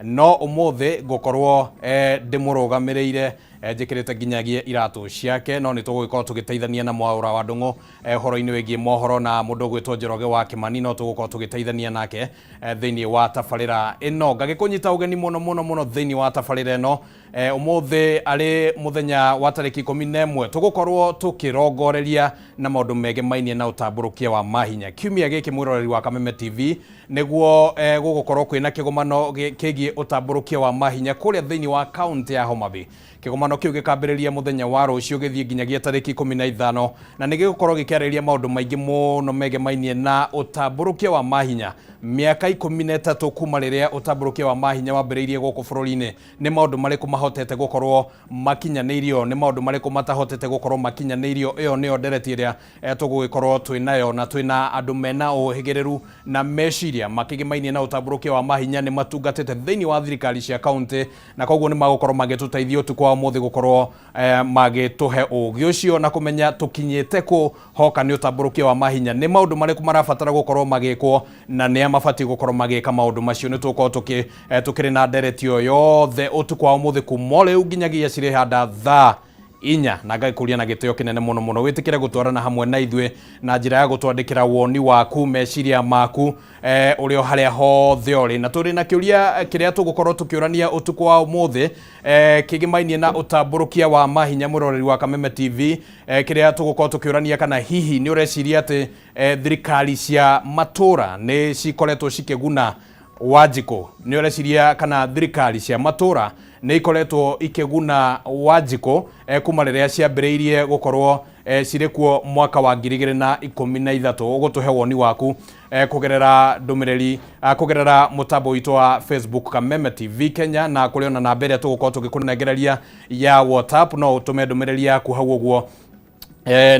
no umuthe gukorwo ndimurugamirire njikirite nginyagia iratu ciake no nitugukorwo tugiteithania na Mwaura wa Ndung'u horo-ini wigie mohoro na mundu gwitwo Njoroge wa Kimani no tugukorwo tugiteithania nake thiini wa tabarira ino ngagikunyita ugeni muno thiini wa tabarira ino umuthe ari muthenya wa tariki 11 tugukorwo tukirongoreria na maundu mege mainie na utamburukia wa mahinya kiumia giki mwiroreri wa Kameme TV niguo gugukorwo kwina kigomano kigie utamburukia wa mahinya kuria thiini wa county ya Homa Bay. Kigomano kiu gikambiriria muthenya wa rucio githie nginyagia tariki 15 na nigigukorwo gikiariria maundu maingi muno mege mainie na utamburukia wa mahinya miaka 13 kuma riria utamburukia wa mahinya wambiriirie guku bururi-ini ni maundu mariku mahotete gukorwo makinyanirio ni maundu mariku matahotete gukorwo makinyanirio iyo niyo ndereti iria tugugikorwo twinayo na twina andu mena uhigireru na meshiria makigimainie na utamburukia wa mahinya ni matungatete thiini wa thirikari cia county na koguo ni magukorwo magituteithio tukwa muthi gukorwo magituhe ugi ucio na kumenya tukinyite ku hoka ni utamburukia wa mahinya ni maundu mariku marabatara gukorwo magikwo na ni amabati gukorwo magika maundu macio ni tukorwo tukiri na ndereti yothe utukwa umuthi kumole uginyagia cire handa thaa inya na ngagikuria na gitio kinene muno witikire gutwarana hamwe na ithwe na njira ya gutwandikira woni waku meciria maku urio haria hothe uri na turi na kiuria kiria tugukorwo tukiurania utuku wa umuthi kigimainie na utamburukia wa mahinya mwiroreri wa Kameme TV kiria tugukorwo tukiurania kana hihi ni ureciria ati thirikari cia matura ni cikoretwo cikiguna Wanjiko ni ureciria kana thirikari cia matura ni ikoretwo ikiguna Wanjiko kuma riria ciambiriirie gukorwo cirikuo mwaka wa 2013 ugutuhe woni waku kugerera ndumiriri kugerera mutambo witũ wa Facebook Kameme TV Kenya na kuriona na mbere tugukorwo tugikunengereria ya WhatsApp no utume ndumiriri yaku hau uguo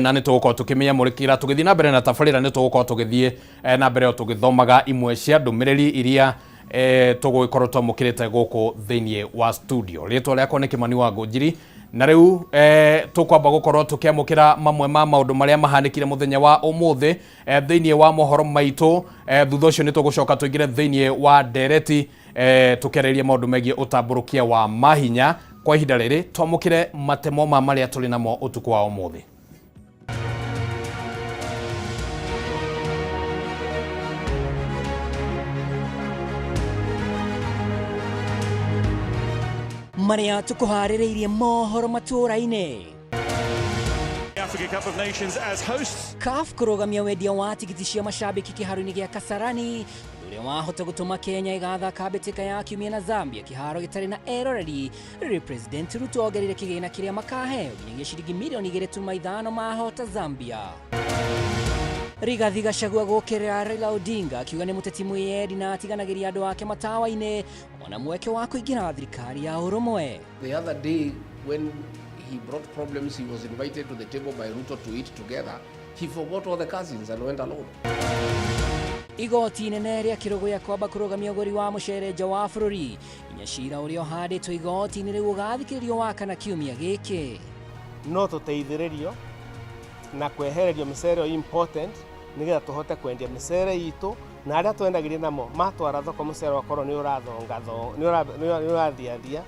na ni tugukorwo tukimenya murikira tugithii na mbere na tabarira ni tugukorwo tugithii na mbere tugithomaga imwe cia ndumiriri iria tugukorwo twamukirite guku thiini wa studio ritwa riakwa ni Kimani wa Ngũnjiri na riu tukwamba gukorwo tukiamukira mamwe ma maundu maria mahanikire muthenya wa umuthi thiini wa mohoro maitu thutha ucio ni tugucoka tuingire thiini wa ndereti tukereria maundu megie utamburukia wa mahinya kwa ihinda riri twamukire matemo ma maria tuli namo utuku wa umuthi. Maria tukuhaririirie mohoro matura-ini. Africa Cup of Nations as hosts. CAF kurugamia wendia wa tigiti cia mashabiki kiharo-ini gia Kasarani uria wahota gutuma Kenya igathaka mbitika ya kiumia na Zambia kiharo gitari na eroreri riri President Ruto ogerire kigina kiria makaheo nginyagia ciringi milioni 2.5 mahota Zambia. Rigathi Gachagua gukirira Raila Odinga akiuga ni muteti mwiyedi na atiganagiria andu ake matawa-ini ona mweke wa kuingira thirikari ya urumwe. The other day when he brought problems, he was invited to the table by Ruto to eat together. He forgot all the cousins and went alone. Igoti inene ria kirogo ya kwamba kurugamia uguri wa mucere nja wa bururi inyacira urio handitwo igoti ni riu gathikiririo wakana kiumia giki no tuteithiririo na kwehererio misere important nigetha tuhote kwendia misere itu na aria twendagirie namo matwara thoko musere wakorwo ni urathonga ni urathiathia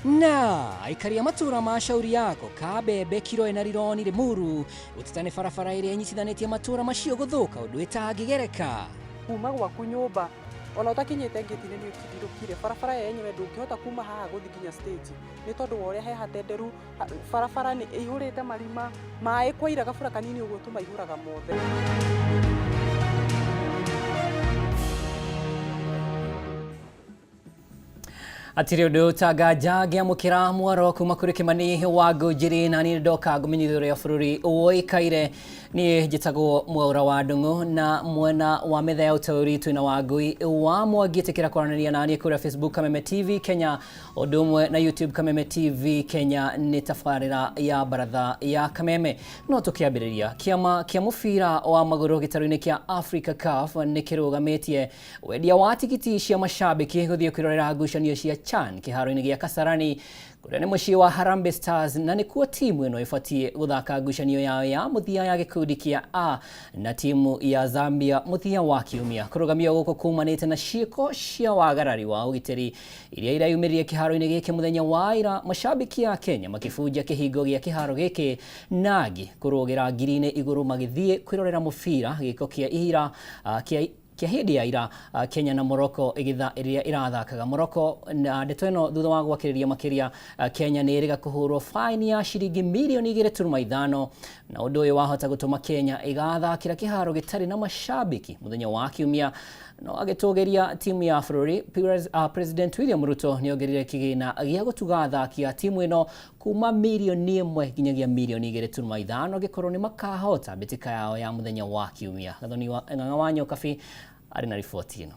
na aikaria matura ma shauri yako Kabebe kiro ena rironi Limuru utitane farafara iria inyitithanetie matura macio guthuka undu itangigereka kuma gwaku nyumba ona utakinyite ngitine ni ukidirukire farafara yenyewe ndungihota kuma haha guthi nginya stage ni tondu woria he hatenderu farafara ni ihurite marima mai kwaira gabura kanini uguo tuma ihuraga mothe. Atiri undu tagaja giamukira mwaro kuma kuri Kimani wa Ngũnjiri na ni ndoka ngumenyithio ya bururi uikaire ni njitagwo Mwaura wa Ndung'u na mwena wa metha ya utauri twina Wangui wa mwagitikira kwaranĩria nani kuri Facebook Kameme TV Kenya odumwe na YouTube Kameme TV Kenya ni tafarira ya baratha ya Kameme no tukiambiriria kiama kia mufira wa maguru gitaru-ini kia Africa Cup ni kirugametie wendia wa tigiti cia mashabiki guthie kwirorera ngucanio cia CHAN kiharo-inĩ gĩa Kasarani kuria nĩ mũciĩ wa Harambee Stars na nĩkuo timu ĩno ĩbatie gũthaka ngucanio yao ya mũthia ya gĩkundi kĩa A na timu ya Zambia mũthia wa kiumia. Kũrũgamio gũkũ kumanĩte na ciĩko cia wagarari wa ũgitĩri iria irayumĩrire kĩharo-inĩ gĩkĩ mũthenya wa ira, mashabiki ya Kenya makĩbunja kĩhingo gĩa kĩharo gĩkĩ na angĩ kũrũgĩra ngiri-inĩ igũrũ magĩthiĩ kwĩrorera mũbira gĩko kĩa ira kia hindi ya ira Kenya na Morocco iria irathakaga. Morocco na ndeto ĩno thutha wa gwakĩrĩria makĩria Kenya nĩ ĩrĩga kũhũrwo fine ya ciringi mirioni 2.5 na ũndũ ũyũ wahota gũtũma Kenya ĩgathakĩra kĩharo gĩtarĩ na mashabiki mũthenya wa kiumia. No agĩtũgeria timu ya bũrũri, President William Ruto nĩ ongerire kĩgĩna gĩa gũtuga athaki a timu ĩno kuma mirioni 1 nginyagia mirioni 2.5 gĩkorwo nĩ makahota mbĩtĩka yao ya mũthenya wa kiumia. Gathoni Ng'ang'a wa Nyokabi arĩ na riboti ĩno.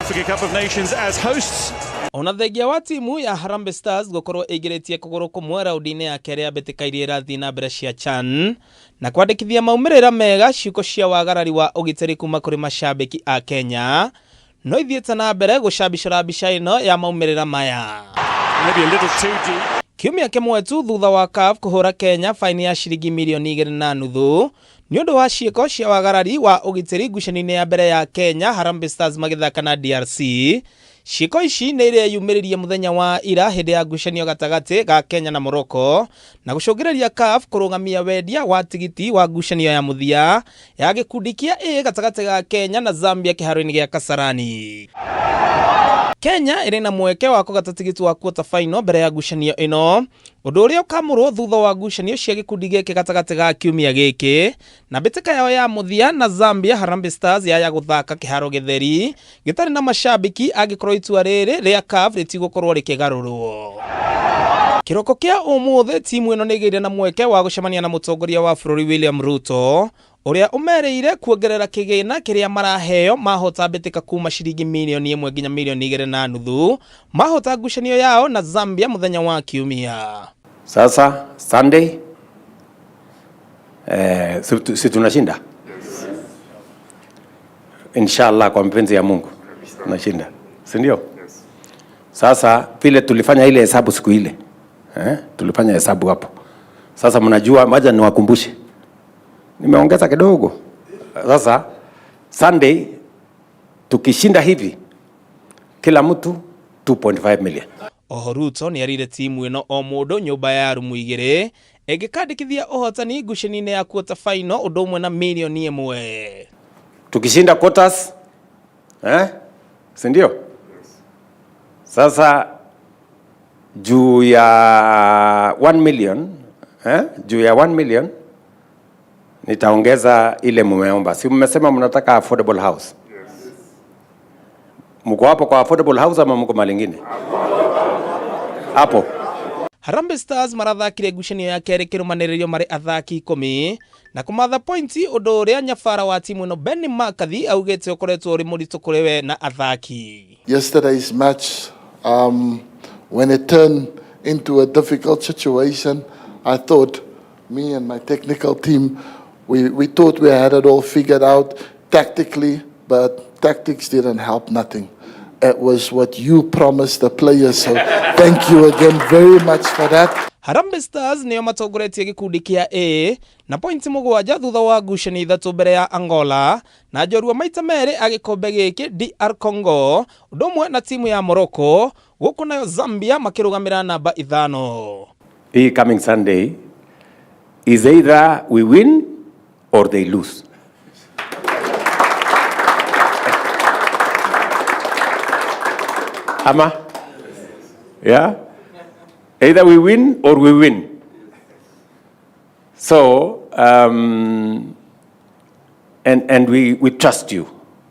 Africa Cup of Nations as hosts. Ona thengia wa timu ya Harambee Stars gũkorwo ĩigĩrĩtie kũgũrũ kũmwe raũndi-inĩ ya kerĩ ya mbĩtĩka iria irathiĩ na mbere cia CHAN na kwandĩkithia maumĩrĩra mega ciuko cia wagarari wa ũgitĩri kuma kũrĩ mashabiki a Kenya, no ithiĩte na mbere gũcambicora mbica ĩno ya maumĩrĩra maya. Maybe a little too deep. Kiumia kĩmwe tu thutha wa CAF kũhũra Kenya faini ya ciringi mirioni 2.5 nĩ ũndũ wa ciĩko cia wagarari wa ũgitĩri ngucanio-inĩ ya mbere ya Kenya, Harambee Stars magĩthaka na DRC. Ciĩko ici nĩ ireyumĩrĩrie mũthenya wa ira hĩndĩ ya ngucanio gatagatĩ ga Kenya na Morocco na gũcũngĩrĩria CAF kũrũgamia wendia wa tigiti wa ngucanio ya mũthia ya gĩkundi kĩa A gatagatĩ ga Kenya na Zambia kĩharo-inĩ gĩa Kasarani. Kenya ĩrĩ na mweke wa kũgata tigiti wa quarter final mbere ya ngucanio ĩno, ũndũ ũrĩa ũkamũrwo thutha wa ngucanio cia gĩkundi gĩkĩ gatagatĩ ga kiumia gĩkĩ na mbĩtĩka yao ya mũthia na Zambia. Harambee Stars yaya gũthaka kĩharo gĩtheri gĩtarĩ na mashabiki angĩkorwo itua rĩrĩ rĩa CAF rĩtigũkorwo rĩkĩgarũrwo. Kĩroko kĩa ũmũthĩ timu ĩno nĩ ĩgĩire na mweke wa gũcemania na mũtongoria wa bũrũri William Ruto ũrĩa ũmerĩire kuongerera kĩgĩna kĩrĩa maraheo mahota mbĩtĩka kuma ciringi mirioni 1 nginya mirioni 2.5 mahota ngucanio yao na Zambia mũthenya wa kiumia. Sasa Sunday si tunashinda? Inshallah kwa mpenzi ya Mungu tunashinda, si ndio? Sasa vile tulifanya ile hesabu siku ile, tulifanya hesabu hapo. Sasa mnajua, maja niwakumbushe, nimeongeza kidogo. Sasa Sunday tukishinda hivi kila mtu 2.5 million. Ruto nĩ arire timu ĩno o mũndũ nyũmba ya rumu 2 ĩgĩkandĩkithia ũhotani ngucanio-inĩ ya quarter final ũndũ ũmwe na mirioni 1. Tukishinda quarters, si ndio? Sasa juu ya 1 million, juu ya 1 million nitaongeza ile mumeomba. Si mmesema mnataka affordable house? Yes. Mko hapo kwa affordable house ama mko malingine? Hapo. Harambee Stars marathakire ngucanio ya kerĩ kĩrũmanĩrĩrio marĩ athaki 10 na kũmatha pointi ũndũ ũrĩa nyabara wa timu ĩno Ben Makathi augĩte ũkoretwo ũrĩ mũritũ kũrĩ we na athaki. Yesterday's match, when it turned into a difficult situation, I thought, me and my technical team, we thought we had it all figured out tactically, but tactics didn't help nothing. It was what you promised the players, so thank you again very much for that. Harambee Stars nĩo matongoretie gĩkundi kĩa A na pointi 7 thutha wa ngucanio 3 mbere ya Angola na njorua maita merĩ agĩkombe gĩkĩ DR Congo ũndũ ũmwe na timu ya Morocco, gũkũ nayo Zambia makĩrũgamĩra namba 5. Hii coming Sunday is either we win or they lose. Ama? Yeah? Either we win or we win. So, and we trust you.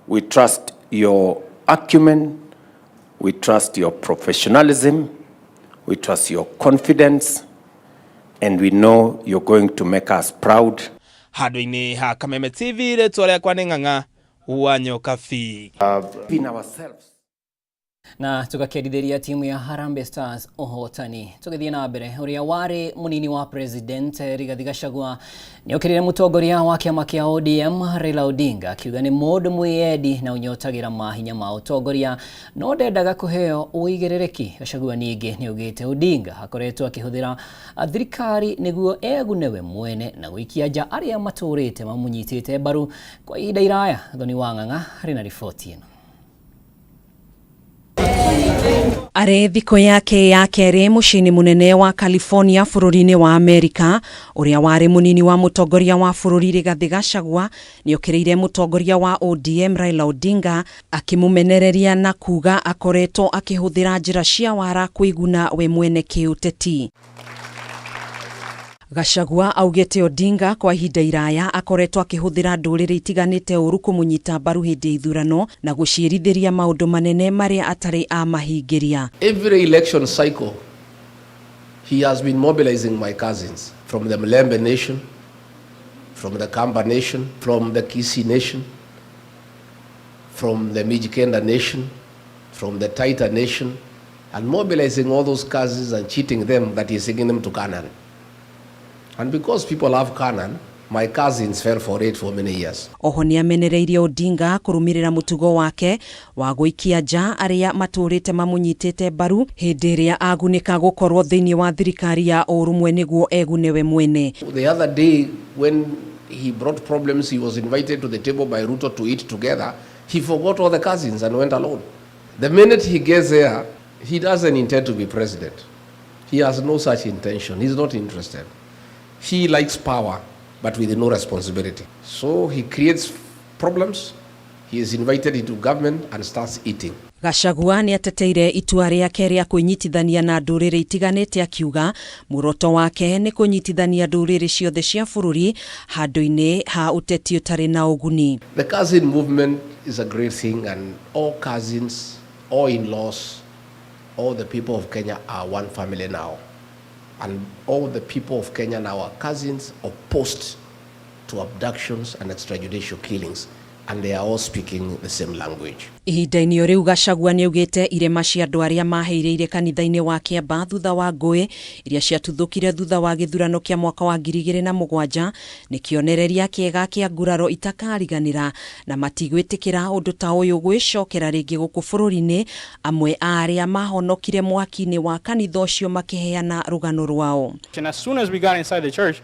We trust your acumen. We trust your professionalism. We trust your confidence. And we know you're going to make us proud. Handũ-inĩ ha Kameme TV rĩtwa rĩakwa nĩ Ng'ang'a wa Nyokabi. In ourselves. Na tukakirithiria timu ya Harambee Stars uhotani. Tugithie na mbere, uria wari munini wa president Rigathi Gachagua ni okirire mutongoria wa kiama kia ODM Raila Odinga akiuga ni mundu mwiyedi na unyotagira mahinya ma utongoria no ndendaga kuheo uigirereki. Gachagua ningi ni ugite Odinga akoretwo akihuthira thirikari niguo egunewe mwene na guikia nja aria maturite mamunyitite mbaru kwa ihinda iraya. Thoni wa Ng'ang'a rina riboti ino. Are thiko yake ya keri mucini munene wa California bururi-ini wa Amerika, uria wari munini wa mutongoria wa bururi Rigathi Gachagua ni okiriire mutongoria wa ODM Raila Odinga akimumenereria na kuga akoretwo akihuthira njira cia wara kuiguna we mwene kiuteti. Gachagua augete Odinga kwa ihinda iraya akoretwo akihuthira nduriri itiganite uru kumunyita mbaru hindi ithurano na gucirithiria maundu manene maria atari a mahingiria. Every election cycle he has been mobilizing my cousins from the Mlembe nation, from the Kamba nation, from the Kisii nation, from the Mijikenda nation, from the Taita nation, and mobilizing all those cousins and cheating them that he's taking them to Canaan. And because people have Canaan, my cousins fell for it for many years. Oho ni amenereirie Odinga kurumirira mutugo wake wa guikia nja aria maturite mamunyitite mbaru hindi iria agunika gukorwo thiini wa thirikari ya urumwe niguo egunewe mwene. The other day when he brought problems, he was invited to the table by Ruto to eat together. He forgot all the cousins and went alone. The minute he gets there, he doesn't intend to be president. He has no such intention. He's not interested. He likes power, but with no responsibility. So he creates problems. He is invited into government and starts eating. Gachagua ni ateteire itua riake ria kunyitithania na nduriri itiganite akiuga muroto wake ni kunyitithania nduriri ciothe cia bururi handu-ini ha uteti utari na uguni. The cousin movement is a great thing, and all cousins, all in-laws, all the people of Kenya are one family now. And all the people of Kenya now are cousins opposed to abductions and extrajudicial killings, and they are all speaking the same language. Ihinda-ini riu Gachagua ni ugite irema cia andu aria maheireire kanitha-ini wa Kiambu thutha wa ngui iria ciatuthukire thutha wa githurano kia mwaka wa 2007 ni kionereria kiega kia nguraro itakariganira na matigwitikira undu ta uyu gwicokera ringi guku bururi-ini, amwe aria mahonokire mwaki-ini wa kanitha ucio makiheana rugano rwao. And as soon as we got inside the church,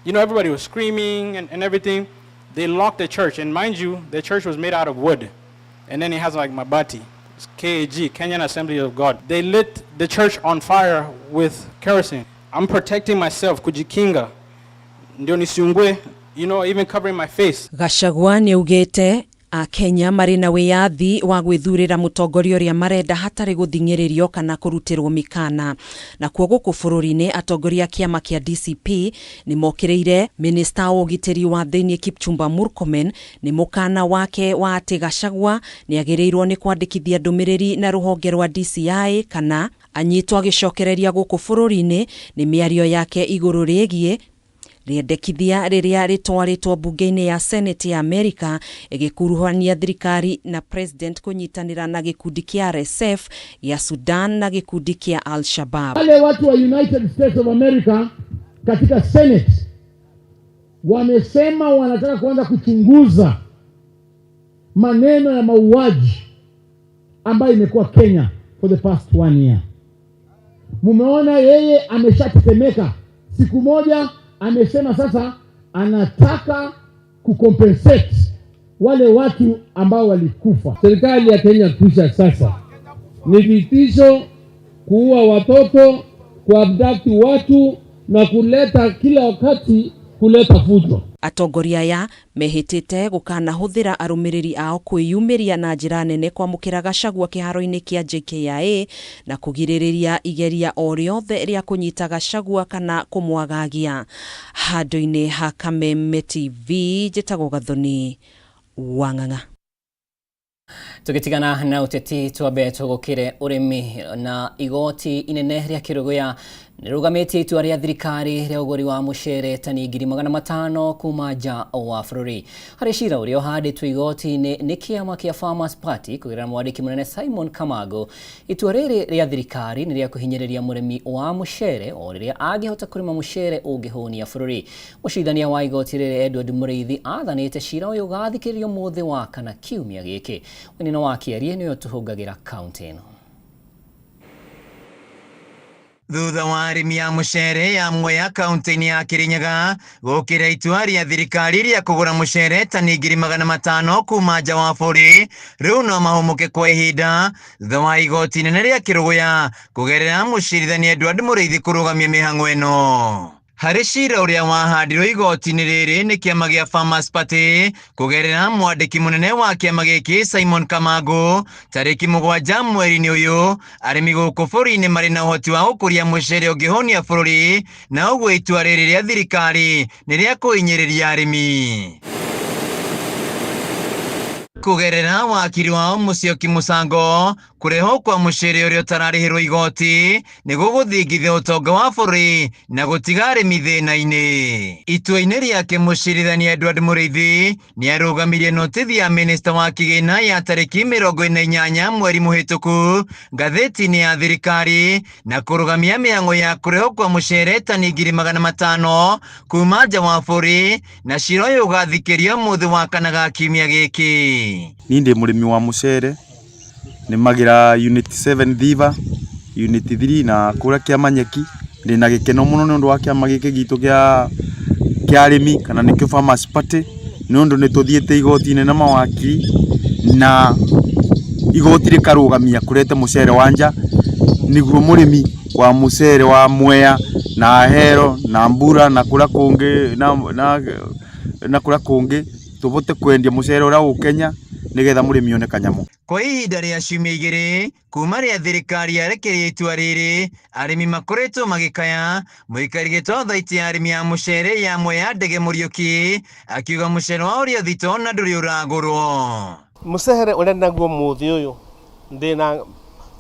you know, everybody was screaming and everything. They locked the church, and mind you, the church was made out of wood. And then it has like mabati, it's KAG, Kenyan Assembly of God. They lit the church on fire with kerosene. I'm protecting myself, kujikinga, ndio nisiungwe, you know, even covering my face. Gachagua ni ugite a Kenya mari na wiyathi wa gwithurira mutongoria uria marenda hatari guthingiririo kana kurutirwo mikana. Na kuo guku bururi-ini atongoria kiama kia DCP ni mokireire minista wa ugitiri wa thiini Kipchumba Murkomen ni mukana wake wa ati Gachagua ni agirirwo ni kwandikithia ndumiriri na ruhonge rwa DCI kana anyitwa gicokereria guku bururi-ini ni miario yake iguru rigie riendekithia riria ritwaritwo bunge-ini ya Senate ya Amerika igikuruhania thirikari na president kunyitanira na gikundi kia RSF ya Sudan na gikundi kia Al-Shabaab. Wale watu wa United States of America katika Senate wamesema wanataka kuanza kuchunguza maneno ya mauaji ambayo imekuwa Kenya for the past 1 year. Mumeona yeye ameshatetemeka. Siku moja amesema sasa anataka kucompensate wale watu ambao walikufa. Serikali ya Kenya kisha sasa ni vitisho, kuua watoto, kuabduct watu na kuleta kila wakati kuleta fujo. Atongoria ya mehitite gukana huthira arumiriri ao kwiyumiria na njira nene kwamukira Gachagua kiharo-ini kia JKIA na kugiririria igeria o riothe ria kunyita Gachagua kana kumwagagia. Handu-ini ha Kameme TV njitagwo Gathoni wa Ng'ang'a. Tugitigana na uteti twambe tugukire urimi na igoti inene ria Kiruguya Nirugamĩtie itua rĩa thirikari rĩa ũgũri wa mũcere tani 500,000 kuma nja wa bũrũri. Harĩ cira ũrĩa ũhandĩtwo igoti-inĩ nĩ kĩama kĩa Farmers Party kũgerera mwandĩki mũnene Simon Kamago. Itua rĩrĩ rĩa thirikari nĩ rĩa kũhinyĩrĩria mũrĩmi wa mũcere o rĩrĩa angĩhota kũrĩma mũcere ũngĩhũnia bũrũri. Mũcirithania wa igoti rĩrĩ Edward Mũrĩithi athanĩte cira ũyũ ũgathikĩrĩrio mũthĩ wa kana kiumia gĩkĩ. Mũnene wa Kĩarie nĩwe ũtũhũngagĩra kaunti ĩno. Thutha wa arĩmi a mũcere ya Mwea kaunti-inĩ ya Kirinyaga gũkĩra itua rĩa thirikari rĩa kũgũra mũcere tani 500,000 kuma nja wa bũrũri, rĩu no mahũmũke kwa ihinda thutha wa igoti inene rĩa Kĩrũgũya kũgerera mũcirithania Edward Mũrĩithi kũrũgamia mĩhang'o ĩno. Harĩ cira ũrĩa wahandirwo igoti-inĩ rĩrĩ nĩ kĩama gĩa Farmers Party kũgerera mwandĩki mũnene wa kĩama gĩkĩ Simon Kamago, tarĩki 7 mweri-inĩ ũyũ, arĩmi gũkũ bũrũri-inĩ marĩ na ũhoti wa gũkũria mũcere ũngĩhũnia bũrũri, na ũguo itua rĩrĩ rĩa thirikari nĩ rĩa kũhinyĩrĩria arĩmi. Kũgerera wakiri wao Mũcioki Mũcango, kũrehwo kwa mũcere ũrĩa ũtararĩhĩrwo igoti nĩ gũgũthingithia ũtonga wa bũrũri na gũtiga arĩmi thĩna-inĩ. Itua-inĩ rĩake mũcirithania Edward Mũrĩithi nĩ arũgamirie notithi ya minista wa kĩgĩna ya tarĩki 28 mweri mũhĩtũku ngathĩti-inĩ ya thirikari na kũrũgamia mĩhang'o ya kũrehwo kwa mũcere tani 500,000 kuma nja wa bũrũri, na cira ũyũ ũgathikĩrio mũthĩ wa kana ga kiumia gĩkĩ. Niĩ ndĩ mũrĩmi wa mũcere, nĩmagĩra unit 7 Thiva, unit 3 na kũrĩa kĩama Nyeki. Ndĩ na gĩkeno mũno nĩ ũndũ wa kĩama gĩkĩ gitũ kĩa arĩmi kana nĩkĩo Farmers Party, nĩ ũndũ nĩ tũthiĩte igoti-inĩ na mawakiri na igoti rĩkarũgamia kũrete mũcere wa nja, nĩguo mũrĩmi wa mũcere wa Mwea na Ahero na Mbura na kũrĩa kũngĩ tũbote kwendia mũcere ũrĩa wĩ Kenya nĩgetha mũrĩmi one kanyamũ. Kwa ihinda rĩa ciumia 2 kuma rĩa thirikari yarekereirie itua rĩrĩ, arĩmi makoretwo magĩkaya mũikari gĩtĩ thaiti ya arĩmi ya mũcere ya Mwea Ndege Mũriũki akiuga mũcere wa ũrĩa thito na ndũrĩ ũragũrwo. Mũcere ũrĩa naguo mũthĩ ũyũ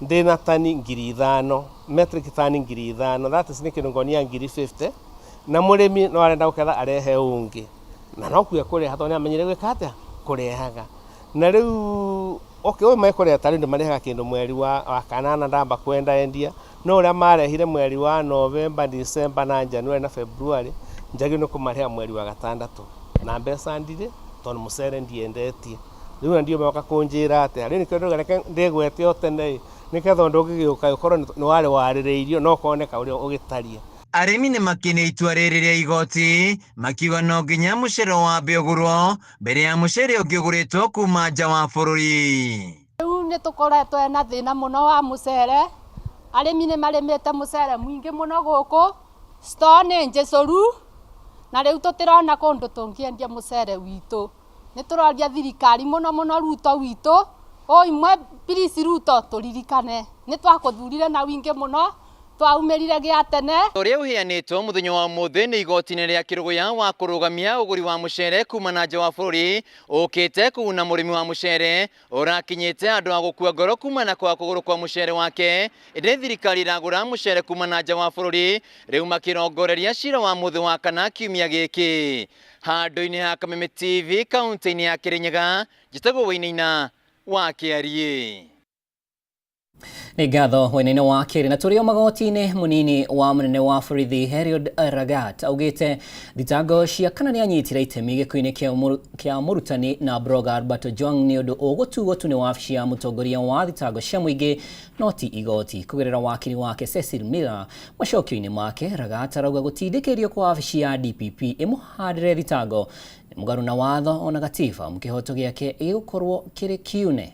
ndĩna tani 5,000, metric tani 5,000, that is nĩ kĩrũngania 50,000, na mũrĩmi no arenda gũketha arehe ũngĩ, na no kuya kũrĩha tondũ nĩamenyire gwĩka atĩa kũrĩhaga. Na rĩu ũyũ mekũrĩha tarĩ ndĩ marehaga kĩndũ mweri wa kanana ndamba kwenda endia, no ũrĩa marehire mweri wa November, December na January na February, njagĩrĩirwo nĩ kũmareha mweri wa 6 na mbeca ndirĩ tondũ mũcere ndiendetie. Rĩu na ndio moka kũnjĩra atĩa rĩu nĩkĩo reke ndĩgwete o tene nĩketha ũndũ ũngĩgĩũka ũkorwo nĩ warĩ warĩrĩirio no koneka ũrĩa ũgĩtarie. Arĩmi nĩ makenire itua rĩrĩ rĩa igoti makiuga no nginya mũcere wambe ũgũrwo mbere ya mũcere ũngĩ ũgũrĩtwo kuma nja wa bũrũri. Rĩu nĩ tũkoretwo na thĩna mũno wa mũcere, arĩmi nĩ marĩmĩte mũcere mũingĩ mũno gũkũ, store nĩ njĩcũru, na rĩu tũtirona kũndũ tũngĩendia mũcere witũ. Nĩ tũroria thirikari mũno Ruto witũ, imwe please Ruto tũririkane, nĩ twakũthurire na wingĩ mũno, twaumĩrire gĩa tene. Ũrĩa ũheanĩtwo mũthenya wa mũthĩ nĩ igoti-inĩ rĩa Kĩrũgũya wa kũrũgamia ũgũri wa mũcere kuma na nja wa bũrũri ũkĩte kuuna mũrĩmi wa mũcere ũrakinyĩte andũ a gũkua ngoro kuma na kwa kũgũrũ kwa mũcere wake, ĩndĩ thirikari ĩragũra mũcere kuma na nja wa bũrũri, rĩu makĩrongoreria cira wa mũthĩ wa kana kiumia gĩkĩ. Handũ-inĩ ha Kameme TV kaunti-inĩ ya Kirinyaga, njĩtagwo Wainaina wa Kĩarie. Nĩ ngatho Wainaina wa Kĩarie. Na tũrĩ o magoti-inĩ, mũnini wa mũnene wa borithi Herod Ragat augĩte thitango cia kana nĩ anyitire itemi gĩkuũ-inĩ kĩa mũrutani na blogger Albert Ojwang nĩ ũndũ ũgũtuo tu nĩ wabici ya mũtongoria wa thitango cia mũingĩ no ti igoti. Kũgerera wakiri wake Cecil Miller, macokio-inĩ make Ragat arauga gũtindĩkĩrio kwa wabici ya DPP ĩmũhandĩre thitango mũgarũ na watho ona gatiba, mũkĩhoto gĩake gĩgũkorwo kĩrĩ kiune.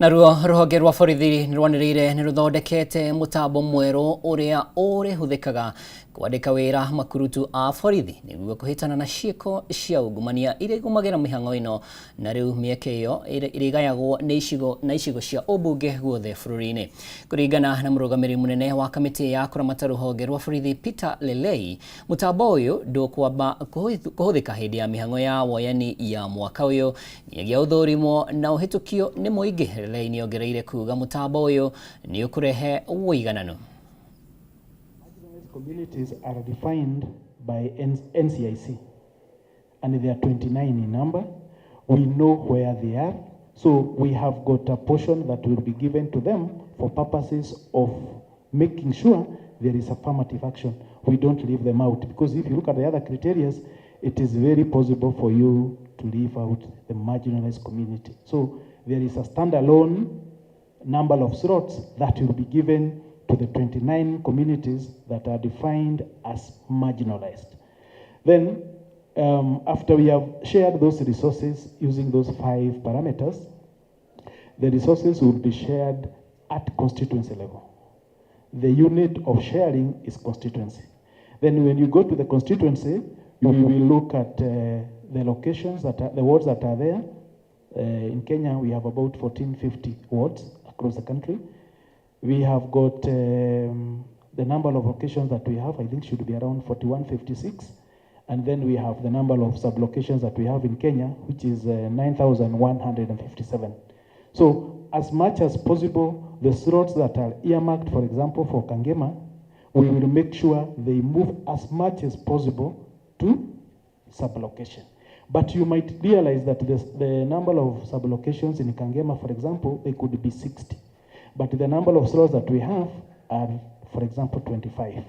Naruo ruhonge rwa borithi nirwaniriire niruthondekete mutambo mweru uria urihuthikaga kwandika wira makurutu a borithi niguo kuhitana na ciiko cia ungumania iria igumagira mihango ino na riu mieke iyo irigayagwo ni icigo cia ubunge guothe bururi-ini. Kuringana na murugamiri munene wa kamiti ya kuramata ruhonge rwa borithi Peter Lelei, mutambo uyu ndukwamba kuhuthika hindi ya mihango ya woyani ya mwaka uyu nginyagia uthurimo na uhitukio ni muingi. Lelei niongereire kuga mutambo uyu ni ukurehe wigananu. Communities are defined by NCIC and they are 29 in number. We know where they are, so we have got a portion that will be given to them for purposes of making sure there is affirmative action. We don't leave them out, because if you look at the other criteria, it is very possible for you to leave out the marginalized community. So there is a standalone number of slots that will be given to the 29 communities that are defined as marginalized. Then, after we have shared those resources using those 5 parameters, the resources will be shared at constituency level. The unit of sharing is constituency. Then when you go to the constituency, you will look at the locations, the wards that are there. In Kenya, we have about 1450 wards across the country. We have got the number of locations that we have, I think should be around 4156. And then we have the number of sub-locations that we have in Kenya, which is 9,157. So as much as possible, the slots that are earmarked, for example, for Kameme, we will make sure they move as much as possible to sub-location. But you might realize that the number of sub-locations in Kameme, for example, they could be 60. But the number of slots that we have are, for example, 25.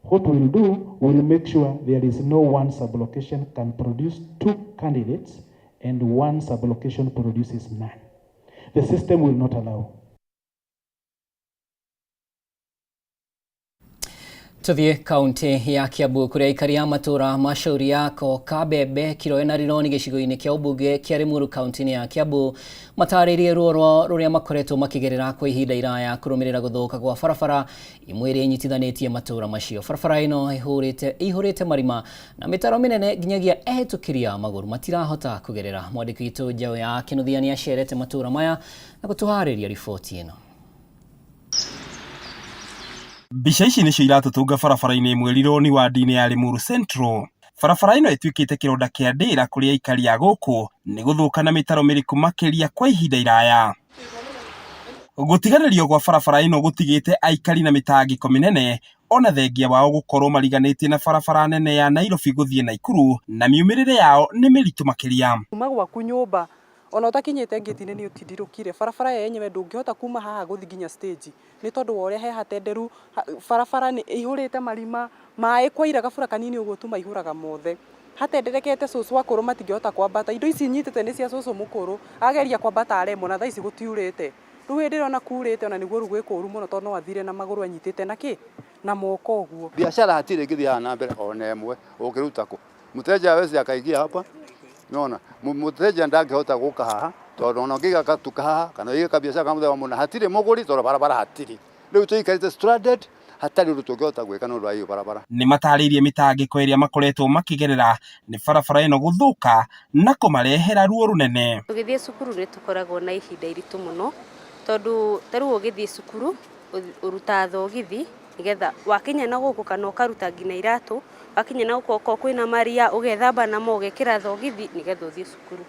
What we'll do, we'll make sure there is no one sub-location can produce 2 candidates and one sub-location produces none. The system will not allow. Tuthie kaunti ya Kiambu kuria ikari a matura mashauri yako Kabebe Kiroe na Rironi gicigo-ini kia ubunge kia Limuru kaunti ya Kiambu mataririe ruoro ruria makoretwo makigerera kwa ihinda iraya kurumirira guthuka gwa barabara imwe iria inyitithanitie matura macio. Barabara ino ihurite marima na mitaro minene nginyagia ehitukiria maguru matirahota kugerera. Mwandiki witu Njaũ ya Kinuthia ni acerete matura maya na gutuhariria riboti ino. Mbica ici nicio iratutunga barabara-ini imwe Rironi wadi-ini ya Limuru Central. Barabara ino ituikite kironda kia ndira kuria aikari a guku ni guthuka na mitaro miriku makiria kwa ihinda iraya. Gutiganirio gwa barabara ino gutigite aikari na mitangiko minene ona thengia wao gukorwo mariganitie na barabara nene ya Nairobi guthie Naikuru na miumirire yao ni miritu makiria. Kuma gwaku nyumba ona utakinyite ngiti-ini ni utindirukire barabara yenyewe ndungihota kuma haha guthi nginya stage ni tondu woria he hatenderu barabara ni ihurite marima mai kwaira gabura kanini uguo tu maihuraga mothe hatenderekete cucu akuru matingihota kwambata indo ici nyitite ni cia cucu mukuru ageria kwambata aremo na thaici gutiurite riu ndirona kurite ona niguo rugwikuru muno tondu no athire na maguru anyitite na ki na moko uguo biashara hatire ngithia na mbere ona emwe ukiruta ku muteja wese akaigia hapa nona muteja ndangihota guka haha tondu ona ngiga katuka haha kana iga biashara kama muthe wa muna hatire muguri tondu barabara hatire riu tuikarite stranded hatari undu tungihota gwika nundu wa iyo barabara. Ni mataririe mitangiko iria makoretwo makigerera ni barabara ino guthuka na kumarehera ruo runene. Tugithie cukuru ni tukoragwo na ihinda iritu muno tondu taru ugithie cukuru uruta thogithi nigetha wakinya na guku kana ukaruta ngina iratu wakinya na guku kwina maria ugethamba namo ugekira thogithi nigetha uthie cukuru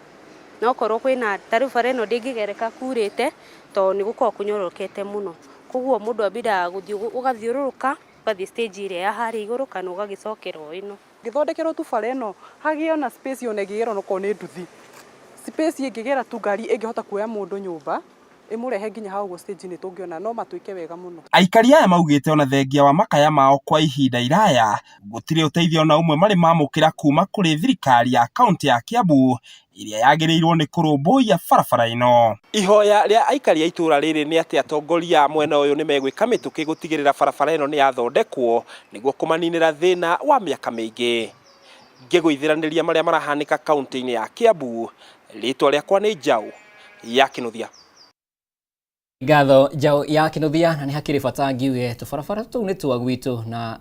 no korwo kwina taru bara ino ndingigereka kurite to ni guko kunyorokete muno koguo mundu abida guthie ugathiururuka ugathie stage iria ya hari iguru kana ugagicokera ino ngithondekerwo tu bara ino hagio na space yone ngigera no ko ni nduthi space ingigera tu ngari ingihota kuoya mundu nyumba imurehe nginya hau stage ni tungiona no matuike wega muno. Aikari aya maugite ona thengia wa makaya mao kwa ihinda iraya gutire uteithio na umwe mari mamukira kuma kuri thirikari ya kaunti ya Kiambu iria yagirirwo ni kurumbuia barabara ino. Ihoya ria aikari a itura riri ni ati atongoria mwena uyu ni megwika mituki gutigirira barabara ino ni yathondekwo niguo kumaninira thina wa miaka mingi. Ngigwithiraniria maria marahanika kaunti-ini ya Kiambu, ritwa riakwa ni Njaũ ya Kinuthia. Gatho jau ya kinuthia na ni hakiri bata ngiuge tubarabara tu ni twa gwitu na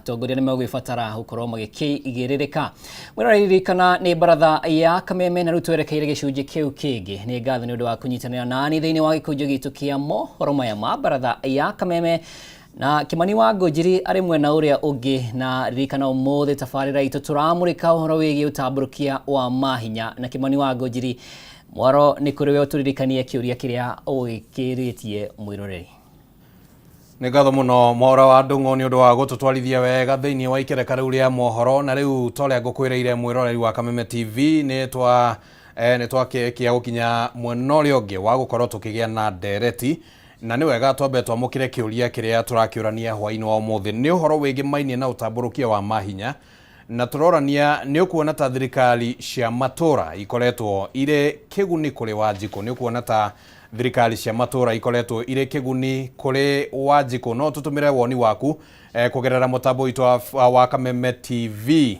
tongoria ni magwibatara gukorwo magikigiririka mwiraririkana ni baratha ya Kameme na rutwerekeire gicunji kiu kingi ni gatho ni undu wa kunyitanira nani thiini wa gikunjo gitu kia mohoro maya ma baratha ya Kameme na Kimani wa Ngũnjiri ari mwena uria ungi na ririkana umuthi tabarira itu turamurika uhoro wigie utamburukia wa mahinya na Kimani wa Ngũnjiri mwaro ni kuri we uturirikanie kiuria kiria ugikiritie mwiroreri ni gatho muno mora wa Ndung'u ni undu wa gututwarithia wega thiini wa ikereka riu ria mohoro na riu toria ngukwireire mwiroreri wa Kameme TV ni twa kia gukinya mwena uria ungi wa gukorwo tukigia na ndereti na ni wega twambe twamukire kiuria kiria turakiurania hwaini wa umuthi ni uhoro wigi mainie na utamburukia wa mahinya na turorania ni ukuona ta thirikari cia matura ikoretwo ire kiguni kuri Wanjiku ni ukuona ta thirikari cia matura ikoretwo ire kiguni kuri Wanjiku no tutumire woni waku kugerera mutambo witu wa Kameme TV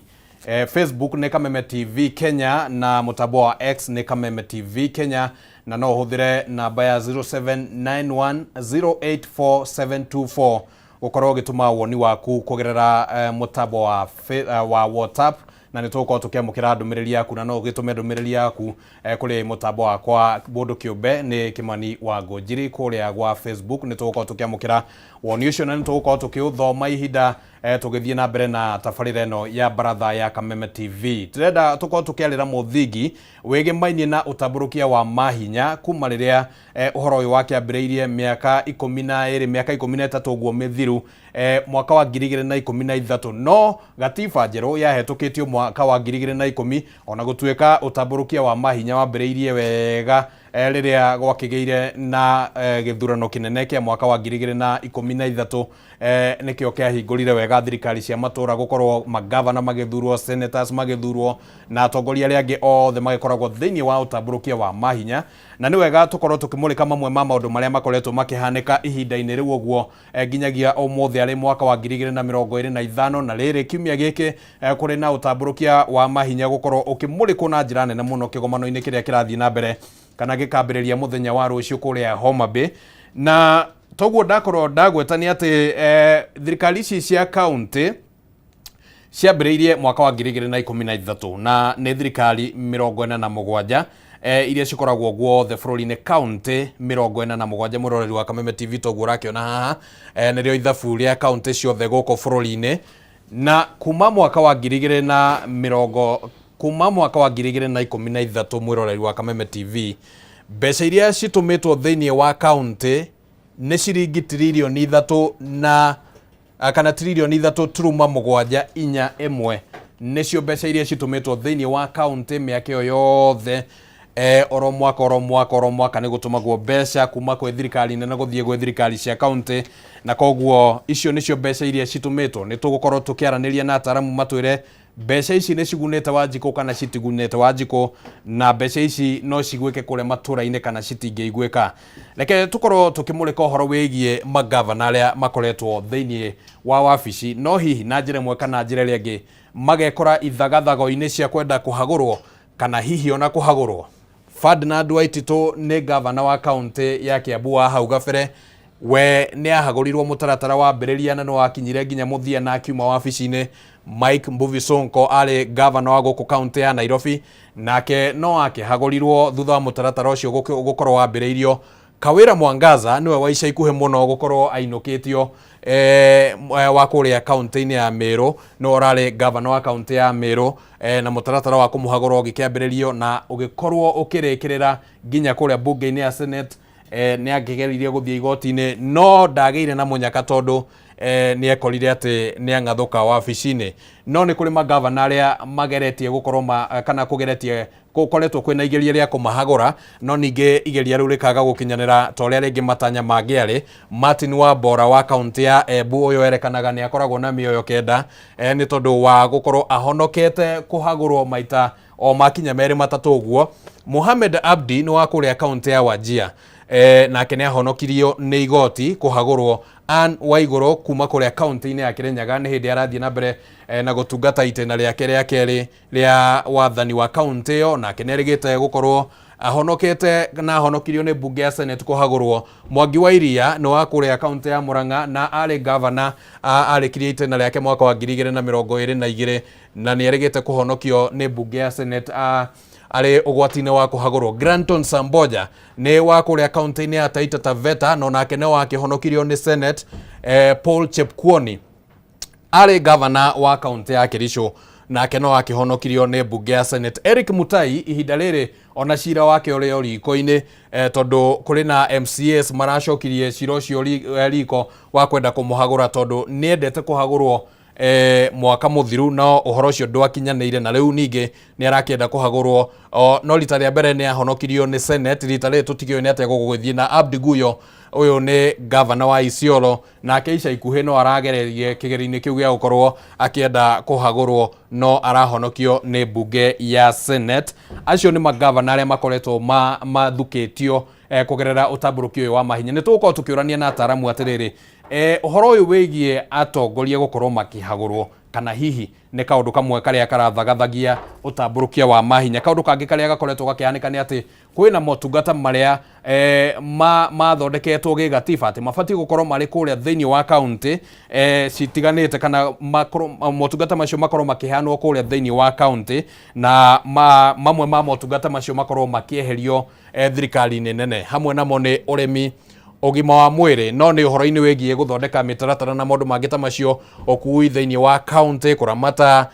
Facebook ni Kameme TV Kenya na mutambo wa X ni Kameme TV Kenya na no huthire namba ya 0791084724 ukorwo gituma woni waku kugerera mutambo wa WhatsApp na nituko tukiamukira ndumiriri yaku na no gitume ndumiriri yaku kuri mutambo wakwa bundu kiumbe ni Kimani wa Ngũnjiri kuria gwa Facebook nituko tukiamukira woni ucio na nituko tukiuthoma ihinda tugithie na mbere na tabarira eno ya baratha ya Kameme TV turenda tuko tukiarira muthingi wege mainie na utamburukia wa mahinya kuma riria uhoro uyu wakiambiriirie miaka 12 miaka 13 guo mithiru mwaka wa 2013 no gatiba njeru yahetukitio mwaka wa 2010 ona gutuika utamburukia wa mahinya wambiriirie wega riria gwakigeire na githurano kinene kia mwaka wa 2013 nikio kiahingurire wega thirikari cia matura gukorwo magavana magithurwo senators magithurwo na atongoria aria angi othe magikoragwo thiini wa utamburukia wa mahinya na ni wega tukorwo tukimulika mamwe ma maundu maria makoretwo makihanika ihinda-ini riu uguo nginyagia umuthi ari mwaka wa 2025 na riri kiumia giki kuri na utamburukia wa mahinya gukorwo ukimulikwo na njira nene muno kigomano-ini kiria kirathii na mbere kana gikambiriria muthenya wa rucio kuria Homa Bay na toguo ndakorwo ndagwetania ati thirikari ici cia county ciambiriirie mwaka wa 2013 na ni thirikari 47 iria cikoragwo guothe bururi-ini county 47 muroreri wa Kameme TV toguo rakiona haha nirio ithabu ria county ciothe guko bururi-ini na kuma mwaka wa 2013 mwiroreri wa Kameme TV mbeca iria citumitwo thiini wa county ni ciringi trilioni 3 na kana trilioni 3.71 nicio mbeca iria citumitwo thiini wa county miaka iyo yothe oro mwaka ni gutumagwo mbeca kuma kwe thirikari nene guthie gwe thirikari cia county na koguo icio nicio mbeca iria citumitwo ni tugukorwo tukiaraniria na ataramu matwire mbeca ici ni cigunite Wanjiku kana citigunite Wanjiku na mbeca ici no cigwike kure matura-ini kana citingĩigwĩka reke tukorwo tukimulika uhoro wigie magavana aria makoretwo thiini wa wabici no hihi na njira imwe kana njira iria ingi magekora ithagathago-ini cia kwenda kuhagurwo kana hihi ona kuhagurwo Ferdinand Waititu ni gavana wa county ya Kiambu wa hau gabere we ni ahagurirwo mutaratara wa mbiriria na no akinyire nginya muthia na akiuma wabici-ini Mike Mbuvi Sonko ari gavana wa guku county ya Nairobi nake no akihagurirwo thutha wa mutaratara ucio gukorwo wambiriirio Kawira Mwangaza niwe wa ica ikuhe muno gukorwo ainukitio wa kuria county-ini ya Meru no orari gavana wa county ya Meru na mutaratara wa kumuhagurwo ugikiambiririo na ugikorwo ukirikirira nginya kuria bunge-ini ya Senate ni angigeririe guthie igoti-ini no ndageire na munyaka tondu ni ekorire ati ni angathuka wabici-ini no ni kuri magavana aria mageretie gukorwo kana kugeretie gukoretwo kwina igeria ria kumahagura no ninge igeria riu rikaga gukinyanira toria ringi matanya mangiari Martin Wambora wa county ya Embu uyo erekanaga ni akoragwo na mioyo kenda ni tondu wa gukorwo ahonokete kuhagurwo maita o makinya meri matatu uguo Mohamed Abdi ni wa kuria county ya Wajir nake ni ahonokirio ni igoti kuhagurwo Ann Waiguru kuma kuria county-ini ya Kirinyaga ni hindi arathie na mbere na gutungata itena ria keri ria wathani wa county yo nake ni rigite gukorwo ahonokete na ahonokirio ni bunge ya Senate kuhagurwo. Mwangi wa Iria no akuria kaunti ya Murang'a na ari governor ari create na yake mwaka wa 2022 na ni erigete kuhonokio ni bunge ya Senate ari ugwatine wa kuhagurwo. Granton Samboja ni wa kuria kaunti ya Taita Taveta no nake ne wa kihonokirio ni Senate. Paul Chepkwony ari governor wa kaunti ya Kericho nake no akihonokirio ni bunge ya Senate. Eric Mutai ihinda riri ona cira wake uri riko-ini tondu kuri na MCAs maracokirie cira ucio riko wa kwenda kumuhagura tondu ni endete kuhagurwo mwaka muthiru no uhoro ucio ndwakinyanire na riu ningi ni arakenda kuhagurwo no rita ria mbere ni ahonokirio ni Senate. Rita ri tutigio ni ate gugwithie na Abdi Guyo uyu ni governor wa Isiolo na keisha ikuhe no aragererie kigeri-ini kiu gia gukorwo akienda kuhagurwo no arahonokio ni bunge ya Senate. Acio ni magavana aria makoretwo mathukitio kugerera utamburukio wa mahinya. Ni tugukorwo tukiurania na ataramu atiriri uhoro uyu wigie atongoria gukorwo makihagurwo kana hihi ni kaundu kamwe karia karathagathagia utamburukia wa mahinya. Kaundu kangi karia gakoretwo gakihanika ni ati kwina motungata maria mathondeketwo gigatiba ati mabati gukorwo mari kuria thiini wa county citiganite kana motungata macio makorwo makihanwo kuria thiini wa county na mamwe ma motungata macio makorwo makieherio thirikari-ini nene. Hamwe namo ni urimi, ugima wa mwiri no ni uhoro-ini wigie guthondeka mitaratara na maundu mangi ta macio okui thiini wa county, kuramata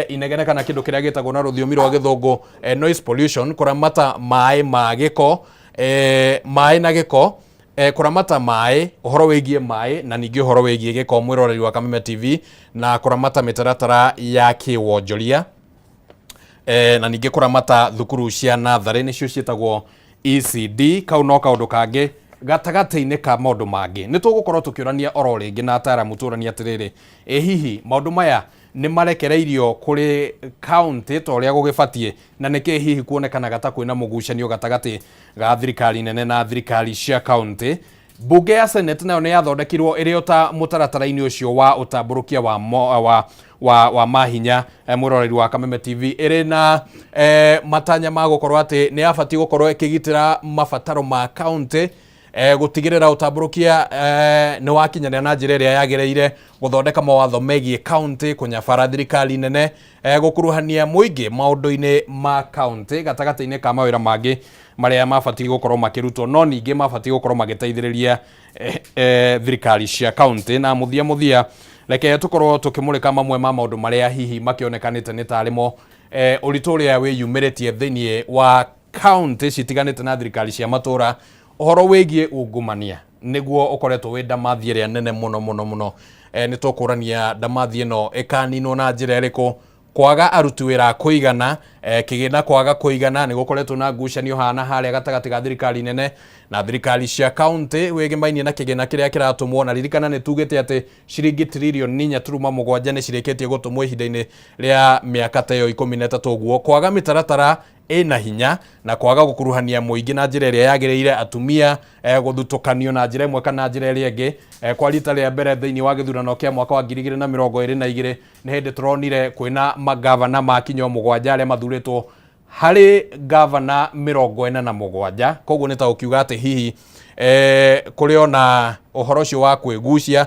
inegene kana kindu kiria gitagwo na ruthiomi rwa githungu noise pollution, kuramata mai ma giko mai na giko kuramata mai, uhoro wigie mai na ningi uhoro wigie giko mwiroreri wa Kameme TV na kuramata mitaratara ya kiwonjoria na ningi kuramata thukuru cia nathari nicio cietagwo ECD. Kau no kaundu kangi gatagati-ini ka maundu mangi ni tugukorwo tukiurania oro ringi na ataramu turania atiriri hihi maundu maya ni marekereirio kuri county to ria gugibatie na niki hihi kuonekana gata kwina mugucanio gatagati ga thirikari nene na thirikari cia county. Bunge ya Senate nayo ni yathondekirwo iri ota mutaratara-ini ucio wa utamburukia wa mahinya. Mwiroreri wa Kameme TV iri na matanya ma gukorwo ati ni abati gukorwo ikigitira mabataro ma county gutigirira utamburukia ni wakinyanira na njira iria yagireire guthondeka mawatho megie county kunyabara thirikari nene gukuruhania muingi maundu-ini ma county gatagati-ini ka mawira mangi maria mabati gukorwo makirutwo no ningi mabati gukorwo magiteithiriria thirikari cia county. Na muthia reke tukorwo tukimurika mamwe ma maundu maria hihi makionekanite ni tarimo uritu uria wiyumiritie thiini wa county citiganite na thirikari cia matura. Uhoro wigie ungumania niguo ukoretwo wi ndamathi iria nene muno ni tukurania ndamathi ino ikaninwo na njira iriku kwaga aruti wira kuigana kigina kwaga kuigana ni gukoretwo na ngucanio hana haria gatagati ga thirikari nene na thirikari cia county wigimainie na kigina kiria kiratumwo na ririkana ni tugite ati ciringi trilioni 4.7 ni cirikitie gutumwo ihinda-ini ria miaka ta 13 uguo. Kwaga mitaratara ina hinya na kwaga gukuruhania muingi na njira iria yagireire atumia guthutukanio na njira imwe kana njira iria ingi kwa rita ria mbere thiini wa githurano kia mwaka wa 2022 ni hindi turonire kwina magavana makinyo mugwanja aria mathuritwo hari governor 47. Koguo ni ta ukiuga ati hihi kuri ona uhoro ucio wa kwigucia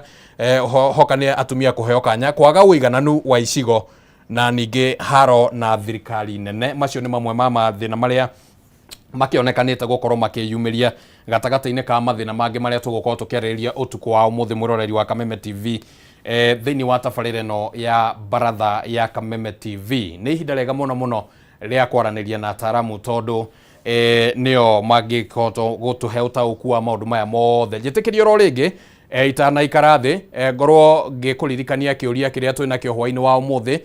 hokane atumia kuheo kanya kwaga uigananu wa icigo na ningi haro na thirikari nene. Macio ni mamwe ma mathina maria makionekanite gukorwo makiyumiria gatagati-ini ka mathina mangi maria tugukorwo tukiarĩrĩria utuku wa umuthi mwiroreri wa Kameme TV thiini wa tabarĩra ĩno ya baratha ya Kameme TV. Ni ihinda rĩega muno ria kwaraniria na ataramu tondu nio mangikoto gutuhe utauku wa maundu maya mothe. Njitikirio ro ringi itanaikara thi ngorwo ngikuririkania kiuria kiria twina kio hwaini wa umuthi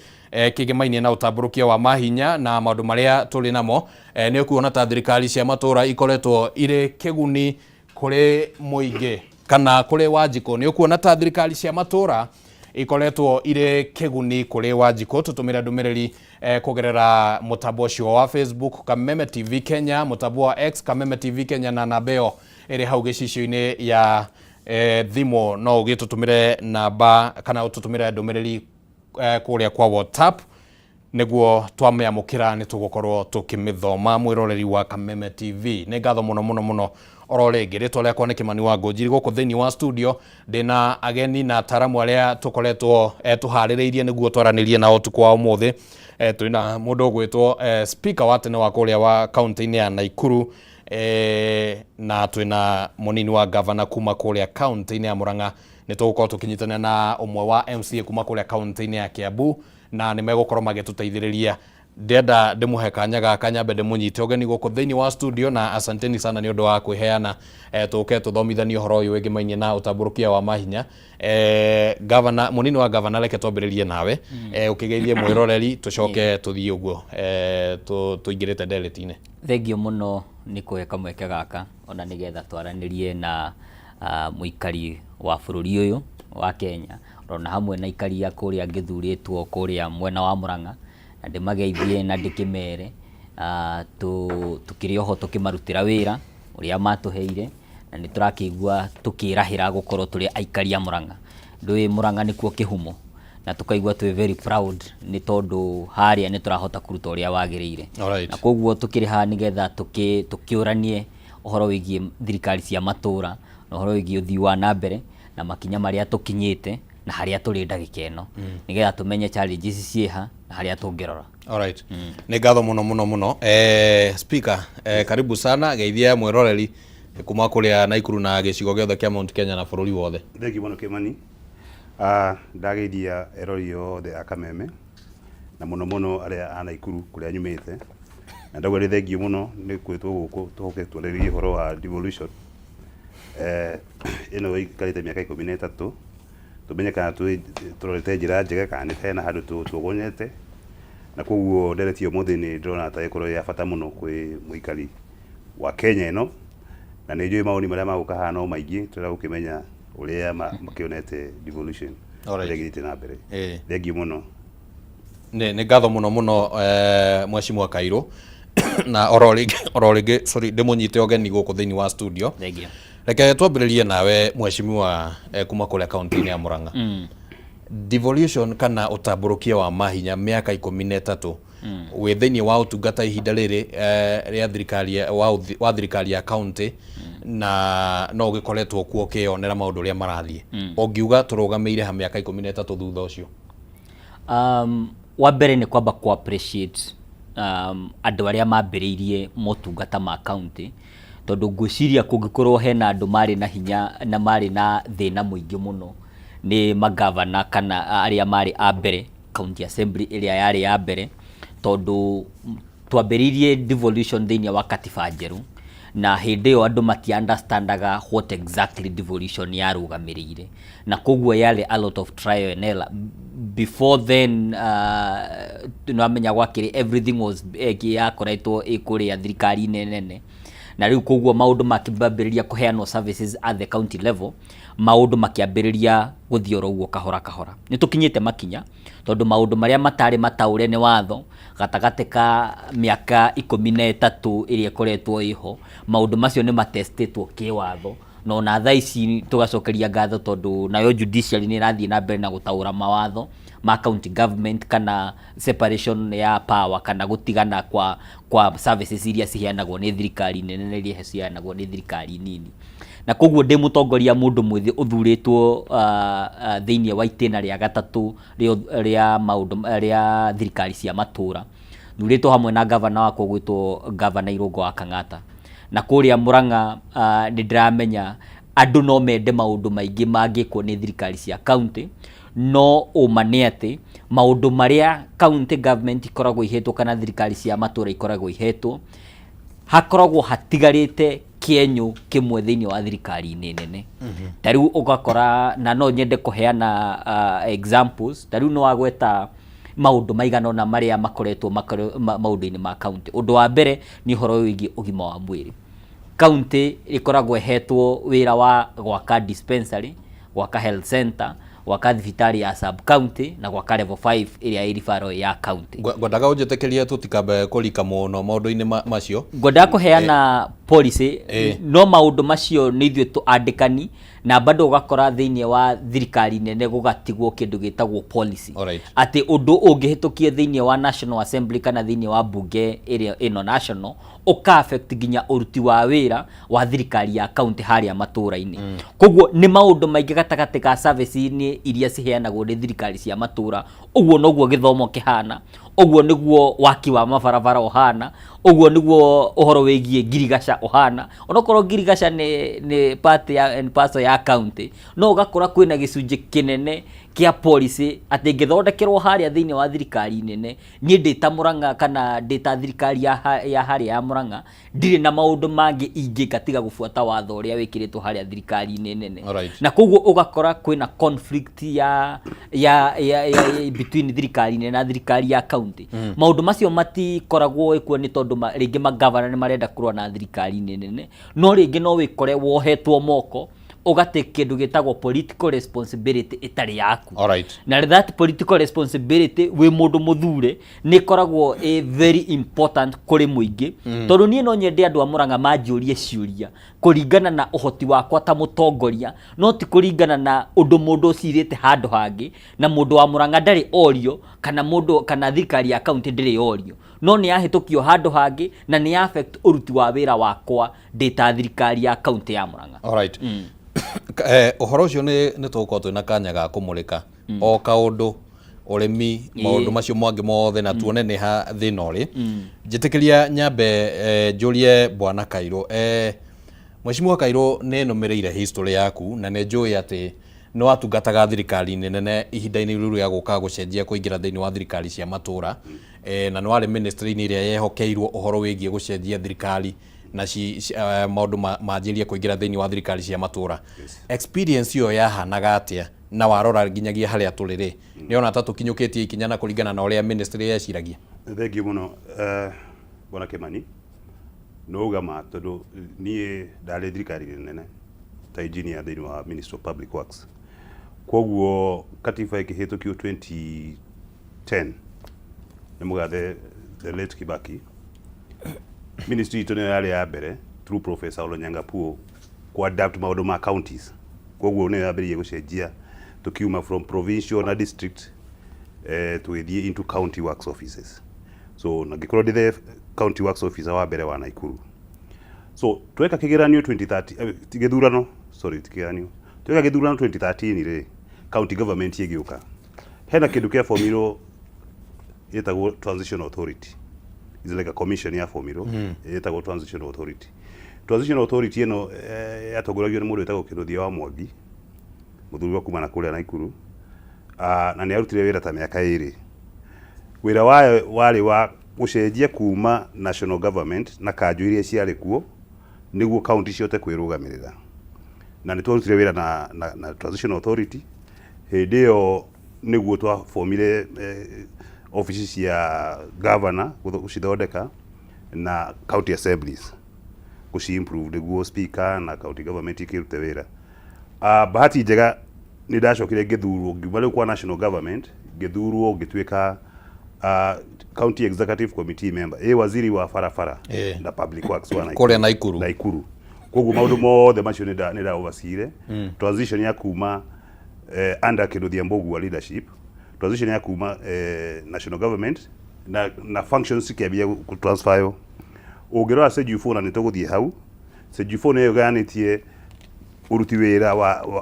kigimainie na utamburukia wa mahinya na maundu maria tuli namo. Ni kuona ta thirikari cia matura ikoretwo ire kiguni kuri muingi kana kuri Wanjiko. Ni kuona ta thirikari cia matura ikoretwo ire kiguni kuri Wanjiko. Tutumira ndumiriri kugerera mutambo ucio wa Facebook Kameme TV Kenya, mutambo wa X Kameme TV Kenya na nabeo iri hau gicicio-ini ya thimo. No ugitutumire namba kana ututumire ndumiriri kuria kwa WhatsApp niguo twamyamukira ni tugukorwo tukimithoma mwiroreri wa Kameme TV. Ni ngatho muno oro ringi ritwa riakwa ni Kimani wa Ngũnjiri guku thiini wa studio ndina ageni na ataramu aria tukoretwo tuhaririirie niguo twaranirie na utuku wa umuthi. Twina mundu ugwitwo speaker wa tene wa kuria wa county ya Naikuru, na twina munini wa governor kuma kuria county ya Murang'a. Ni tugukorwo tukinyitana na umwe wa MCA kuma kuria county ya Kiambu, na ni megukorwo magituteithiriria. Ndenda ndimuhe kanya gaka nyambe ndimunyite ogeni guku thiini wa studio, na asanteni sana ni undu wa kwiheana tuke tuthomithanie uhoro uyu wingi mainye na utamburukia wa mahinya. Governor, munini wa governor, reke twambiririe nawe ukigeithie mwiroreri tucoke tuthie uguo tuingirite nderetine. Thengio muno ni kuheka mweke gaka ona nigetha twaranirie na muikari wa bururi uyu wa Kenya, rona hamwe na ikari ya kuria ngithuritwo kuria mwena wa Murang'a, na ndimageithie na ndikimere tukiri oho tukimarutira wira uria matuheire, na niturakigua tukirahira gukorwo turi aikari a Murang'a. Ndui Murang'a nikuo kihumo, na tukaigua twi very proud ni tondu haria ni turahota kuruta uria wagiriire. Na koguo tukiri ha nigetha tukiuranie uhoro wigie thirikari cia matura na uhoro wigie uthii wa nambere na makinya maria tukinyite na haria turi ndagika ino nigetha tumenye challenges cieha na haria tungirora. Alright. Ni ngatho muno. Speaker, karibu sana, geithia mwiroreri kuma kuria Naikuru na gicigo giothe kia Mount Kenya na bururi wothe. Thengio muno Kimani. Ndageithia erori yothe a Kameme na muno aria a Naikuru kuria nyumite, na ndagwa thengio muno ni kwitwo guku tuhoke twaririe horo wa Devolution. Ino ikarite miaka 13 tumenye kana turorete njira njega kana ni hena handu tugonyete, na koguo nderetio muthi ni ndrona ta ikoro ya bata muno kwi muikari wa Kenya ino, na ni njui mauni maria maguka hano maingi turera gukimenya uria makionete Devolution regirite na mbere. Thengio muno. Ni ngatho muno Mheshimiwa Kairũ na ororingi sorry ndimunyite ogeni guku thiini wa studio. Thengio. Reke twambiririe nawe Mheshimiwa kuma kuria county ya Murang'a. Devolution kana utamburukia wa mahinya miaka 13 we thiini wa utungata ihinda riri ria thirikari wa thirikari ya county, na no gikoretwo kuo kionera maundu ria marathie. Ongiuga turugameire ha miaka 13 thutha ucio? Wa mbere ni kwamba ku appreciate andu aria mambiriirie motungata ma county, tondu ngwiciria kungikorwo hena andu mari na hinya na mari na thina muingi muno ni magavana kana aria mari a mbere county assembly iria yari ya mbere, tondu twambiriirie devolution thiini wa katiba njeru, na hindi yo andu mati understandaga what exactly devolution yarugamirire, na koguo yari a lot of trial and error. Before then tunamenya gwakiri everything was yakoretwo ikuria thirikari nene, na riu koguo maundu makibambiriria kuheanwo services at the county level, maundu makiambiriria guthio roguo kahora. Ni tukinyite makinya tondu maundu maria matari mataure ni watho gatagate ka miaka 13 iria koretwo iho, maundu macio ni matestetwo ki watho, no na thaa ici tugacokeria ngatho tondu nayo judiciary ni rathie na mbere na gutaura mawatho ma county government kana separation ya power kana gutigana kwa services iria ciheanagwo ni thirikari nene iria ciheanagwo ni thirikari nini. Na koguo ndi mutongoria mundu mwithi uthuritwo thiini wa itena ria gatatu ria maundu ria thirikari cia matura, thuritwo hamwe na governor wako gwitwo governor Irungu wa Kang'ata. Na kuria Murang'a ni ndiramenya andu no mende maundu maingi mangikwo ni thirikari cia county, no umane ati maundu maria county government ikoragwo ihetwo kana thirikari cia matura ikoragwo ihetwo hakoragwo hatigarite kienyu kimwe thiini wa thirikari nene. Tariu ugakora, na no nyende kuheana examples, tariu no wagweta maundu maigana na maria makoretwo maundu-ini ma county. Undu wa mbere ni horo wigi ugima wa mwiri. County ikoragwo ihetwo wira wa gwaka dispensary, gwaka health center, gwaka thibitari ya sub county na gwaka level 5 ĩrĩa ĩ referral ya county. Ngwendaga ũnjĩtĩkĩrie tũtikabe kũrika mũno maũndũ-inĩ macio. Ngwendaga kũheana policy no maũndũ macio nĩ ithuĩ andĩkani na bado ũgakora thĩinĩ wa thirikari nene gũgatigwo kĩndũ gĩtagwo policy. Atĩ ũndũ ũngĩhĩtũkie thĩinĩ wa National Assembly kana thĩinĩ wa bunge ĩrĩa ĩno national ũka affect nginya ũruti wa wĩra wa thirikari ya county harĩa matũũra-inĩ. Koguo nĩ maũndũ maingĩ gatagatĩ ka service-inĩ iria ciheanagwo nĩ thirikari cia matũũra. Ũguo noguo gĩthomo kĩhana, ũguo nĩguo waki wa mabarabara ũhana, ũguo nĩguo ũhoro wĩgiĩ ngirigaca ũhana. Onokorwo ngirigaca nĩ part ya county, no ũgakora kwĩna gĩcunjĩ kĩnene kia policy atĩ ngĩthondekerwo harĩa thĩinĩ wa thirikari nene niĩ ndĩta Mũrang'a kana ndĩta thirikari ya harĩa ya Mũrang'a ndirĩ na maũndũ mangĩ ingĩka tiga gũbuata watho ũrĩa wĩkĩrĩtwo harĩa thirikari-inĩ nene. Na koguo ũgakora kwĩna conflict ya between thirikari nene na thirikari ya county. Maũndũ macio matikoragwo ĩkuo nĩ tondũ rĩngĩ magavana nĩ marenda kũrũa na thirikari nene, no rĩngĩ no wĩkore wohetwo moko ũgate kĩndũ gĩtagwo political responsibility ĩtarĩ yaku. Na that political responsibility wĩ mũndũ mũthure nĩ koragwo very important kũrĩ mũingĩ, tondũ niĩ no nyende andũ a Mũrang'a manjũrie ciũria kũringana na ũhoti wakwa ta mũtongoria, no ti kũringana na ũndũ mũndũ ũcirĩte handũ hangĩ na mũndũ wa Mũrang'a ndarĩ orio kana thirikari ya county ndĩrĩ orio, no nĩ yahĩtũkio handũ hangĩ na nĩ affect ũruti wa wĩra wakwa ndĩta thirikari ya county ya Mũrang'a. Ũhoro ũcio nĩ tũgũkorwo twĩna kanya ga kũmũrĩka o kaũndũ ũrĩmi maũndũ macio mangĩ mothe na tuone nĩ ha thĩna ũrĩ. Njĩtĩkĩria nyambe njũrie Bwana Kairũ. Mheshimiwa Kairũ nĩ nũmĩrĩire history yaku na nĩ njũĩ atĩ nĩ watungataga thirikari nene ihinda-inĩ rĩu rĩa gũka gũcenjia kũingĩra thĩinĩ wa thirikari cia matũũra, na nĩ warĩ ministry-inĩ ĩrĩa yehokeirwo ũhoro wĩgiĩ gũcenjia thirikari na maũndũ manjĩrie kũingĩra thĩinĩ wa thirikari cia matũũra. Experience ĩyo yahanaga atĩa na warora nginyagia harĩa tũrĩ rĩ, nĩ ona ta tũkinyũkĩtie ikinya na kũringana na ũrĩa ministry yeciragia? Thengiũ mũno Bwana Kimani, no ugama tondũ niĩ ndarĩ thirikari nene ta engineer thĩinĩ wa Ministry of Public Works. Koguo katiba ĩkĩhĩtũkio 2010 nĩ mũgathe the late Kibaki, ministry itũ nĩ yarĩ ya mbere through Professor Olonyenga Puo ku adapt maũndũ ma counties. Koguo nĩ yambĩrĩirie gũcenjia tukiuma from provincial na district tũgĩthiĩ into county works offices. So na ngĩkorwo ndĩ the county works officer wa mbere wa Naikuru. So tweka kĩgeranio 2013 gĩthurano tweka gĩthurano 2013 rĩ county government ĩgĩũka, hena kĩndũ kĩa formirwo gĩtagwo transition authority. Is like a commission ya formiro etagwo transition authority. Transition authority ĩno yatongoragio nĩ mũndũ etagwo Kĩnũthia wa Mwangi, mũthuri wa kuma na kũrĩa Naikuru, na nĩ arutire wĩra ta mĩaka 2. Wĩra wayo warĩ wa gũcenjia kuma national government na kanjũ iria ciarĩ kuo nĩguo county cihote kwĩrũgamĩrĩra, na nĩ twarutire wĩra na transition authority. Hĩndĩ ĩyo nĩguo twaformire offices cia governor gũcithondeka na county assemblies gũci-improve nĩguo speaker na county government ikĩrute wĩra. Bahati njega nĩ ndacokire ngĩthurwo ngiuma rĩu kwa national government, ngĩthurwo ngĩtuĩka county executive committee member waziri wa barabara na public works wa Naikuru. Koguo maũndũ mothe macio nĩ nda overseer transition ya kuma under Kĩnũthia Mbũgua leadership, transition ya kuma national government na functions ikĩambia gũtransfer. Ũngĩrora CG4 na nĩ tũgũthiĩ hau, CG4 nĩ ĩganĩtie uruti wĩra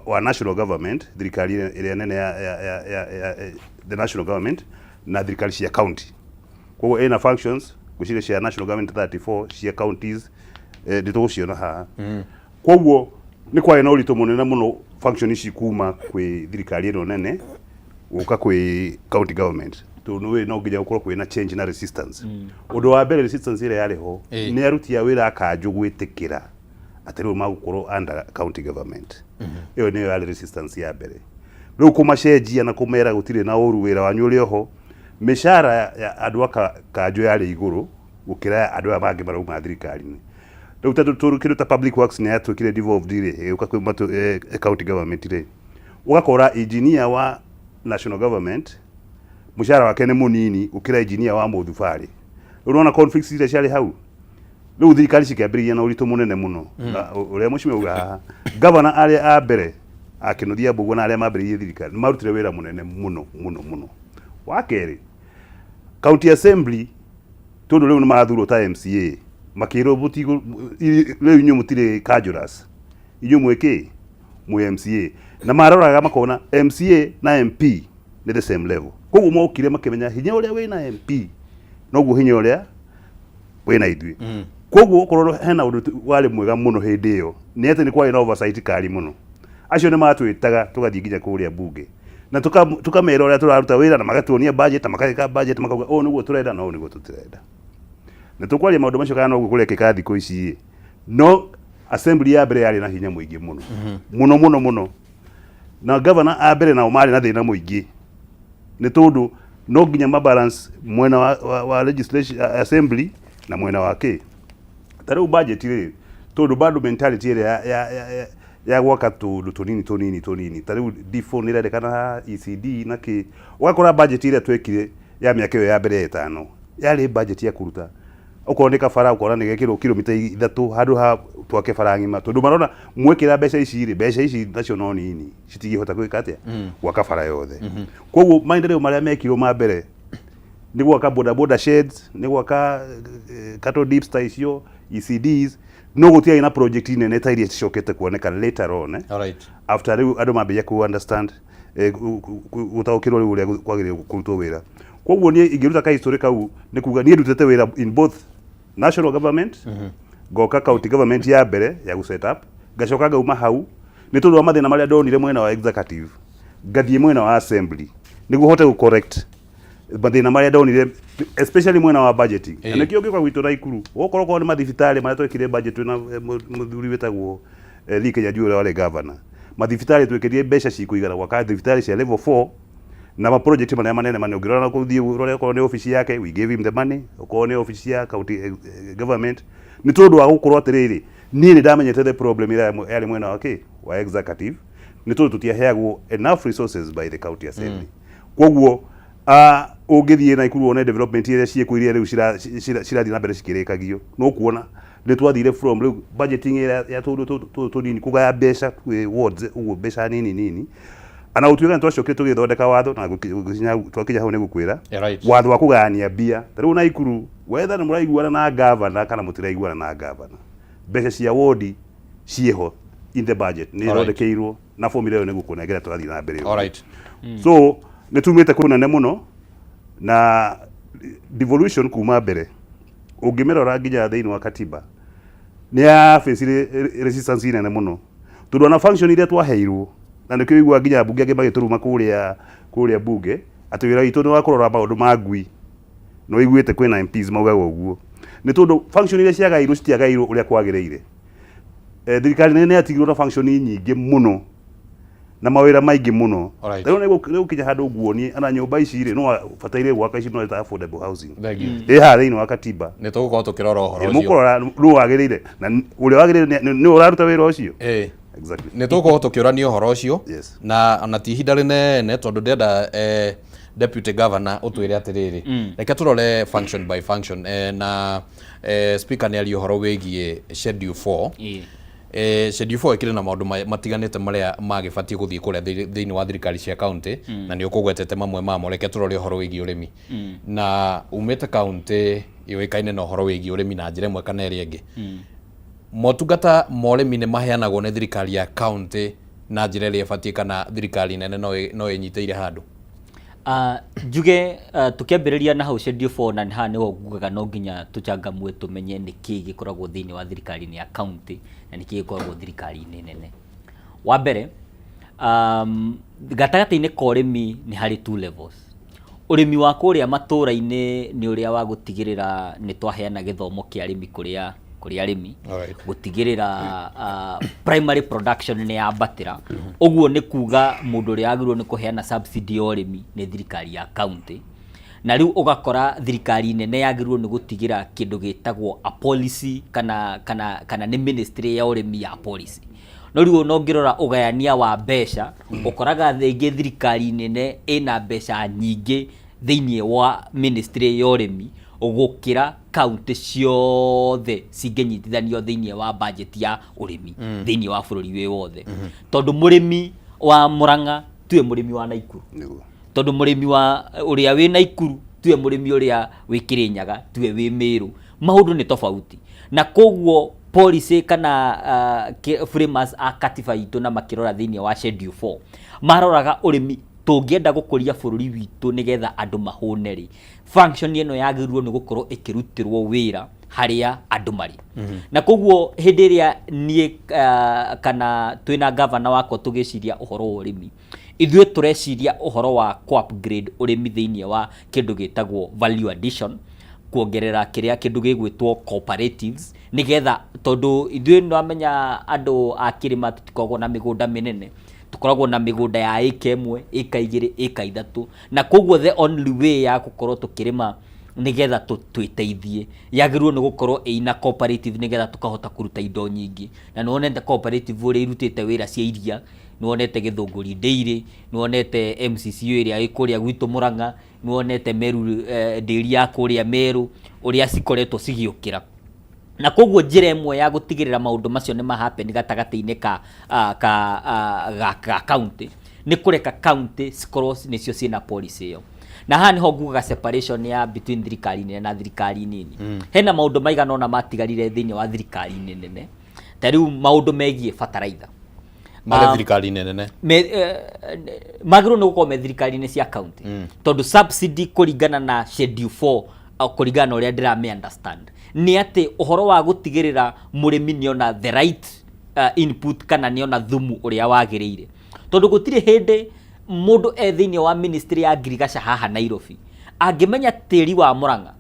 wa national government, thirikari ĩrĩa nene ya the national government na thirikari cia county. Koguo ĩna functions gũcirĩ cia national government 34, cia counties ndĩtũgũciona haha. Koguo nĩ kwarĩ na ũritũ mũnene mũno function ici kuma kwĩ thirikari ĩno nene gũka kwĩ county government. Tondũ no nginya gũkorwo kwĩna change na resistance. Ũndũ wa mbere resistance ĩrĩa yarĩ ho nĩ aruti a wĩra kanjũ gwĩtĩkĩra atĩ rĩu magũkorwo under county government. Ĩyo nĩyo yarĩ resistance ya mbere. Rĩu kũmacenjia na kũmera gũtirĩ na ũru wĩra wanyu ũrĩ oho, mĩcara ya andũ a kanjũ yarĩ igũrũ gũkĩra andũ aya mangĩ marauma thirikari-inĩ. Rĩu kĩndũ ta public works nĩ yatuĩkire devolved rĩ gĩũka kwĩ county government rĩ, ugakora engineer wa national government mushara wake ni munini ukira engineer wa muthubari urona conflicts ile ciari hau riu thirikari cikiambiriria na uritu munene muno uria mucime uga governor aria a mbere akinuthia mbugu na aria mambiririe thirikari marutire wira munene muno wakeri county assembly tondu riu ni mathurwo ta MCA makiro butigo riu nyu mutire cajuras inyu mweke mu MCA na maroraga makona MCA na MP ni the same level koguo mokire makimenya hinya uria wina MP noguo hinya uria wina ithui koguo kororo hena undu wari mwega muno hindi iyo ni ati ni kwari na oversight kari muno acio ni matwitaga tugathii nginya kuria bunge na tukamera uria turaruta wira na magatuonia budget na makaka budget makauga o niguo turenda no niguo tutirenda na tukwaria maundu macio kana noguo kureka thikũ ici no assembly ya mbere yari na hinya muingi muno na governor a mbere nao mari na thina muingi ni tondu no nginya mabalance mwena wa legislation assembly na mwena wake tariu budget ri tondu bado mentality ri ya gwaka tundu tunini tariu D4 ni rendekana ECD na ki ugakora budget ri twekire ya miaka ya mbere ya 5 yari budget ya kuruta ukooneka fara ukora ni gekiro kilomita 3 handu ha twake fara ngima tondu marona mwekira mbeca ici nacio no nini citigihota gwika atia gwaka fara yothe koguo maendeleo maria mekirwo ma mbere ni gwaka boda sheds ni gwaka cattle deep icio ECDs no gutia ina project nene ta iria cicokete kuoneka later on after riu andu mambia ku understand gutaukirwo riu uria kwagire kurutwo wira koguo ni ingiruta ka history kau ni kuga ni ndutete wira in both national government goka county government ya mbere ya gu set up gacoka gauma hau ni tondu wa mathina maria ndonire mwena wa executive gathie mwena wa assembly niguo hote gu correct mathina maria ndonire especially mwena wa budgeting na nikio ngikwa gwitu na ikuru okorwo ko ni mathibitari maria twekire budget na muthuri wetagwo Like ya juu wale governor mathibitari twekerie mbeca cikuigana gwaka thibitari cia level 4 na ma project manene ungirona na kuthii urore ko ni office yake we gave him the money ko ni office ya county government ni tondu wa gukorwo atiriri ni ndamenyete the problem ira yari mwena wake wa executive ni tondu tutiaheagwo enough resources by the county assembly koguo ungithie na ikuru one development ira ciekuirie riu cirathi na mbere cikirikagio no kuona ni twathire from riu budgeting ira ya tondu nini kugaya mbeca wards uguo mbeca nini ana utuika ntwacokire tugithondeka watho na twakinya hau ni gukwira watho wa kugania bia riu na ikuru whether ni muraiguana na governor kana mutiraiguana na governor mbeca cia ward cieho in the budget ni rodekeirwo na formula yo ni gukunengera twathi na mbere so ni tumite kunene muno na devolution kuma mbere ungimerora nginya thiini wa katiba ni ya face resistance nene muno tondu na function ile twaheirwo na nikio igwa nginya bunge age magituruma kuria bunge ati wira itu ni wa kurora maundu magui no iguite kwina MPs maugaga uguo ni tondu function ile ciagairwo citiagairwo uria kwagireire thirikari nene atigirwo na function nyingi muno na mawira maingi muno riu kinya handu nguoni ana nyumba ici ri no bataire gwaka ici no ta affordable housing ha thiini wa katiba ni tugukorwo tukirora uhoro ucio mukorora ru wagirire na uria wagirire ni uraruta wira ucio exactly ni tugukorwo tukiorania uhoro ucio na ona ti ihinda rinene tondu ndenda deputy governor utwire atiriri reke turore function by function na speaker ni ali uhoro wigie schedule 4 schedule 4 ikire na maundu matiganite maria magibatie guthii kuria thiini wa thirikari cia county na ni ukugwetete mamwe mamo reke turore uhoro wigie urimi na umete county yoikaine na uhoro wigie urimi na njira imwe kana iria ingi motungata moremi ni maheanagwo ni thirikari ya county na njira iria ibatie kana thirikari nene no inyiteire handu njuge tukiambiriria na hau schedule 4 na ha ni ngugaga no nginya tuchangamwe tumenye niki gikoragwo thiini wa thirikari ni ya county na niki gikoragwo thirikari nene wa mbere gatagati-ini ka urimi ni hari 2 levels urimi wa kuria matura-ini ni uria wa gutigirira ni twaheana githomo kia arimi kuria arimi gutigirira primary production ni yambatira uguo ni kuga mundu uri agirwo ni kuheana subsidy ya urimi ni thirikari ya county na riu ugakora thirikari nene yagirwo ni gutigira kindu gitagwo a policy kana ni ministry ya urimi ya policy no riu no ngirora ugayania wa mbeca ukoraga thingi thirikari nene ina mbeca nyingi thiini wa ministry ya urimi gukira county ciothe cingenyitithanio thiini wa budget ya urimi thiini wa bururi wi wothe tondu murimi wa Murang'a tuwe murimi wa Naikuru tondu murimi wa uria wi Naikuru tuwe murimi uria wi Kirinyaga tuwe wi Meru maundu ni tofauti na koguo policy kana framers a katiba itu na makirora thiini wa schedule 4 maroraga urimi tungienda gukuria bururi witu nigetha andu mahune ri function ino yagirirwo ni gukorwo ikirutirwo wira haria andu mari na koguo hindi iria nie kana twina governor wako tugiciria uhoro wa urimi ithuĩ tureciria uhoro wa upgrade urimi thiini wa kindu gitagwo value addition kuongerera kiria kindu gigwitwo cooperatives nigetha tondu ithuĩ no amenya andu a kirima tutikoragwo na migunda minene tukoragwo na migunda ya eka 1 eka 2 eka 3 na koguo the only way ya gukorwo tukirima nigetha twiteithie yagirwo ni gukorwo ina cooperative nigetha tukahota kuruta indo nyingi na nonete cooperative uri irutite wira cia iria nonete Githunguri Dairy nonete MCC area ikuria gwitu Murang'a nonete Meru Dairy ya kuria Meru uria cikoretwo cigiukira na koguo njira imwe ya gutigirira maundu macio ni mahappen gatagati-ini ka county ni kureka county cikorwo nicio ciina policy iyo na haha niho ngugaga separation ya between thirikari nene na thirikari nini hena maundu maigana ona matigarire thiini wa thirikari nene ta riu maundu megie fertilizer mare thirikari nene magiro no gukorwo me thirikari-ini cia county tondu subsidy kuringana na schedule 4 kuringana uria ndirame understand ni ati uhoro wa gutigirira murimi ni ona the right input kana ni ona thumu uria wagirire tondu gutire hindi mundu thiini wa ministry ya agriculture haha Nairobi angimenya tiri wa Murang'a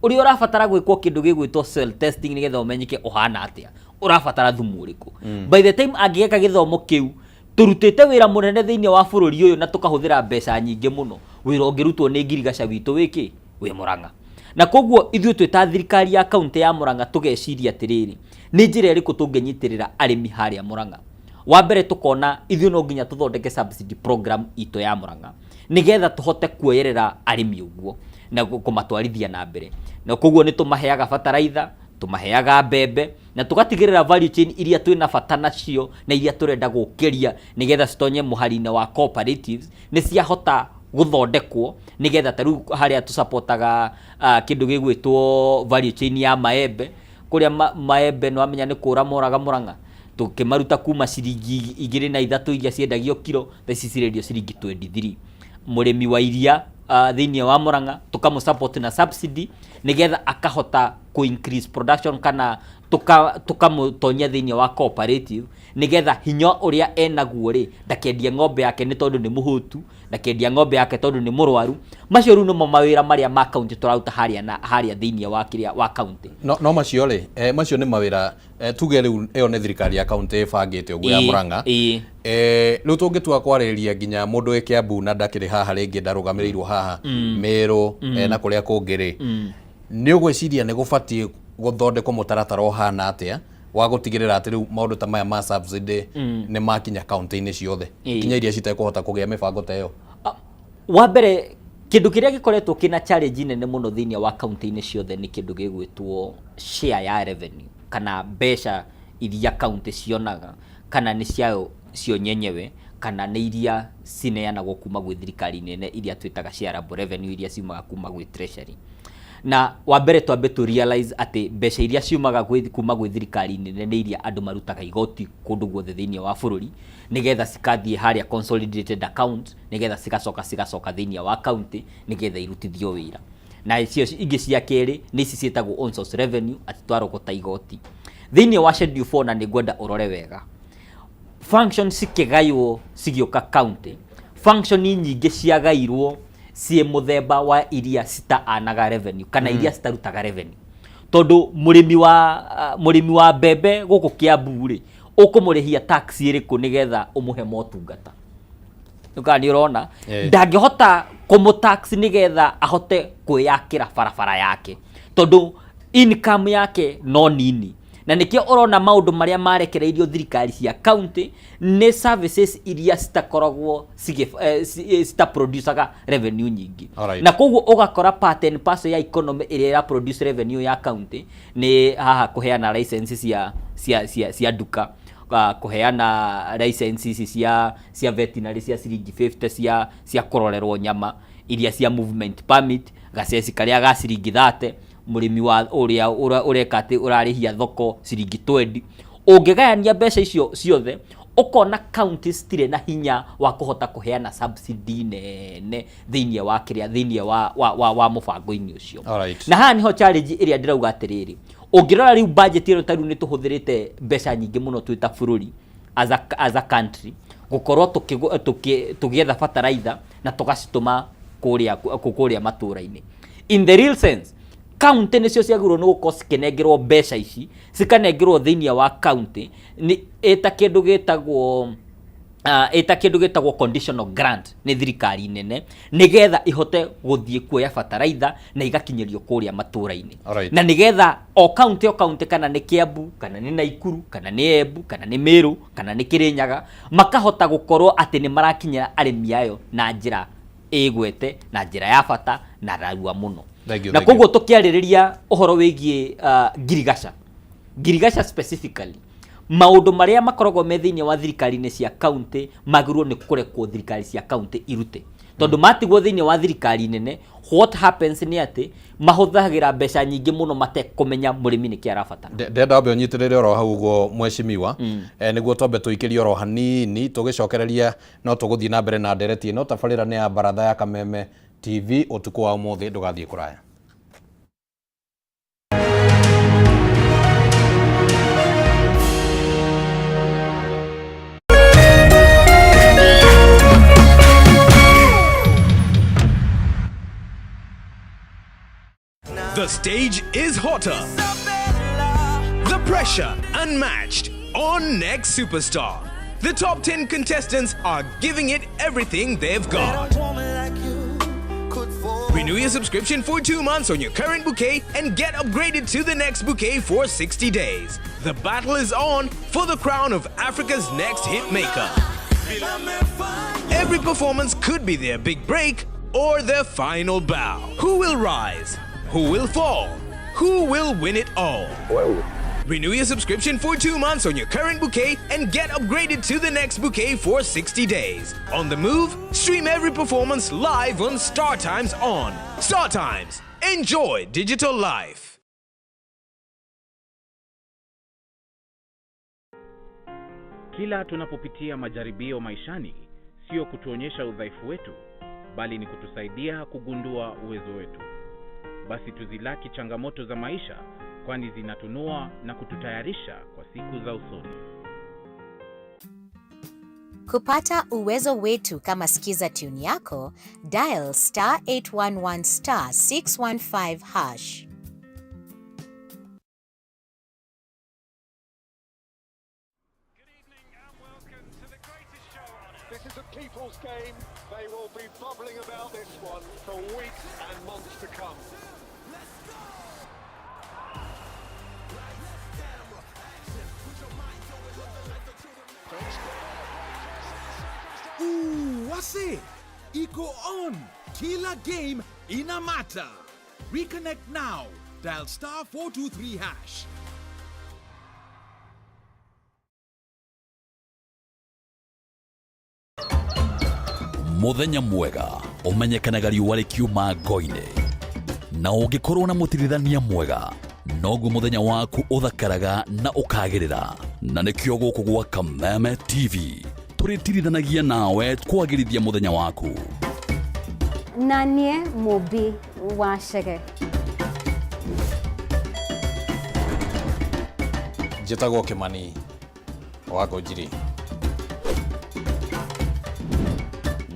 uri urabatara gwikwo kindu gigwitwo soil testing nigetha umenyeke uhana atia urabatara thumu uriku by the time angiyeka githomo kiu turutite wira munene thiini wa bururi uyu na tukahuthira mbeca nyingi muno wira ungirutwo ni agriculture witu wiki wi Murang'a na koguo ithuĩ twĩ ta thirikari ya kaunti ya Murang'a tugeciria atiriri ni njira iriku tungenyitirira arimi haria Murang'a wa mbere tukona ithuĩ no nginya tuthondeke subsidy program ito ya Murang'a nigetha tuhote kuoyerera arimi uguo na kumatwarithia na mbere na koguo ni tumaheaga fertilizer tumaheaga mbembe na tugatigirira value chain iria twina bata nacio na iria turenda gukiria nigetha citonye muhari-ini wa cooperatives ni ciahota guthondekwo nigetha taru haria tu supportaga kindu gigwitwo value chain ya maembe kuria maembe no amenya ni kura moraga Murang'a tukimaruta kuma ciringi 2 iria ciendagio kilo theci cirendio ciringi 23 murimi wa iria thiini wa Murang'a tukamu support na subsidy nigetha akahota ku increase production kana tukamutonya thiini wa cooperative nigetha hinya uria enaguo ri ndakendia ng'ombe yake ni tondu ni muhutu ndakendia ng'ombe yake tondu ni murwaru macio ru no mawira maria ma county turaruta haria thiini wa kiria wa county no macio ri macio ni mawira tuge riu iyo ni thirikari ya county ibangite uguo ya Murang'a riu tungitua kwariria nginya mundu e Kiambu na ndakiri haha ringi ndarugamirirwo haha Meru na kuria kungiri ni ugwiciria ni gubatie guthondekwo mutaratara ohana atia wa gutigirira ati riu maundu ta maya ma subsidy ni makinya county-ini ciothe kinya iria citekuhota kugia mibango ta iyo wa mbere kindu kiria gikoretwo kina challenge nene muno thiini wa county-ini ciothe ni kindu gigwitwo share ya revenue kana mbeca iria county cionaga kana ni cio nyenyewe kana ni iria cineanagwo kuma gwi thirikari nene iria twitaga shareable revenue iria ciumaga kuma gwi treasury na wa mbere twambe tu realize ati mbeca iria ciumaga kuma gwi thirikari nene ni iria andu marutaga igoti kundu guothe thiini wa bururi nigetha cikathie haria consolidated account nigetha cigacoka thiini wa county nigetha irutithio wira na icio ingi cia keri ni ici cietagwo on source revenue ati twarogota igoti thiini wa schedule 4 na ni ngwenda urore wega function cikigaywo cigioka county function nyingi ciagairwo cie muthemba wa iria citaanaga revenue kana iria citarutaga revenue tondu murimi wa mbembe guku Kiambu ri ukumurihia tax iriku nigetha umuhe motungata ukani urona ndangihota kumutax nigetha ahote kwiyakira barabara yake tondu income yake no nini na nikio urona maundu maria marekereirio thirikari cia county ne services iria citakoragwo cita producaga revenue nyingi. Na koguo ugakora pattern paso ya economy iria ira produce revenue ya county ni haha kuheana licenses cia duka, kuheana licenses cia veterinary cia ciringi 50 cia kurorerwo nyama, iria cia movement permit gaceci karia ga ciringi 30, murimi wa uria ureka ati urarihia thoko ciringi 20. Ungigayania mbeca icio ciothe ukona counties tire na hinya wa kuhota kuheana subsidy nene thiini wa kiria thiini wa mubango-ini ucio. Na haha niho challenge iria ndirauga atiriri, ungirora riu budget ino tariu ni tuhuthirite mbeca nyingi muno twita bururi as a country gukorwo tugietha fertilizer na tugacituma kuria matura-ini. In the real sense, county nicio ciagirwo ni gukorwo cikenengerwo mbeca ici, cikanengerwo thiini wa county ni eta kindu gitagwo conditional grant ni thirikari nene nigetha ihote guthie kuoya fertilizer na igakinyerio kuria matura-ini. Na nigetha o county kana ni Kiambu kana ni Naikuru kana ni Embu kana ni Meru kana ni Kirinyaga makahota gukorwo ati ni marakinyira arimi ayo na njira igwete, na njira ya bata na rarua muno. Na koguo tukiaririria uhoro wigie girigasha specifically, maundu maria makoragwo me thiini wa thirikari-ini cia county magirwo ni kurekwo thirikari cia county irute. Tondu matigwo thiini wa thirikari nene, what happens ni ati mahuthagira mbeca nyingi muno matekumenya murimi ni kiarabata. Ndenda mbe unyitirire oro hau go mweshimiwa niguo tombe tuikirie oro hanini tugicokereria no tuguthii na mbere na ndereti ino. Tabarira ni ya Baratha ya Kameme TV utuku wa umuthi ndugathie kuraya. The stage is hotter. The pressure unmatched on Next Superstar. The top 10 contestants are giving it everything they've got. Renew your subscription for 2 months on your current bouquet and get upgraded to the next bouquet for 60 days. The battle is on for the crown of Africa's next hit maker. Every performance could be their big break or their final bow. Who will rise? Who will fall? Who will win it all? Whoa. Renew your subscription for 2 months on your current bouquet and get upgraded to the next bouquet for 60 days. On the move, stream every performance live on Star Times on. Star Times. Enjoy digital life. Kila tunapopitia majaribio maishani, sio kutuonyesha udhaifu wetu, bali ni kutusaidia kugundua uwezo wetu. Basi tuzilaki changamoto za maisha, kwani zinatunua na kututayarisha kwa siku za usoni. Kupata uwezo wetu kama sikiza tune yako, dial *811 *615 #. This is a people's game. They will be bubbling about this one for weeks and months to come. Ooh, wase? Iko on. Kila game ina mata. Reconnect now. Dial *423 #. Muthenya mwega umenyekanaga riũa rĩkiuma ngo-inĩ, na ũngĩkorwo na mũtirithania mwega noguo muthenya waku uthakaraga na ukagĩrĩra. Na nĩkĩo gũkũ gwa Kameme TV tũrĩtirithanagia nawe kwagĩrithia muthenya waku. Na niĩ mũmbi wa Chege. Njĩtagwo Kĩmani wa Ngũnjiri.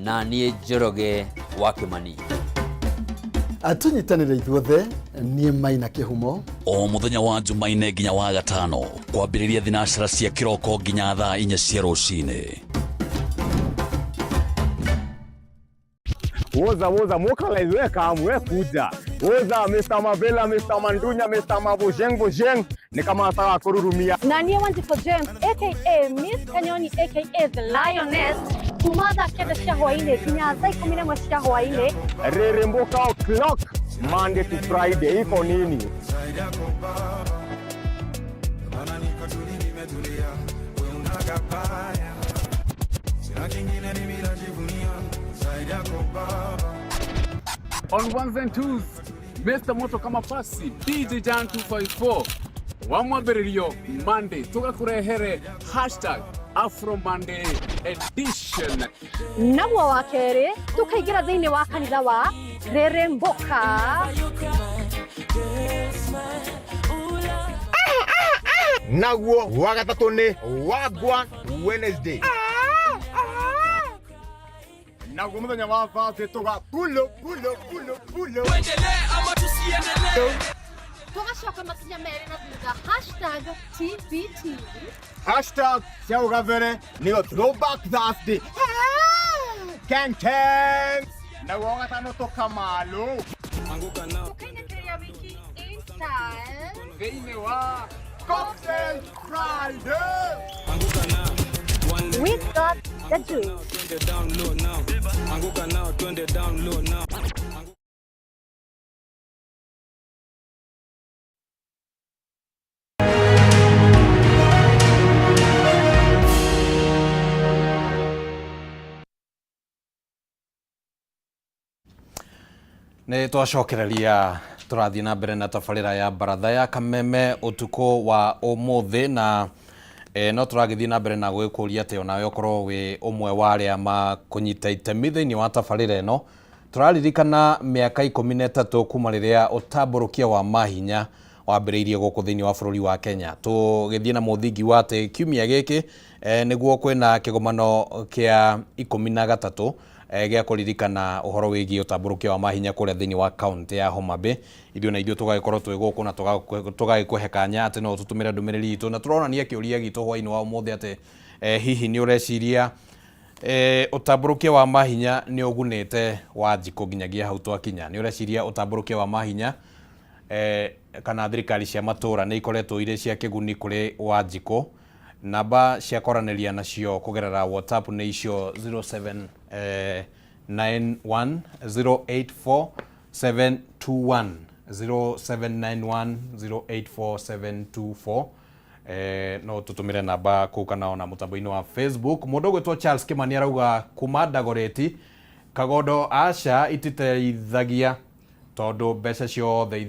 Na niĩ Njoroge wa Kĩmani. Atunyitanĩre ithuothe niĩ Maina Kĩhumo. O muthenya wa Jumaine nginya wa Gatano kwambĩrĩria thinacara cia kĩroko nginya thaa 4 cia rũcinĩ. Woza mukalaiwe kamwe kuja. Woza Mr. Mavela, Mr. Mandunya, Mr. Mabujeng, ni kama sawa kururumia. Na niye Wanjiko James aka Miss Kanyoni aka The Lioness kumada keda cia hwaini kinya thaa 11 cia hwaini. Riremboka o'clock Monday to Friday iko nini? On ones and twos, Mr. Moto kama pasi, DJ Jan 254. Wamwabererio Monday, tugakurehere #Afro Monday edition. Naguo wa keri, tukaigira thiini wa kanitha wa Riremboka. Naguo wa gatatu ni Wagwa Wednesday. Naguo muthenya wa Thursday tuga pulo. Tuendelee ama tusiendelee? Tugacoka makinya meri na thutha #TBT. #Ciaugavere niyo Throwback Thursday. Kang. Naguo gatano tukamalo. Anguka nao. Tukainekea wiki in style. Thĩinĩ wa Cocktail Friday. We got the juice. Twende down low now. Anguka now, twende down low now. Nĩ twacokereria tũrathiĩ na mbere na tabarĩra ya baratha ya Kameme ũtukũ wa ũmũthĩ na no tũragĩthiĩ na mbere na gwĩkũria atĩ onawe ũkorwo wĩ ũmwe wa arĩa makũnyita itemi thĩinĩ wa tabarĩra ĩno. Tũraririkana mĩaka 13 kuma rĩrĩa ũtambũrũkia wa mahinya wambĩrĩirie gũkũ thĩinĩ wa bũrũri wa Kenya. Tũgĩthiĩ na mũthingi wa atĩ kiumia gĩkĩ nĩguo kwĩna kĩgomano kĩa 13 gĩa kũririkana ũhoro wĩgiĩ ũtambũrũkia wa mahinya kũrĩa thĩinĩ wa kaunti ya Homa Bay. Ithuĩ na ithuĩ tũgagĩkorwo twĩ gũkũ na tũgagĩkũhe kanya atĩ no tũtũmĩre ndũmĩrĩri itũ na tũronania kĩũria gitũ hwainĩ wa ũmũthĩ atĩ hihi nĩ ũreciria ũtambũrũkia wa mahinya nĩ ũgunĩte Wanjikũ nginyagia hau twakinya. Nĩ ũreciria ũtambũrũkia wa mahinya kana thirikari cia matũra nĩ ikoretwo irĩ cia kĩguni kũrĩ Wanjikũ. Namba cia kwaranĩria nacio kũgerera WhatsApp nĩ icio 0791084721 0791084724. No tutumire namba kuu kana ona mutambo-inĩ wa Facebook. Mũndũ ũgwĩtwo Charles Kimani arauga kuma Dagoretti kagodo aca ititeithagia tondũ mbeca ciothe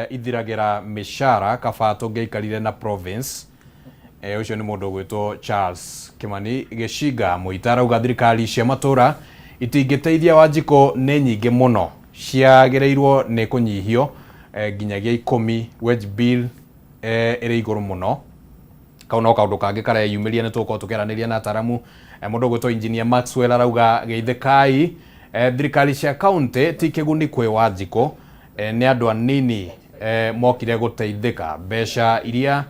ithiragira mĩcara kaba tũngĩaikarire na province. Ũcio nĩ mũndũ ũgwĩtwo Charles Kimani. Gĩcinga Mũita arauga thirikari cia matũra itingĩteithia Wanjikũ nĩ nyingĩ mũno, ciagĩrĩirwo nĩ kũnyihio nginyagia 10. Wage bill ĩrĩ igũrũ mũno. Kau no kaũndũ kangĩ kareyumĩria nĩ tũgũkorwo tũkĩaranĩria na ataramu. Mũndũ ũgwĩtwo Engineer Maxwell arauga geithĩkai thirikari cia kaunti ti kĩguni kwĩ Wanjikũ, nĩ andũ anini mokire gũteithĩka. Mbeca iria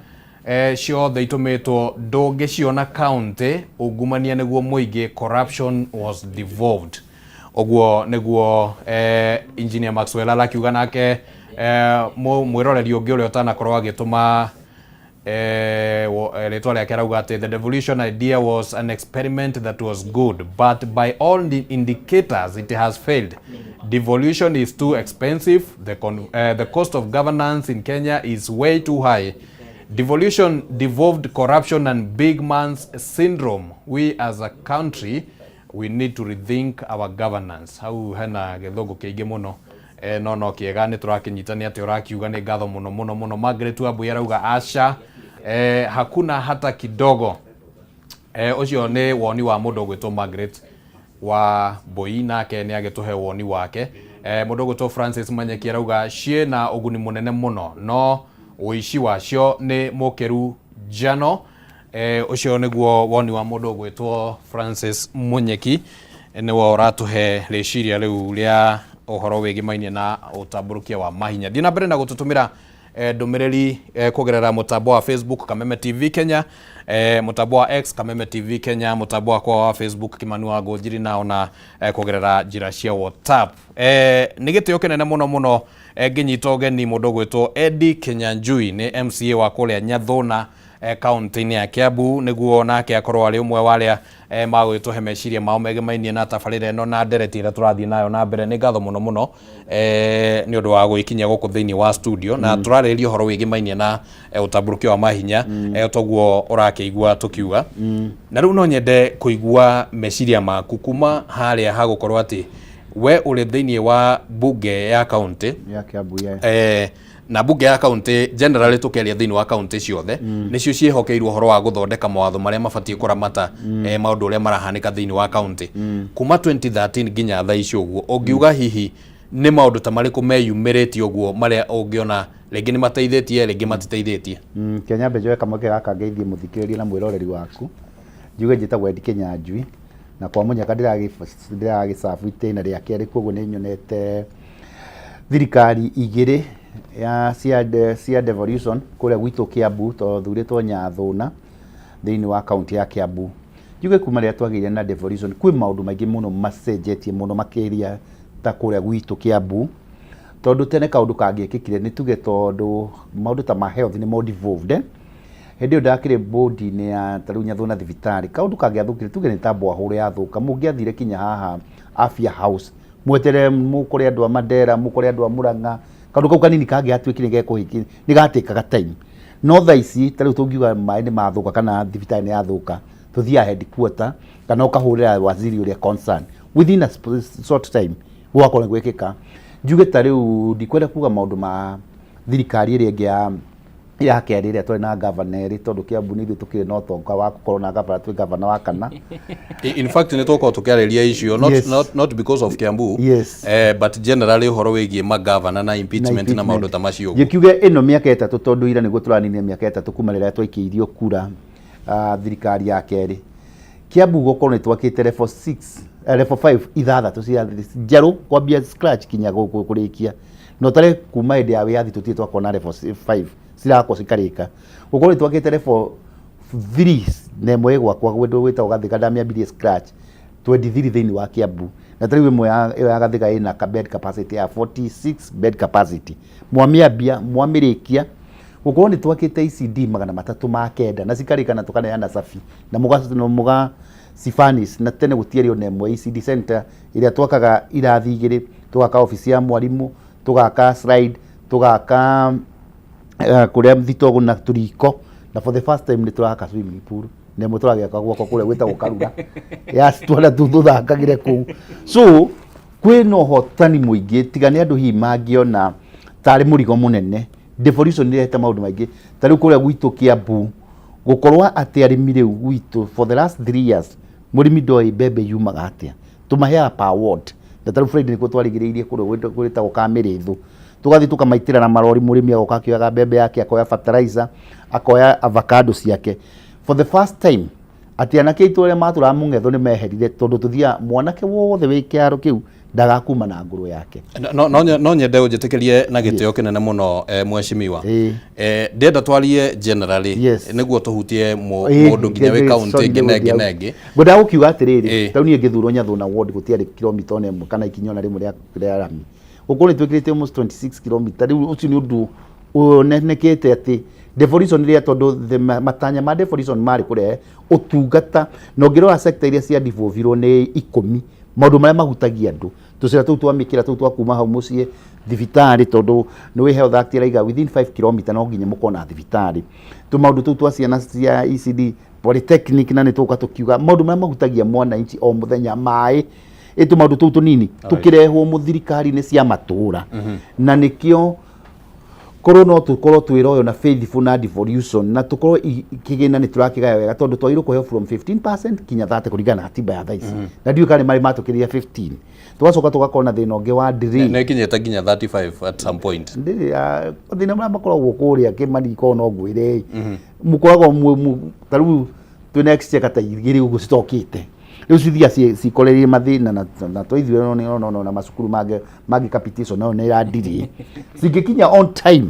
ciothe itũmĩtwo ndũngĩciona kaunti, ungumania nĩguo mũingĩ, corruption was devolved. Ũguo nĩguo Engineer Maxwell arakiuga nake mwĩroreri ũngĩ ũrĩa ũtanakorwo agĩtũma rĩtwa rĩake arauga atĩ the devolution idea was an experiment that was good but by all the indicators it has failed. Devolution is too expensive. The cost of governance in Kenya is way too high. Devolution devolved corruption and big man's syndrome. We as a country we need to rethink our governance. Hau hena gĩthũngũ kĩingĩ mũno no kĩega nĩ tũrakĩnyitania atĩ ũrakiuga nĩ ngatho mũno. Margaret Wambui arauga aca hakuna hata kidogo. Ũcio nĩ woni wa mũndũ ũgwĩtwo Margaret Wambui, nake nĩ agĩtũhe woni wake. Mũndũ ũgwĩtwo Francis Manyeki arauga ciĩ na ũguni mũnene mũno no ũici wacio nĩ mũkĩru njano. Ũcio nĩguo woni wa mũndũ ũgwĩtwo Francis Munyeki, nĩwe ũratũhe rĩciria rĩu rĩa ũhoro wĩgĩmainie na ũtambũrũkia wa mahinya. Thiĩ na mbere na gũtũtũmĩra ndumiriri kugerera mutambo wa Facebook Kameme TV Kenya, mutambo wa X Kameme TV Kenya, mutambo wa Facebook Kimani wa Ngũnjiri na ona kugerera njira cia WhatsApp. Nĩ gĩtĩo kĩnene mũno nginyita ũgeni mũndũ gwĩtwo Eddie Kinyanjui nĩ MCA wa kũrĩa Nyathũna county-inĩ ya Kiambu, nĩguo nake akorwo arĩ ũmwe wa arĩa magwĩtũhe meciria mao megemainie na tabarĩra ĩno na ndereti ĩrĩa tũrathiĩ nayo na mbere. Nĩ ngatho mũno nĩ ũndũ wa gwĩkinyia gũkũ thĩinĩ wa studio na tũrarĩrĩria ũhoro wĩgemainie na ũtambũrũkia wa mahinya toguo ũrakĩigua tũkiuga. Na rĩu no nyende kũigua meciria maku kuma harĩa hagũkorwo atĩ we ũrĩ thĩinĩ wa bunge ya county ya Kiambu na bunge ya county generally tukeria thĩinĩ wa county ciothe nĩcio ciĩhokeirwo ũhoro wa gũthondeka mawatho marĩa mabatie kũramata maũndũ ũrĩa marahanĩka thĩinĩ wa county kuma 2013 nginya thaa ici ũguo ũngiuga hihi nĩ maũndũ ta marĩkũ meyumĩrĩtie ũguo marĩa ũngĩona rĩngĩ nĩ mateithĩtie rĩngĩ matiteithĩtie? Kenya mbejoe kamwe gaka ngeithie mũthikĩrĩria na mwĩroreri waku njuge njĩtagwo Eddie Kinyanjui na kwa munyaka ndĩragĩcabu itĩna rĩa kerĩ, koguo nĩ nyonete thirikari igĩrĩ cia Devolution kũrĩa gwitũ Kiambu to thurĩtwo Nyathũna thĩinĩ wa kaunti ya Kiambu. Njuge kuma rĩrĩa twagĩire na Devolution kwĩ maũndũ maingĩ mũno macenjetie mũno makĩria ta kũrĩa gwitũ Kiambu, tondũ tene kaũndũ kangĩkĩkire nĩ tuge tondũ maũndũ ta ma health nĩ mo devolved hĩndĩ ĩyo ndakĩrĩ board-inĩ ya tarĩu Nyathũna thibitarĩ, kaũndũ kangĩathũkire tuge nĩ ta mbwahũre yathũka, mũngĩathire kinya haha Afya House mwetere mũkũrĩ andũ a Mandera mũkũrĩ andũ a Murang'a, kaũndũ kau kanini kangĩatuĩkire gekũhiki nĩ gatĩkaga time. No thaa ici tarĩu tũngiuga maĩ nĩ mathũka kana thibitarĩ nĩ yathũka tuthiaga headquarter kana ũkahũrĩra waziri ũrĩa concern within a short time gwakorwo gwĩkĩka. Njuge tarĩu ndikwenda kuga maũndũ ma thirikari ĩrĩa ĩngĩ ya kerĩ ĩrĩa twarĩ na governor tondũ Kiambu nĩ ithuĩ tũkĩrĩ na ũtonga wa gũkorwo na governor, twĩ governor wa kana. In fact nĩ tũkorwo tũkĩarĩria icio not because of Kiambu but generally ũhoro wĩgiĩ ma-governor na impeachment na maũndũ ta macio. Gĩkiuge ĩno mĩaka ĩtatũ tondũ ira nĩguo tũraninire mĩaka ĩtatũ kuma rĩrĩa twaikĩirio kura thirikari ya kerĩ. Kiambu gũkorwo nĩ twakĩte level 5 ithathatũ cia njerũ kwambia scratch kinya kũrĩkia, no tare kuma hĩndĩ ya wĩyathi tũtirĩ twakona level 5 cirako cikarĩka. Gũkorwo nĩ twakĩte level 3 na ĩmwe gwakwa gwĩtagwo Gathĩka ndamĩambirie scratch 23 thĩinĩ wa Kiambu, na tarĩu ĩmwe ya Gathĩka ĩna bed capacity ya 46 bed capacity. Mwamĩambia mwamĩrĩkia gũkorwo nĩ twakĩte ECD 309 na cikarĩka na tũkaneana safi na mũga Sifanis na tene gũtiarĩ ona ĩmwe ECD center ĩrĩa twakaga irathi igĩrĩ, tũgaka ofisi ya mwarimũ, tũgaka slide, tũgaka kũrĩa thitogo na turiko, na for the first time nĩ tũraka swimming pool na ĩmwe tũragĩaka gwakwa kũrĩa gwĩtagwo Karura twara tũthakagĩre kũu. So kwĩna ũhotani mũingĩ tiga nĩ andũ hihi mangĩona tarĩ mũrigo mũnene. Devolution nĩ ĩrehete maũndũ maingĩ tarĩu kũrĩa gwitũ Kiambu gũkorwo atĩ arĩmi rĩu gwitũ for the last 3 years mũrĩmi ndoĩ mbembe yumaga atĩa, tũmaheaga per ward. Na tarĩu Friday nĩkuo twarigĩrĩirie kũrĩa gwĩtagwo Kamĩrĩthũ, tũgathiĩ tũkamaitĩra na marori, mũrĩmi agoka akĩoyaga mbembe yake akoya fertilizer akoya avocado ciake. For the first time atĩ anake aitũ arĩa matũraga mũng'etho nĩ meherire tondũ tũthiaga mwanake wothe wĩ kĩharo kĩu ndagakuma na ngũrũ yake. No nyende ũnjĩtĩkĩrie na gĩtĩo kĩnene mũno mheshimiwa. Ndenda twarie generally nĩguo tũhutie mũndũ nginya wĩ kaunti ĩngĩ. Ngwenda gũkiuga atĩrĩrĩ, tarĩu niĩ ngĩthurwo Nyathũna ward gũtiarĩ kilomita ona ĩmwe kana ikinya ona rĩmwe rĩa rami. Gũkorwo nĩ twĩkĩrĩte almost 26 kilomita, rĩu ũcio nĩ ũndũ ũnenekete atĩ Devolution rĩrĩa tondũ matanya ma Devolution marĩ kũrehe ũtungata na ũngĩrora sector iria cia devolvirwo nĩ 10 maũndũ marĩa mahutagia andũ. Tũcĩra tũu twamĩkĩra tũu twakuma hau mũciĩ thibitarĩ tondũ nĩ wĩ Health Act ĩraiga within 5 km no nginya mũkorwo na thibitarĩ. Maũndũ tũu twa ciana cia ECD polytechnic na nĩ tũka tũkiuga maũndũ marĩa mahutagia mwananchi o mũthenya, maĩ maũndũ tũu tũnini tũkĩrehwo mũthirikari-inĩ cia matũũra. Na nĩkĩo korwo no tũkorwo twĩroyo na faithful na Devolution na tũkorwo kĩgĩna nĩ tũrakĩgaya wega tondũ twagĩrĩirwo kũheo from 15% kinya 30 kũringana na katiba ya thaa ici. Na ndiũĩ kana marĩ matũkĩrĩria 15, tũgacoka tũgakorwo na thĩna ũngĩ wa delay na ikinyĩte nginya 35 at some point. Thĩna marĩa makoragwo kũrĩa Kĩmani korwo no ngwĩre mũkoragwo tarĩu twĩna exchequer ta igĩrĩ ũguo citokĩte, rĩu cithia cikorerie mathĩna na twaithuĩ na macukuru mangĩ capitation nayo nĩ ĩrandirie cingĩkinya on time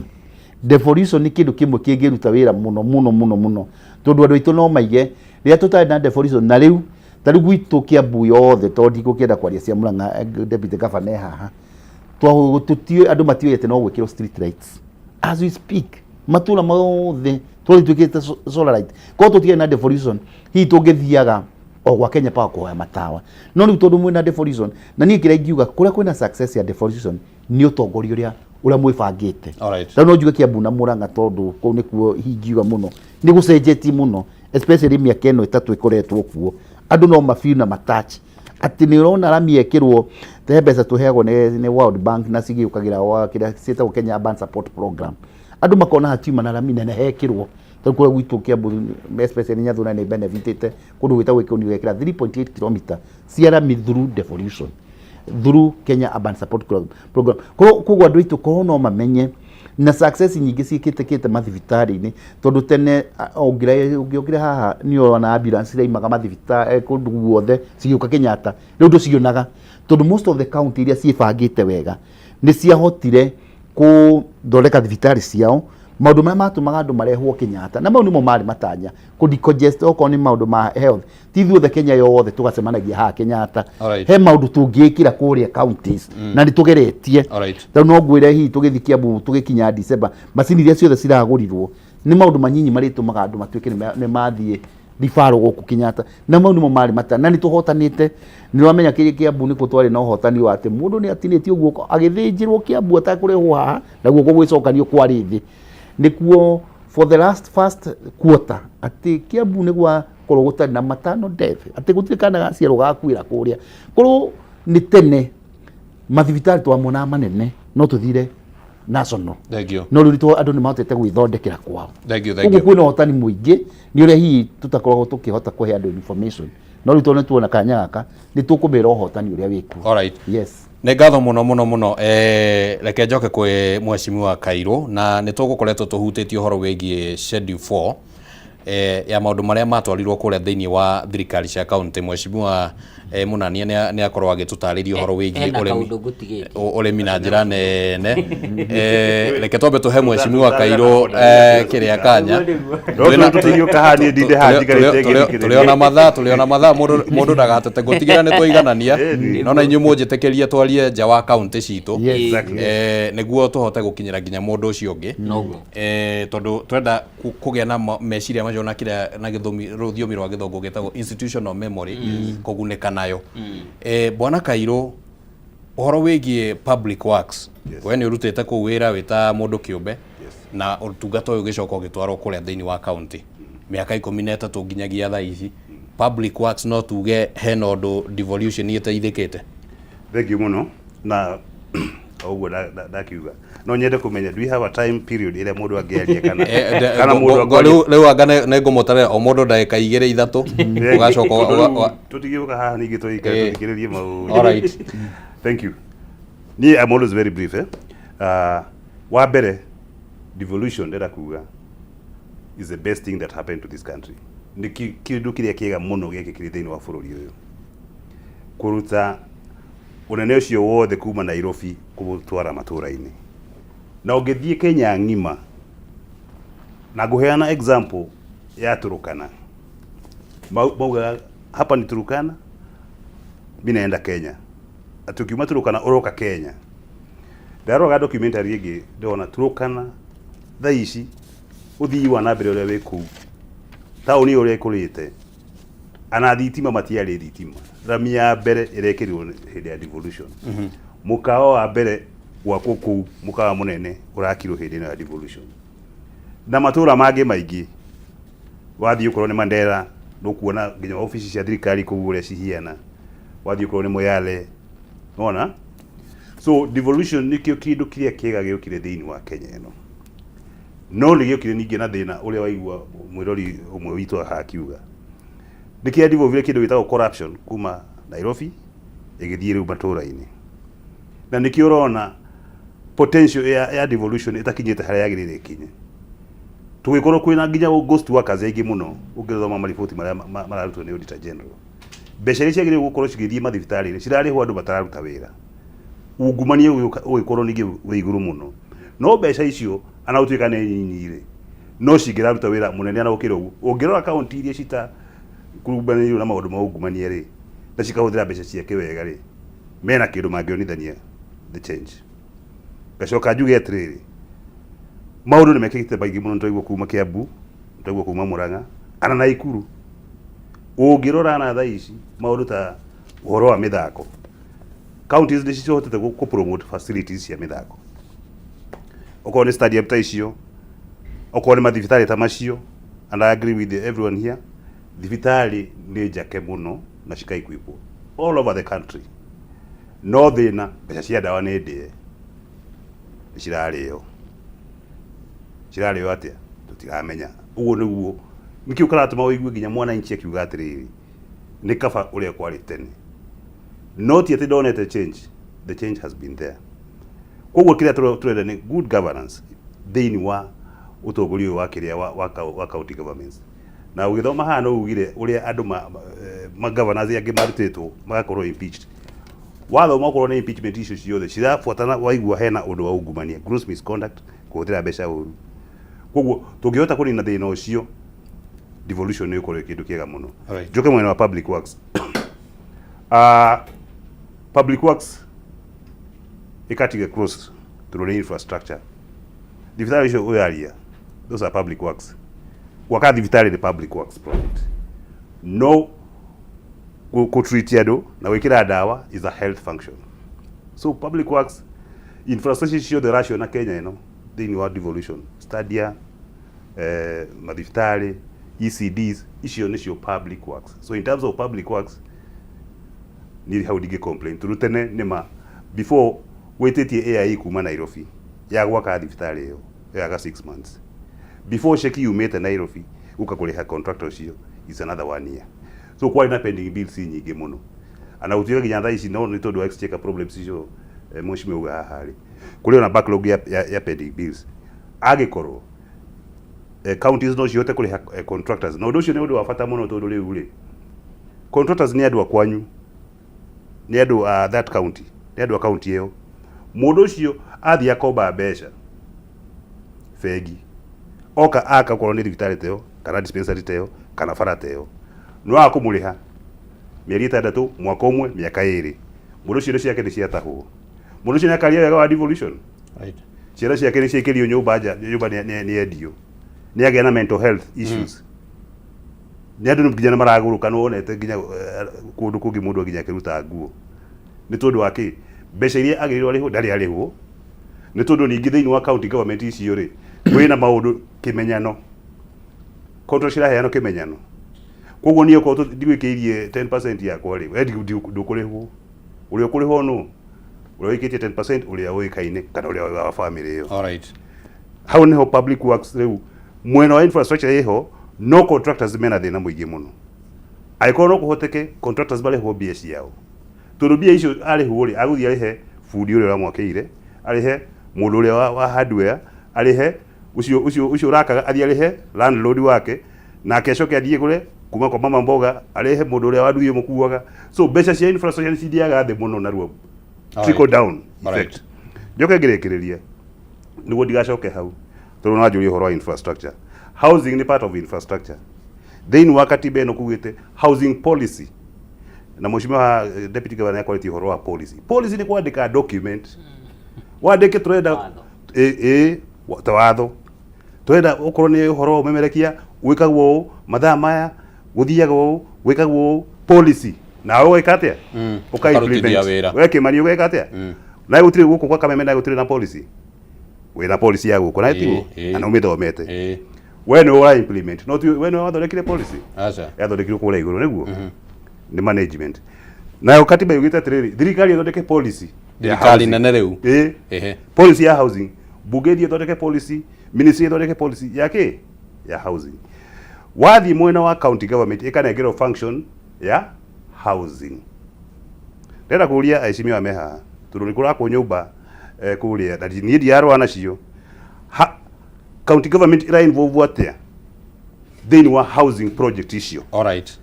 Devolution ni kindu kimwe kingiruta wira muno tondu andu aitu no maige ria tutari na devolution na riu tari gwitu Kiambu yothe tondi gukienda kwaria cia Murang'a deputy governor haha tutio andu matio yete no gwikiro street lights as we speak matura mothe tuli tukite solar light ko tutige na devolution hi tungithiaga o gwa Kenya Power kuhoya matawa no riu tondu mwina devolution na nie kira ingiuga kuria kwina success ya devolution ni utongoria uria mwibangite tano no njuge Kiambu na Murang'a tondu ko nikuo hingiuga muno ni gucenjeti muno especially miaka eno itatu ikoretwo kuo andu no mafeel na matach ati ni urona rami ekirwo te mbeca tuheagwo ni World Bank na cigiukagira wa kira cietagwo Kenya Urban Support Program andu makona hatima na rami nene hekirwo tondu kura gwitu Kiambu especially Nyathuna ni benefitite kundu gwitagwo ikoni wekira 3.8 km cia rami through devolution through Kenya Urban Support Program koguo andu aitu korwo no mamenye na success nyingi cikitekete mathibitari-ini tondu tene ungira haha ni ona ambulance reimaga mathibitari kundu guothe cigiuka Kenyatta riu nducionaga tondu most of the county iria ciibangite wega ni ciahotire kuthondeka thibitari ciao maundu maya matumaga andu marehwo Kenyatta na mau nimo mari matanya ku decongest oko ni maundu ma health tithuothe Kenya yothe tugacemanagia ha Kenyatta he maundu tungiikira kuria counties na nitugeretie tondu no ngwire hi tugithi Kiambu tugikinya December macini iria ciothe ciragurirwo ni maundu manyinyi maritumaga andu matuike ni mathie rifaro goku Kenyatta na mau nimo mari matanya na nituhotanite ni wamenya Kiambu ni kutwari na uhotani wa ati mundu ni atiniti uguo agithinjirwo Kiambu atakurehwo haha na guo gwicokanio kwa rithi nikuo for the first quarter ati Kiambu ni gwa korwo gutari na matano death ati gutirikana gaciaro gakwira kuria korwo ni tene mathibitari twamona manene no tuthire national no rito andu ni mahotete gwithondekera kwao uguo kwina hotani muingi ni uria hi tutakorwo tukihota kuhe andu information no rito ni tuona kanya gaka ni tukumira hotani uria wiku yes ne ngatho muno reke njoke kwi mheshimiwa Kairũ na ni tugukoretwo tuhutĩtie uhoro wĩgiĩ schedule 4 ya maundu maria matwarirwo kuria thiini wa thirikari cia county. Mheshimiwa Munania ni akorwo agitutariria uhoro wĩgiĩ urimi na njira nene reke twambe tuhe Mheshimiwa Kairũ kiria kanya tuliona mathaa mundu ndagatete gutigira ni twiganania no na inyu munjitekerie twarie nja wa county citu niguo tuhote gukinyira nginya mundu ucio ungi tondu twenda kugia na meciria macio na kiria na githumi rũthiomi rwa githongo gitagwo institutional memory kuguneka nayo. Bwana Kairũ, uhoro wĩgiĩ public works we ni urutite ku wira wita mundu kiumbe na utungata uyu gicoka gitwarwo kuria thiini wa county miaka 13 nginyagia thaa ici public works no tuge hena undu devolution iteithikite. Thank you muno na oguo ndakiuga no nyende kumenya do we have a time period ile mundu angearia kana mundu riu anga ne ngumutare o mundu ndagika 2-3 ugacoka tutigiuka haha ningi tuikiririe mau. All right, thank you. I'm always very brief wa mbere devolution ndera kuga is the best thing that happened to this country. Ni kindu kiria kiega muno gikikiri thiini wa bururi uyu kuruta unene ucio wothe kuma Nairobi gutwara matura-ini na ungithie Kenya ngima na guheana example ya Turukana mauga hapa ni Turukana binaenda Kenya atukiuma Turukana uroka Kenya ndaroga documentary igi ndona Turukana thaa ici uthii wa nambere uria wiku tauni uria ikurite ana thitima matiari thitima rami ya mbere irekirwo hindi ya devolution mukao wa mbere gwa kuku mukawa munene urakirwo hindi ya devolution na matura mangĩ maingĩ wathii ukorwo ni Mandera nukuona nginya ofisi cia thirikari kuguria cihiana wathii ukorwo ni Moyale unaona so devolution nikio kindu kiria kiega giukire thiini wa Kenya eno no ni giukire ningi na thina uria waigua mwirori umwe witu hakiuga nikia devolve kindu witagwo corruption kuma Nairobi igithie riu matura-ini na nikio urona potential ya devolution itakinyite haria yagirire kinye tugikorwo kwina nginya ghost workers aingi muno ungithoma maripoti maria mararutwo ni auditor general mbeca iria ciagire gukorwo cigithie mathibitari-ini cirarihwo andu batararuta wira ungumania ugikorwo ningi wi iguru muno no mbeca icio ana utuika ne nyinyi no cingiraruta wira munene ana ukira ugu ungirora county iria cita kurumbanĩrio na maũndũ ma ungumania rĩ na cikahũthĩra mbeca ciake wega rĩ mena kĩndũ mangĩonithania the change. Gacoka njuge atĩrĩrĩ maũndũ nĩ mekĩkĩte maingĩ mũno nĩtwaigua kuma Kiambu, nĩtwaigua kuma Murang'a ana Naikuru. Ũngĩrora na thaa ici maũndũ ta ũhoro wa mĩthako counties nĩ cihotete ku promote facilities cia mĩthako, okorwo nĩ stadium ta icio, okorwo nĩ mathibitarĩ ta macio, and I agree with everyone here, thibitarĩ nĩ njake mũno na cikaikuipwo all over the country. No thĩna mbeca cia ndawa nĩ ndĩe cirarĩo atĩa tũtiramenya. Ũguo nĩguo nĩkĩo karatũma ũigue nginya mwana inchi akiuga atĩrĩrĩ nĩ kaba ũrĩa kwarĩ tene, no ti atĩ ndonete change, the change has been there. Koguo kĩrĩa tũrenda nĩ good governance thĩinĩ wa ũtongoria wa kĩrĩa wa county governments. Na ũgĩthoma haha no ugire ũrĩa andũ ma governors angĩ marutĩtwo magakorwo impeached. Wathoma okorwo nĩ impeachment issues ciothe cirabuatana waigua hena ũndũ wa ungumania, gross misconduct, kũhũthĩra mbeca ũru. Koguo tũngĩhota kũnina thĩna ũcio, devolution nĩ ũkorwo kĩndũ kĩega mũno. Njoke mwena wa public works. Public works ikatige close to the infrastructure. Thibitarĩ icio ũyaria, those are public works. Gwaka thibitarĩ nĩ public works project. No treat andũ na gwĩkĩra ndawa is a health function. So public works infrastructure ciothe ratio na Kenya ĩno thĩinĩ wa devolution, stadia, mathibitarĩ, ECDs, icio nĩcio public works. So in terms of public works ni hau ndingĩ complain turutene nĩma before wĩtĩtie AIE kuma Nairobi ya gwaka thibitarĩ ĩyo yaga 6 months before sheki yumĩte Nairobi uka kũrĩha contractor ũcio is another 1 year. So kwarĩ na pending bills nyingĩ mũno ana ũtuĩka nginya thaa ici no nĩ tondũ wa exchequer problems icio mheshimiwa uga haha rĩ kũrĩ na backlog ya pending bills agĩkorwo counties no cihote kũrĩha contractors. Na ũndũ ũcio nĩ ũndũ wa bata mũno tondũ rĩu rĩ contractors nĩ andũ a kwanyu, nĩ andũ a that county, nĩ andũ a county ĩyo. Mũndũ ũcio athiĩ akomba mbeca bengi oka akakorwo nĩ thibitarĩ ta ĩyo kana dispensary ta ĩyo kana bara ta ĩyo no akũmũrĩha mĩeri 6 mwaka ũmwe mĩaka 2 mũndũ ũcio ciake nĩ ciatahwo. Mũndũ ũcio nĩ akaria wega wa devolution, ciana ciake nĩ ciĩkĩrio nyũmba nĩ endio, nĩ agĩa na mental health issues. Nĩ andũ nginya nĩ maragũrũka no wonete nginya kũndũ kũngĩ mũndũ nginya akĩruta nguo nĩ tondũ wa kĩ mbeca iria agĩrĩirwo arĩhwo ndarĩ arĩhwo. Nĩ tondũ ningĩ thĩinĩ wa county government icio rĩ kwĩna maũndũ kĩmenyano, contract ciraheanwo kĩmenyano. Koguo niĩ okorwo ndigwĩkĩirie 10% yakwa rĩ we ndũkũrĩhwo, ũrĩa ũkũrĩhwo no ũrĩa wĩkĩtie 10% ũrĩa ũĩkaine kana ũrĩa wa family ĩyo. Alright, hau nĩho public works rĩu mwena wa infrastructure ĩho no contractors mena thĩna mũingĩ mũno. Angĩkorwo no kũhoteke contractors marĩhwo mbia ciao, tondũ mbia icio arĩhwo rĩ agũthiĩ arĩhe bundi ũrĩa ũramwakĩire, arĩhe mũndũ ũrĩa wa hardware, arĩhe ucio urakaga athiĩ arĩhe landlord wake, na acoke athiĩ gũre kuma kwa mama mboga arĩhe mũndũ ũrĩa waduie mũkuaga. So mbeca cia infrastructure nĩ cithiaga thĩ mũno naruo trickle down effect. Njoke ngĩrĩkĩrĩria nĩguo ndigacoke hau tondũ no njũrie ũhoro wa infrastructure. Housing nĩ part of infrastructure. Thĩinĩ wa katiba ĩno kugĩte housing policy, na mheshimiwa deputy governor akwĩtie ũhoro wa policy. Policy nĩ kwandĩka document, wandĩke tũrenda ta watho, tũrenda okorwo nĩ ũhoro ũmemerekia gwĩkagwo ũũ, mathaa maya gũthiaga ũũ, gwĩkagwo ũũ, policy na ũgeka atĩa ũka-implement wekĩmani ũgeka atĩa. Na gũtirĩ gũkũ kwa Kameme na gũtirĩ na policy, wĩna policy ya gũkũ na timu na ũmĩthomete we nĩ ũra implement, no we nĩ wathondekire policy yathondekirwo kũrĩa igũrũ nĩguo nĩ management. Na katiba yugĩte atĩrĩrĩ thirikari ĩthondeke policy, thirikari nene rĩu policy ya housing, bunge ĩthondeke policy, ministry ĩthondeke policy yake ya housing. Wathiĩ mwena wa county government ĩkanengerwo function ya housing. Ndĩrenda kũria aicimia me haha tondũ nĩ kũrakwo nyũmba kũrĩa na niĩ ndiarũa nacio. County government ĩra involve atĩa thĩinĩ wa housing project icio? Alright,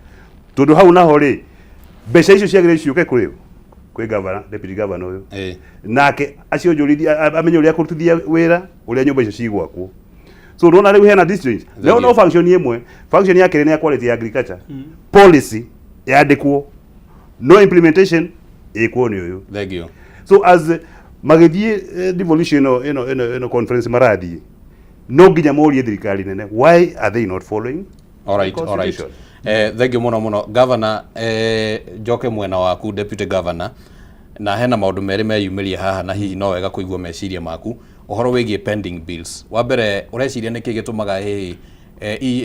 tondũ hau naho rĩ mbeca icio ciagĩrĩire ciũke kũrĩ kwĩ governor deputy governor uyu nake acio njũrithi amenye ũrĩa kũrutithia wĩra ũrĩa nyũmba icio cigwakwo. So unaona rĩu hena district no function imwe, function ya kerĩ nĩ ya quality ya agriculture policy yandĩkwo no implementation ĩkwo nĩ ũyũ. Thank you. So as magĩthiĩ devolution ĩno conference marathiĩ no nginya morie thirikari nene why are they not following. All right. Thank you muno governor. Njoke mwena waku deputy governor, na hena maũndũ merĩ meyumĩria haha na hihi no wega kũigua meciria maku ũhoro wĩgiĩ pending bills. Wa mbere ũreciria nĩkĩ gĩtũmaga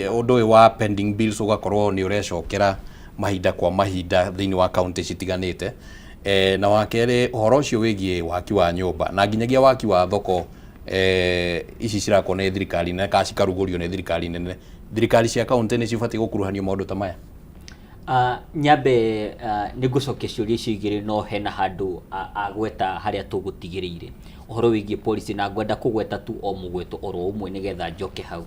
ũndũ ũyũ wa pending bills ũgakorwo nĩ ũrecokera mahinda kwa mahinda thĩinĩ wa county citiganĩte, na wa kerĩ ũhoro ũcio wĩgiĩ waki wa nyũmba na nginyagia waki wa thoko ici cirakwo nĩ thirikari nene kana cikarugũrio nĩ thirikari nene, thirikari cia county nĩ cibatiĩ gũkuruhanio maũndũ ta maya? Nyambe nĩ ngũcokia ciũria icio igĩrĩ no hena handũ agweta harĩa tũgũtigĩrĩire ũhoro wĩgiĩ policy na ngwenda kũgweta tu o mũgweto oro ũmwe nĩgetha njoke hau.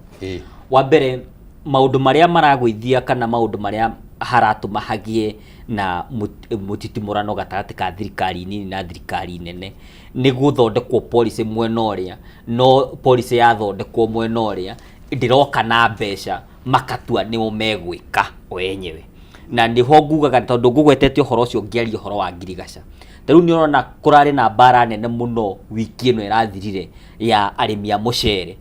Wa mbere maũndũ marĩa maragũithia kana maũndũ marĩa haratũma hagie na mũtitimũrano gatagatĩ ka thirikari nini na thirikari nene nĩ gũthondekwo policy mwena ũrĩa, no policy yathondekwo mwena ũrĩa ndĩroka na mbeca makatua nĩo megwĩka o enyewe, na ndiho ngugaga tondũ ngũgwetete ũhoro ũcio ngĩaria ũhoro wa ngirigaca. Tarĩu nĩ ũrona kũrarĩ na mbara nene mũno wiki ĩno ĩrathirire ya arĩmi a mũcere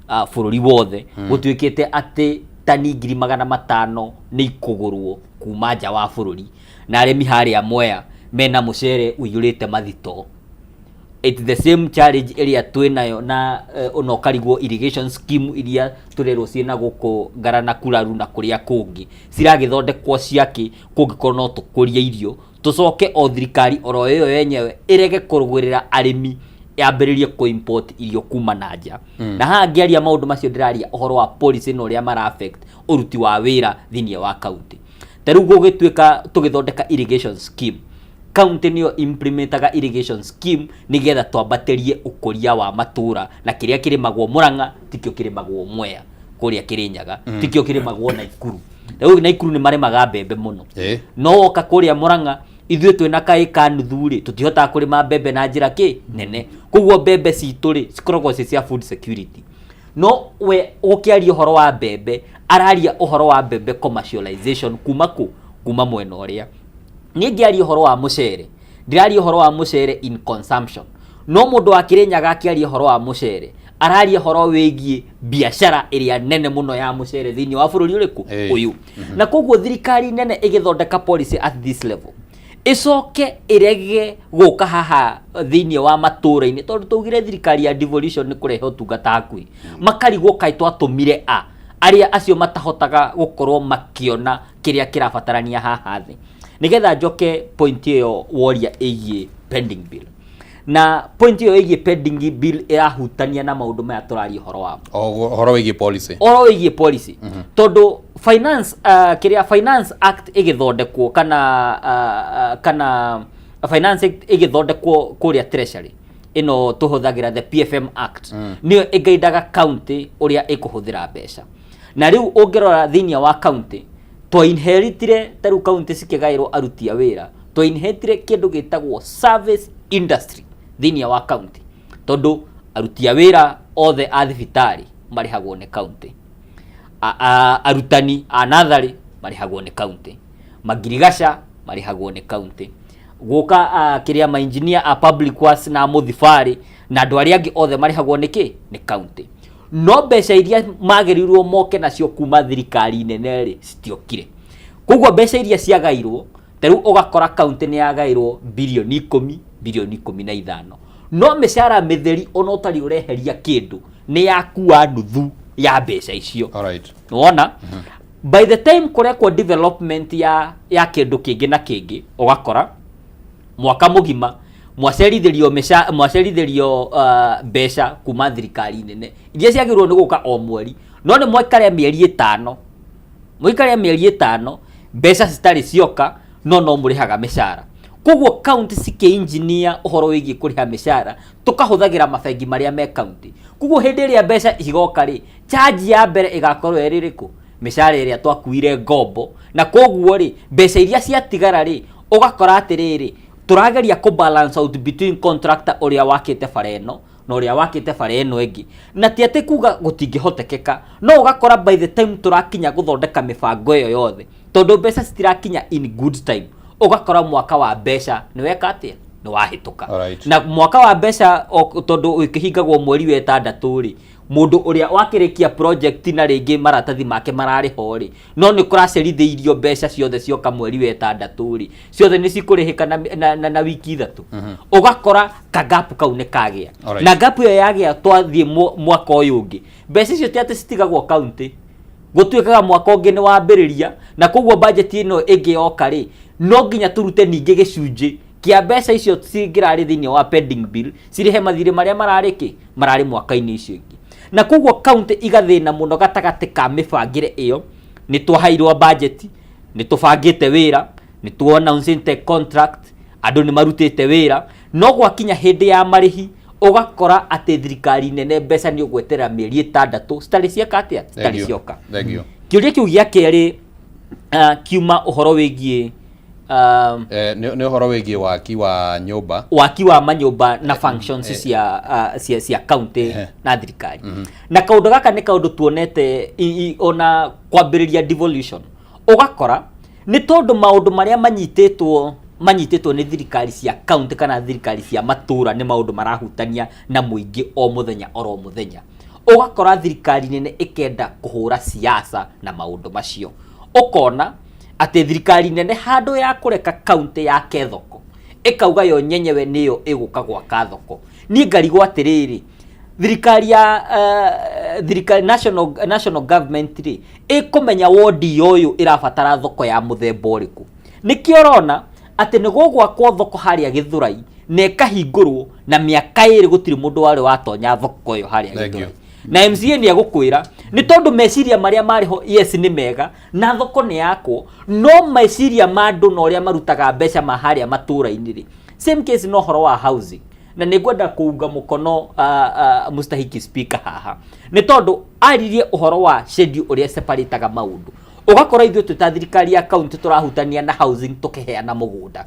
bũrũri wothe gũtuĩkĩte atĩ tani 500,000 nĩ ikũgũrwo kuma nja wa bũrũri na arĩmi harĩa Mwea mena mũcere ũiyũrĩte mathito. It's the same challenge ĩrĩa twĩnayo na ona ũkarigwo irrigation scheme iria tũrerwo ciĩna gũkũ Ngarana Kuraru na kũrĩa kũngĩ ciragĩthondekwo ciaki kũngĩkorwo no tũkũria irio tũcoke o thirikari oro ĩyo yenyewe ĩrege kũrũgũrĩra arĩmi yambĩrĩrie kũ-import irio kuma na nja. Na haha ngĩaria maũndũ macio ndĩraria ũhoro wa policy na ũrĩa mara affect ũruti wa wĩra thĩinĩ wa county. Tarĩu gũgĩtuĩka tũgĩthondeka irrigation scheme, county nĩyo implementaga irrigation scheme nĩgetha twambatĩrie ũkũria wa matũra na kĩrĩa kĩrĩmagwo Murang'a tikĩo kĩrĩmagwo Mwea, kũrĩa Kĩrĩnyaga tikĩo kĩrĩmagwo Naikuru. Rĩu Naikuru nĩ marĩmaga mbembe mũno, no oka kũrĩa Murang'a ithuĩ twĩna kaĩka nuthu rĩ tũtihotaga kũrĩma mbembe na njĩra nene, koguo mbembe citũ rĩ cikoragwo cia food security. No we ũkĩaria ũhoro wa mbembe araria ũhoro wa mbembe commercialization kuma mwena ũrĩa. Niĩ ngĩaria ũhoro wa mũcere ndĩraria ũhoro wa mũcere in consumption, no mũndũ wa Kĩrĩnyaga akĩaria ũhoro wa mũcere araria ũhoro wĩgiĩ biacara ĩrĩa nene mũno ya mũcere thĩinĩ wa bũrũri ũrĩkũ ũyũ. Na koguo thirikari nene ĩgĩthondeka policy at this level icoke irege gũka haha thĩinĩ wa matũra-inĩ tondũ tũgire thirikari ya devolution nĩ kũrehe ũtungata hakuhĩ makarigwo kaĩ twatũmire arĩa acio matahotaga gũkorwo makĩona kĩrĩa kĩrabatarania haha thĩ. Nĩgetha njoke point ĩyo woria ĩgiĩ pending bill, na point ĩyo ĩgiĩ pending bill ĩrahutania na maũndũ maya tũraria ũhoro wamo, ũhoro wĩgiĩ policy, tondũ finance finance act ĩgĩthondekwo kana finance act ĩgĩthondekwo kũrĩa treasury ĩno tũhũthagĩra the PFM act nĩyo ĩgaidaga county ũrĩa ĩkũhũthĩra mbeca. Na rĩu ũngĩrora thĩinĩ wa county twa-inheritire tarĩu county cikĩgaĩrwo aruti a wĩra twa-inheritire kĩndũ gĩtagwo service industry thĩinĩ wa county, tondũ aruti a wĩra othe a thibitarĩ marĩhagwo nĩ county, arutani a natharĩ marĩhagwo nĩ county, magirigaca marĩhagwo nĩ county, gũka kĩrĩa ma engineer a public works na mũthibarĩ na andũ arĩa angĩ othe marĩhagwo nĩ county. No mbeca iria magĩrĩirwo moke nacio kuma thirikari nene rĩ citiokire. Koguo mbeca iria ciagairwo tarĩu ũgakora county nĩ yagairwo bilioni 10, bilioni 15, no mĩcara mĩtheri ona ũtarĩ ũreheria kĩndũ nĩ yakua nuthu ya mbeca icio. Nĩwona by the time kũrekwo development ya kĩndũ kĩngĩ na kĩngĩ ũgakora mwaka mũgima mwacerithĩrio mbeca kuma thirikari nene iria ciagĩrĩirwo nĩ gũka o mweri, no nĩ mwaikaria mĩeri 5 mbeca citarĩ cioka no mũrĩhaga mĩcara. Koguo county cikĩ-engineer ũhoro wĩgiĩ kũrĩha mĩcara tũkahũthagĩra mabengi marĩa me county. Koguo hĩndĩ ĩrĩa mbeca igoka rĩ charge ya mbere ĩgakorwo ĩrĩrĩkũ mĩcara ĩrĩa twakuire ngombo, na koguo rĩ mbeca iria ciatigara rĩ ũgakora atĩrĩrĩ turageria ku balance out between contractor uria wakite fareno na uria wakite fareno egi na ti ati kuga gutingihotekeka no ugakora by the time turakinya guthondeka mibango iyo yothe tondu mbeca citirakinya in good time ugakora mwaka wa mbeca ni weka atia ni wahituka na mwaka wa mbeca tondu ukihingagwo mweri wa 6 ri mundu uria wakirikia project na ringi maratathi make marari hori no ni kuracerithĩirio mbeca ciothe cioka mweri wa 6 ri ciothe ni cikurihika na wiki 3 ugakora kagapu kau ni kagia na gapu yo yagia twathie mwaka uyu ungi mbeca icio ti ati citigagwo county gutuikaga mwaka ungi ni wambiriria na koguo budget ino ingi yoka ri no nginya turute ningi gicunji kia mbeca icio cingirari thiini wa pending bill cirihe mathire maria marari mwaka-ini icio ingi na koguo county igathina muno gatagati ka mibangire iyo ni twahairwo budget ni tubangite wira ni tuona unsinte contract andu ni marutite wira no gwakinya hindi ya marihi ugakora ati thirikari nene mbeca ni ugwetera mieri 6 citari ciaka atia citari cioka kiuria kiu gia keri kiuma uhoro wigie ni uhoro wigie waki wa manyumba na functions cia county na thirikari na kaundu gaka ni kaundu tuonete ona kwambiriria devolution ugakora ni tondu maundu maria manyititwo ni thirikari cia county kana thirikari cia matura ni maundu marahutania na muingi o muthenya oro muthenya ugakora thirikari nene ikenda kuhura siasa na maundu macio ukona ati thirikari nene handu ya kureka county ya kethoko ikauga yo nyenyewe niyo iguka gwaka thoko ni ngarigwo atiriri thirikari ya thirikari national government ri ikumenya wodi yoyo irabatara thoko ya muthemba uriku nikiorona ati nigogwa kwa thoko haria Githurai ne kahingurwo na miaka iri gutiri mundu wari watonya thoko yo haria Githurai na MCA ni agukwira ni tondu meciria maria mariho yes ni mega na thoko ni yako no meciria mandu no ria marutaga mbeca maharia matura-ini ri same case no horo wa housing na nigwenda kuunga mukono mustahiki speaker haha ni tondu aririe uhoro wa schedule uria separataga maundu ugakora ithuĩ twĩ thirikari ya county turahutania na housing tukiheana mugunda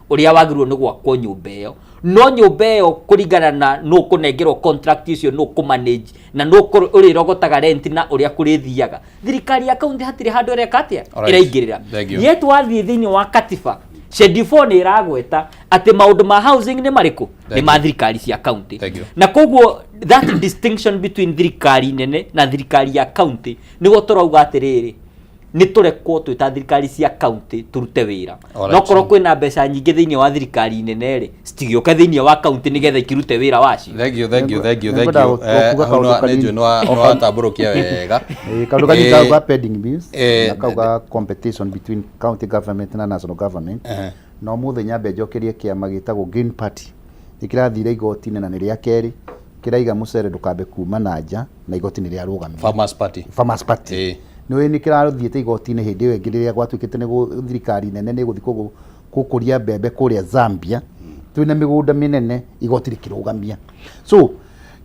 uria wagirwo ni gwakwo nyumba iyo no nyumba iyo kuringana na no kunengerwo contract icio no ku manage na no uri rogotaga rent na uria kurithiaga thirikari ya county hatire handu ire katia iraingirira yetu wathie thiini wa katiba schedule 4 ni iragweta ati maundu ma housing ni mariku ni ma thirikari cia county na koguo that distinction between thirikari nene na thirikari ya county ni gotorauga atiriri ni turekwo twita thirikari cia county turute wira no korwo kwina mbeca nyingi thiini wa thirikari nene ri citigioka thiini wa county nigetha ikirute wira wacio thank you no ataburukia wega kaundu kanyi ka pending bills na kauga competition between county government na national government no muthenya mbenjokerie kiama gitagwo Green Party ikirathire igoti-ini na niria keri kiraiga mucere ndukambe kuma na nja na igoti-ini ria rugamia Farmers Party no ni kirathiite igoti-ini hindi iyo ngiriria gwatuikite ni thirikari nene ni guthi kukuria mbembe kuria Zambia twina migunda minene igoti rikirugamia so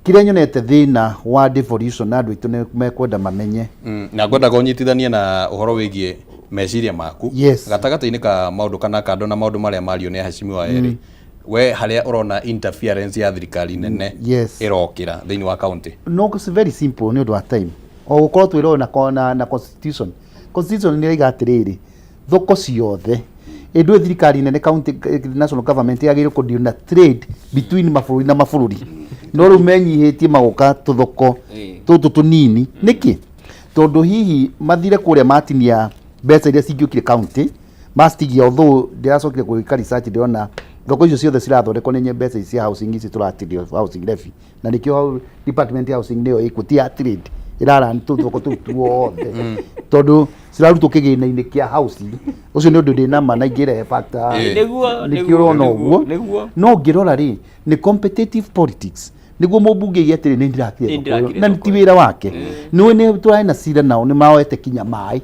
kiria nyonete thina wa devolution na andu itu ni mekwenda mamenye na ngwenda kunyitithania na uhoro wigie meciria maku gatagati-ini ka maundu kana kando na maundu maria mario ni hacimi wa eri we haria urona interference ya thirikari nene irokira thiini wa county no it's very simple ni undu wa time o gukorwo twirona na constitution ni raiga atiriri thoko ciothe indwe thirikari nene county national government yagire ku deal na trade between mabũrũri na mabũrũri no riu menyihitie magoka tuthoko tutu tunini niki tondu hihi mathire kuria matinia mbeca iria cingiukire county mastigia although ndiracokire gwika research ndiona thoko icio ciothe cirathondekwo ni mbeca cia housing ici turatirio housing levy na nikio department ya housing niyo equity ya trade irara ntuthoko tuothe tondu cirarutwo kigina-ini kia housing ucio ni undu ndina ma na ingire factor nikio no guo no ngirora ri ni competitive politics niguo mubunge yetire ni ndirakire na ti wira wake ni turaina cira nao ni maoete kinya mai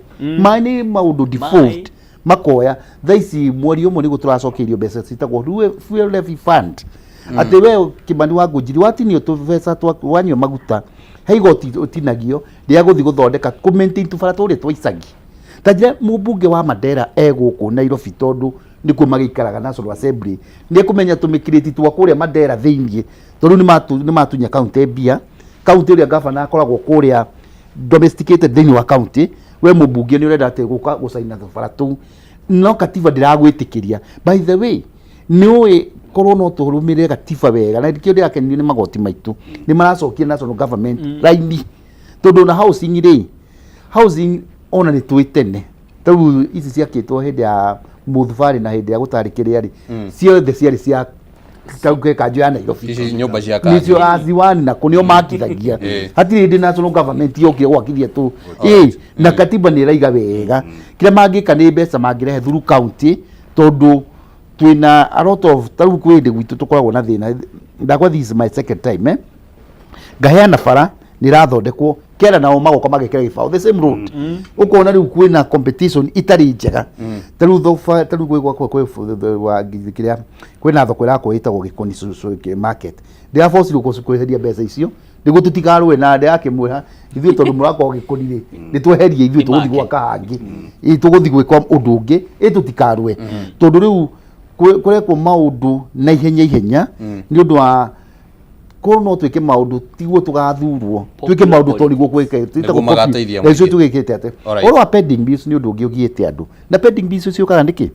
ni maundu default makoya thaici mweri umwe nigu turacokerio mbeca citagwo fuel levy fund ati we Kimani wa Ngũnjiri watinio tubeca wanyo maguta heigoti utinagio ria guthi guthondeka ku maintain tubara turia twa icagi tajira mubunge wa Mandera eguku Nairobi tondu nikuo magikaraga National Assembly ni kumenya tumikiriti twa kuria Mandera thiini tondu ni matunya county bia county ria governor akoragwo kuria domesticated thiini wa county we mubunge ni urenda ate guka gusaina thofara tu no katiba ndiragwitikiria by the way ni korwo no turumire katiba wega na ndikio ndiakenio ni magoti maitu ni maracokia national government raini tondu na housing ona ni twitene tau ici ciakitwo hindi ya muthubari na hindi ya gutarikiria ri ciothe ciari cia kauke kanjo ya Nairobi ici nyumba cia kanjo nicio aziwani na kunio makithagia hatiri hindi national government yoke gwakithia tu na katiba ni raiga wega kira mangika ni mbeca mangirehe through county tondu twina a lot of tau kwende gwitu tukoragwo na thina ndakwa this is my second time ngaheana bara ni rathondekwo kera nao magoka magekera gibao the same road ukona riu kwina competition itari njega taru thofa taru kwa gikiria kwina thoko ira ko itagwo gikoni market they force ru kweheria mbeca icio ndigo tutikarwe na nde yake mweha ithuĩ tondu murako gikoni ri ni tweherie ithuĩ tuguthi gwaka hangi tuguthi gwika undu ungi tutikarwe tondu riu kurekwo maundu na ihenya ni undu wa ko no twike maundu tiguo tugathurwo twike maundu to niguo gwike twitagwo ezo tugikite ate oro pending bills ni undu ungi ugiete andu na pending bills cio kana ndiki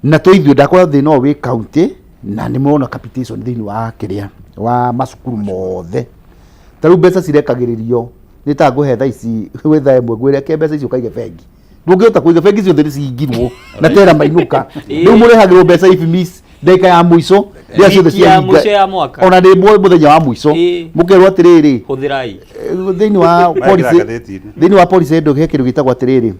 na toithio ndakora thina o wi county na ni muona capitation thini wa kiria wa masukuru mothe taru mbeca cirekagiririo ni ta nguhetha ici wetha emwe gwire ke mbeca icio kaige bengi ndungihota kuiga bengi cio thiri cingirwo na tera mainuka riu murehagirwo mbeca ifi miss ndeka ya muico ria ciothe cia mwaka ona ndi muthenya wa muico mukerwo atiriri huthirai thini wa policy ndo gekiru gitagwo atiriri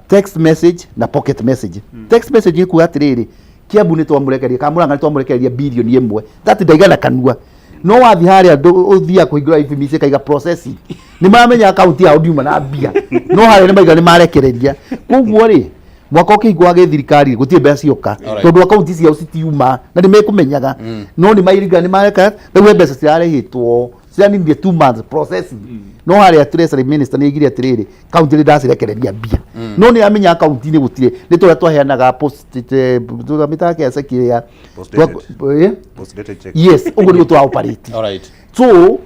text message na pocket message text message ikuga atiriri Kiambu ni twamurekeria kamuranga ni twamurekeria bilioni imwe that ndaigana kanua no wathi haria uthia kuhingura ifimisi kaiga processing ni maramenya account ya Odiuma na bia no haria ni maiga ni marekereria koguo ri mwaka ukihingwa githirikari gutie mbeca cioka tondu account cia citiuma na ni mekumenyaga no ni mairinga ni mareka ndio mbeca cirarehitwo cianindie 2 months processing no haria treasury minister ni igire atiriri county ndacirekereria bia no ni amenya account ni gutire ni twa twaheanaga post tugamitaka ya sekiria yes ugo ni twa operate so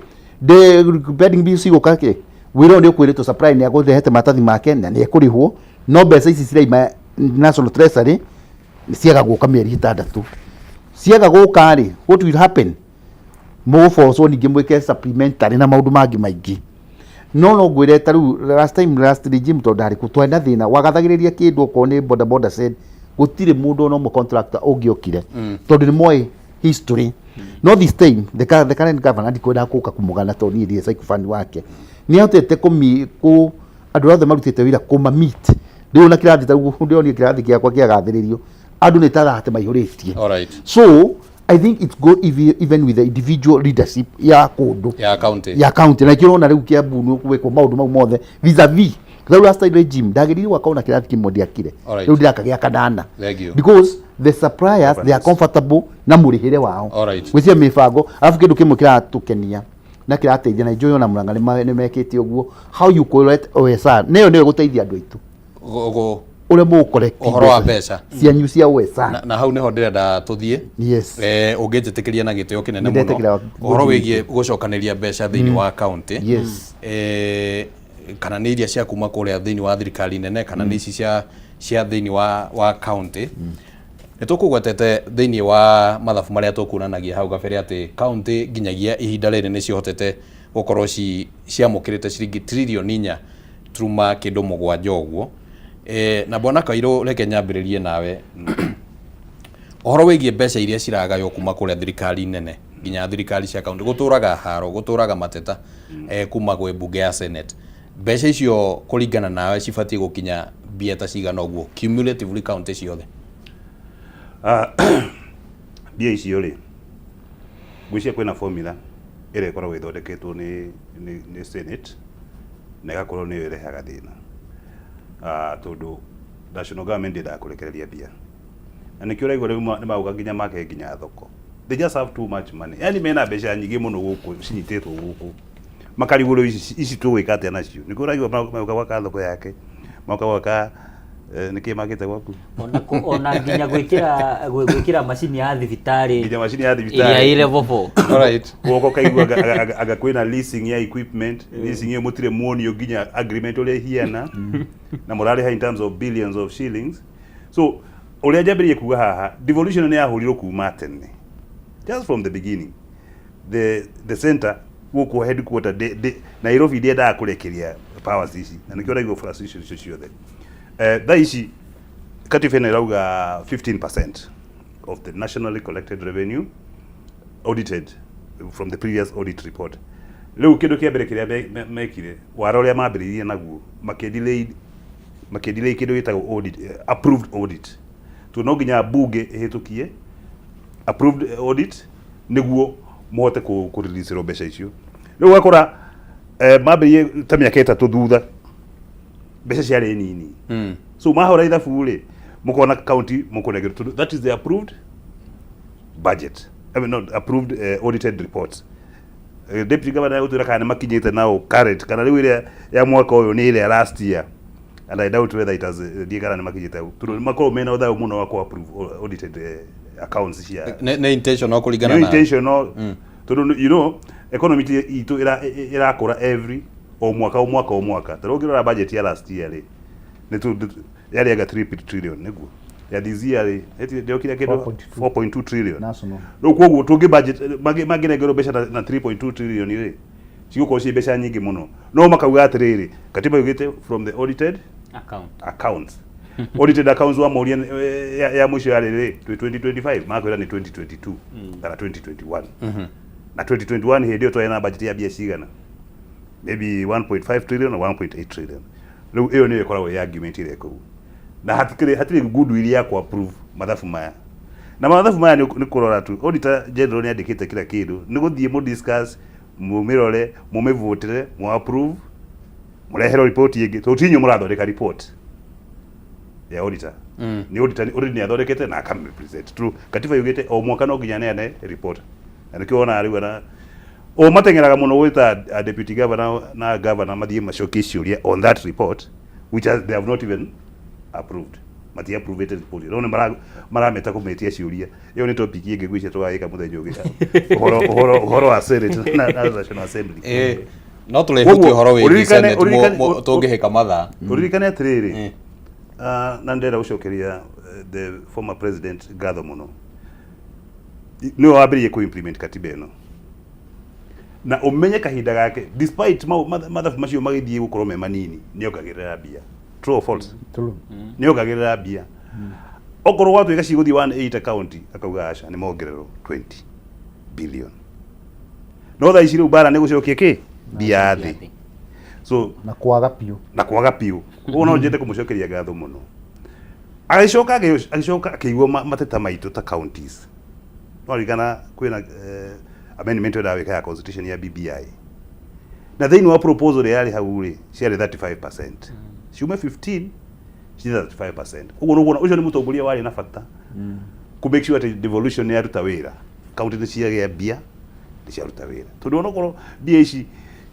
the pending bills igoka ke wiro ni kwire to supply ni agurehete matathi make na ni ekurihwo no mbeca ici ciraima national treasury ciaga guka mieri 6 ciaga guka ri what will happen mo for so ningi mwike supplementary na maundu mangi maingi no ngwire taru last regime to ndari kutwenda thina wagathagiriria kindu ko ni boda said gutire mundu no mo contractor ungiokire tondu ni moy history no this time the current governor ndikwenda kuka kumugana to ni rie cycle fund wake ni hotete ku andu othe marutite wira kuma meet ndio na kirathi taru ndio ni kirathi kiakwa kiagathiririo andu ni tarate maihuritie so I think it's good even with the individual leadership ya kundu ya county na kirona riu Kiambu no kuweko maundu mau mothe vis-a-vis the last regime ndagiriri wakaona kirathi kimwe ndiakire riu ndirakia kanana because the suppliers they are comfortable na murihire wao wicia mibango alafu kindu kimwe kiratukenia na kirateithia na ijoyo na muranga ni mekite uguo how you collect OSR neyo neyo guteithia andu aitu ule mukore uhoro wa mbeca cianyu cia OSR na hau niho ndirenda tuthie ungijitikiria na gitio kinene muno uhoro wigie gucokaniria mbeca thiini wa county kana ni iria cia kuma kuria thiini wa thirikari nene kana ni ici cia thiini wa county nitukugwetete thiini wa mathabu maria tukunanagia hau gabere ati county nginyagia ihinda riri ni cihotete gukorwo ciamukirite ciringi trilioni 4 turuma kindu 7 uguo na bona Kairo reke nyambiririe nawe ohoro wigie mbeca iria ciragayo kuma kuria thirikari nene nginya thirikari cia county guturaga haro guturaga mateta kuma gwe bunge ya senate mbeca icio kuringana nawe cibatie gukinya bieta cigana uguo cumulatively county ciothe bia icio ri gwicia kwina formula ire ikoragwo ithondeketwo ni senate na igakorwo ni irehaga thina tondu national government ndakurekereria bia na nikio raigwa riu ni mauga nginya make nginya thoko they just have too much money yani mena mbeca nyingi muno guku cinyitetwo guku makariguro ici tugwika atia nacio nikio raigwa mauga gwaka thoko yake mauga gwaka niki makite gwaku ona nginya gwikira macini ya thibitari nginya macini ya thibitari ya ile vovo alright woko kaigua aga kwina leasing ya equipment leasing ya mutire muonio nginya agreement ole hiana na morale ha in terms of billions of shillings so ole jabirie kuga haha devolution ne yahurirwo kuma tene just from the beginning the center woko headquarter Nairobi ndienda kurekeria powers ici na nikio raigo frustration icio ciothe Daishi Katifena irauga 15% of the nationally collected revenue audited from the previous audit report. Leo kido kiambere kiria mekire waroria mambiririe naguo makedelay kido gitagwo audit approved audit. Tu no nginya bunge ehitukie approved audit niguo mohote ku release mbeca icio. Leo wakora mambiririe ta miaka 3 thutha mbeca ciarĩ nini so mahora ithabu ri mukona county mukonegera that is the approved budget I mean not approved audited reports deputy governor utura kana makinyite nao current kana riu ile ya mwaka uyu ni ile last year and I doubt whether it has digara ni makinyite turu makoro mena uthayo muno wa ku approve audited accounts cia ne intention no kuligana na intention no turu you know economy itu irakura every o mwaka tarogirora budget ya last year ri netu yari aga 3 trillion niguo ya this year ri ndio kile kido 4.2 trillion national no koguo tungi budget magirengero besha na 3.2 trillion ri ciguko ci besha nyingi muno no makauga atiriri katiba yugite from the audited accounts audited accounts wa moria ya mwisho yari ri 2025 makwira ni 2022 kana 2021 na 2021 hedio to yana budget ya biashara maybe 1.5 trillion or 1.8 trillion. Leo hiyo ni kwa ya argument ile kwa. Na hatiri goodwill ya ku approve mathafu maya. Na mathafu maya ni kurora tu. Auditor general ni andikite kila kitu. Ni guthie mu discuss, mu mirore, mu mevotire, mu approve. Murehero report yingi. To tinyo murathondeka report. Ya auditor. Ni auditor ni athondekete na akam represent. True. Katiba yugite o mwaka no nginya ne report. Na nikiona ari na o matengeraga muno wita deputy governor na governor mathie macokie ciuria on that report which they have not even approved mathie approved report no marameta kumetia ciuria iyo ni topic ingi gwicia twaika muthenya ugi horo wa senate na national assembly no tulehutie horo wi senate tungihika matha uririkane atiriri na ndera ucokeria the former president gatho muno no wabiriye ku implement katiba ino na umenye kahinda gake despite mathafu macio magithie gukorwo me manini ni okagirira bia true or false true ni okagirira bia okorwo watu ikaci guthi 18 county akauga aca ni mongerero 20 billion no tha iciru bara ni gucokie ki bia thi so na kwaga piu uno njete kumucokeria ngatho muno agicoka akiigua mateta maitu ta counties no rigana kwina amendment ya weka ya constitution ya BBI na then wa proposal yali hauri share 35% ciume 15 share 35% ugo ucio ni mutongoria wali na fata ku make sure that devolution ya rutawira county ni cia ya bia ni cia rutawira tondu ono koro bia ici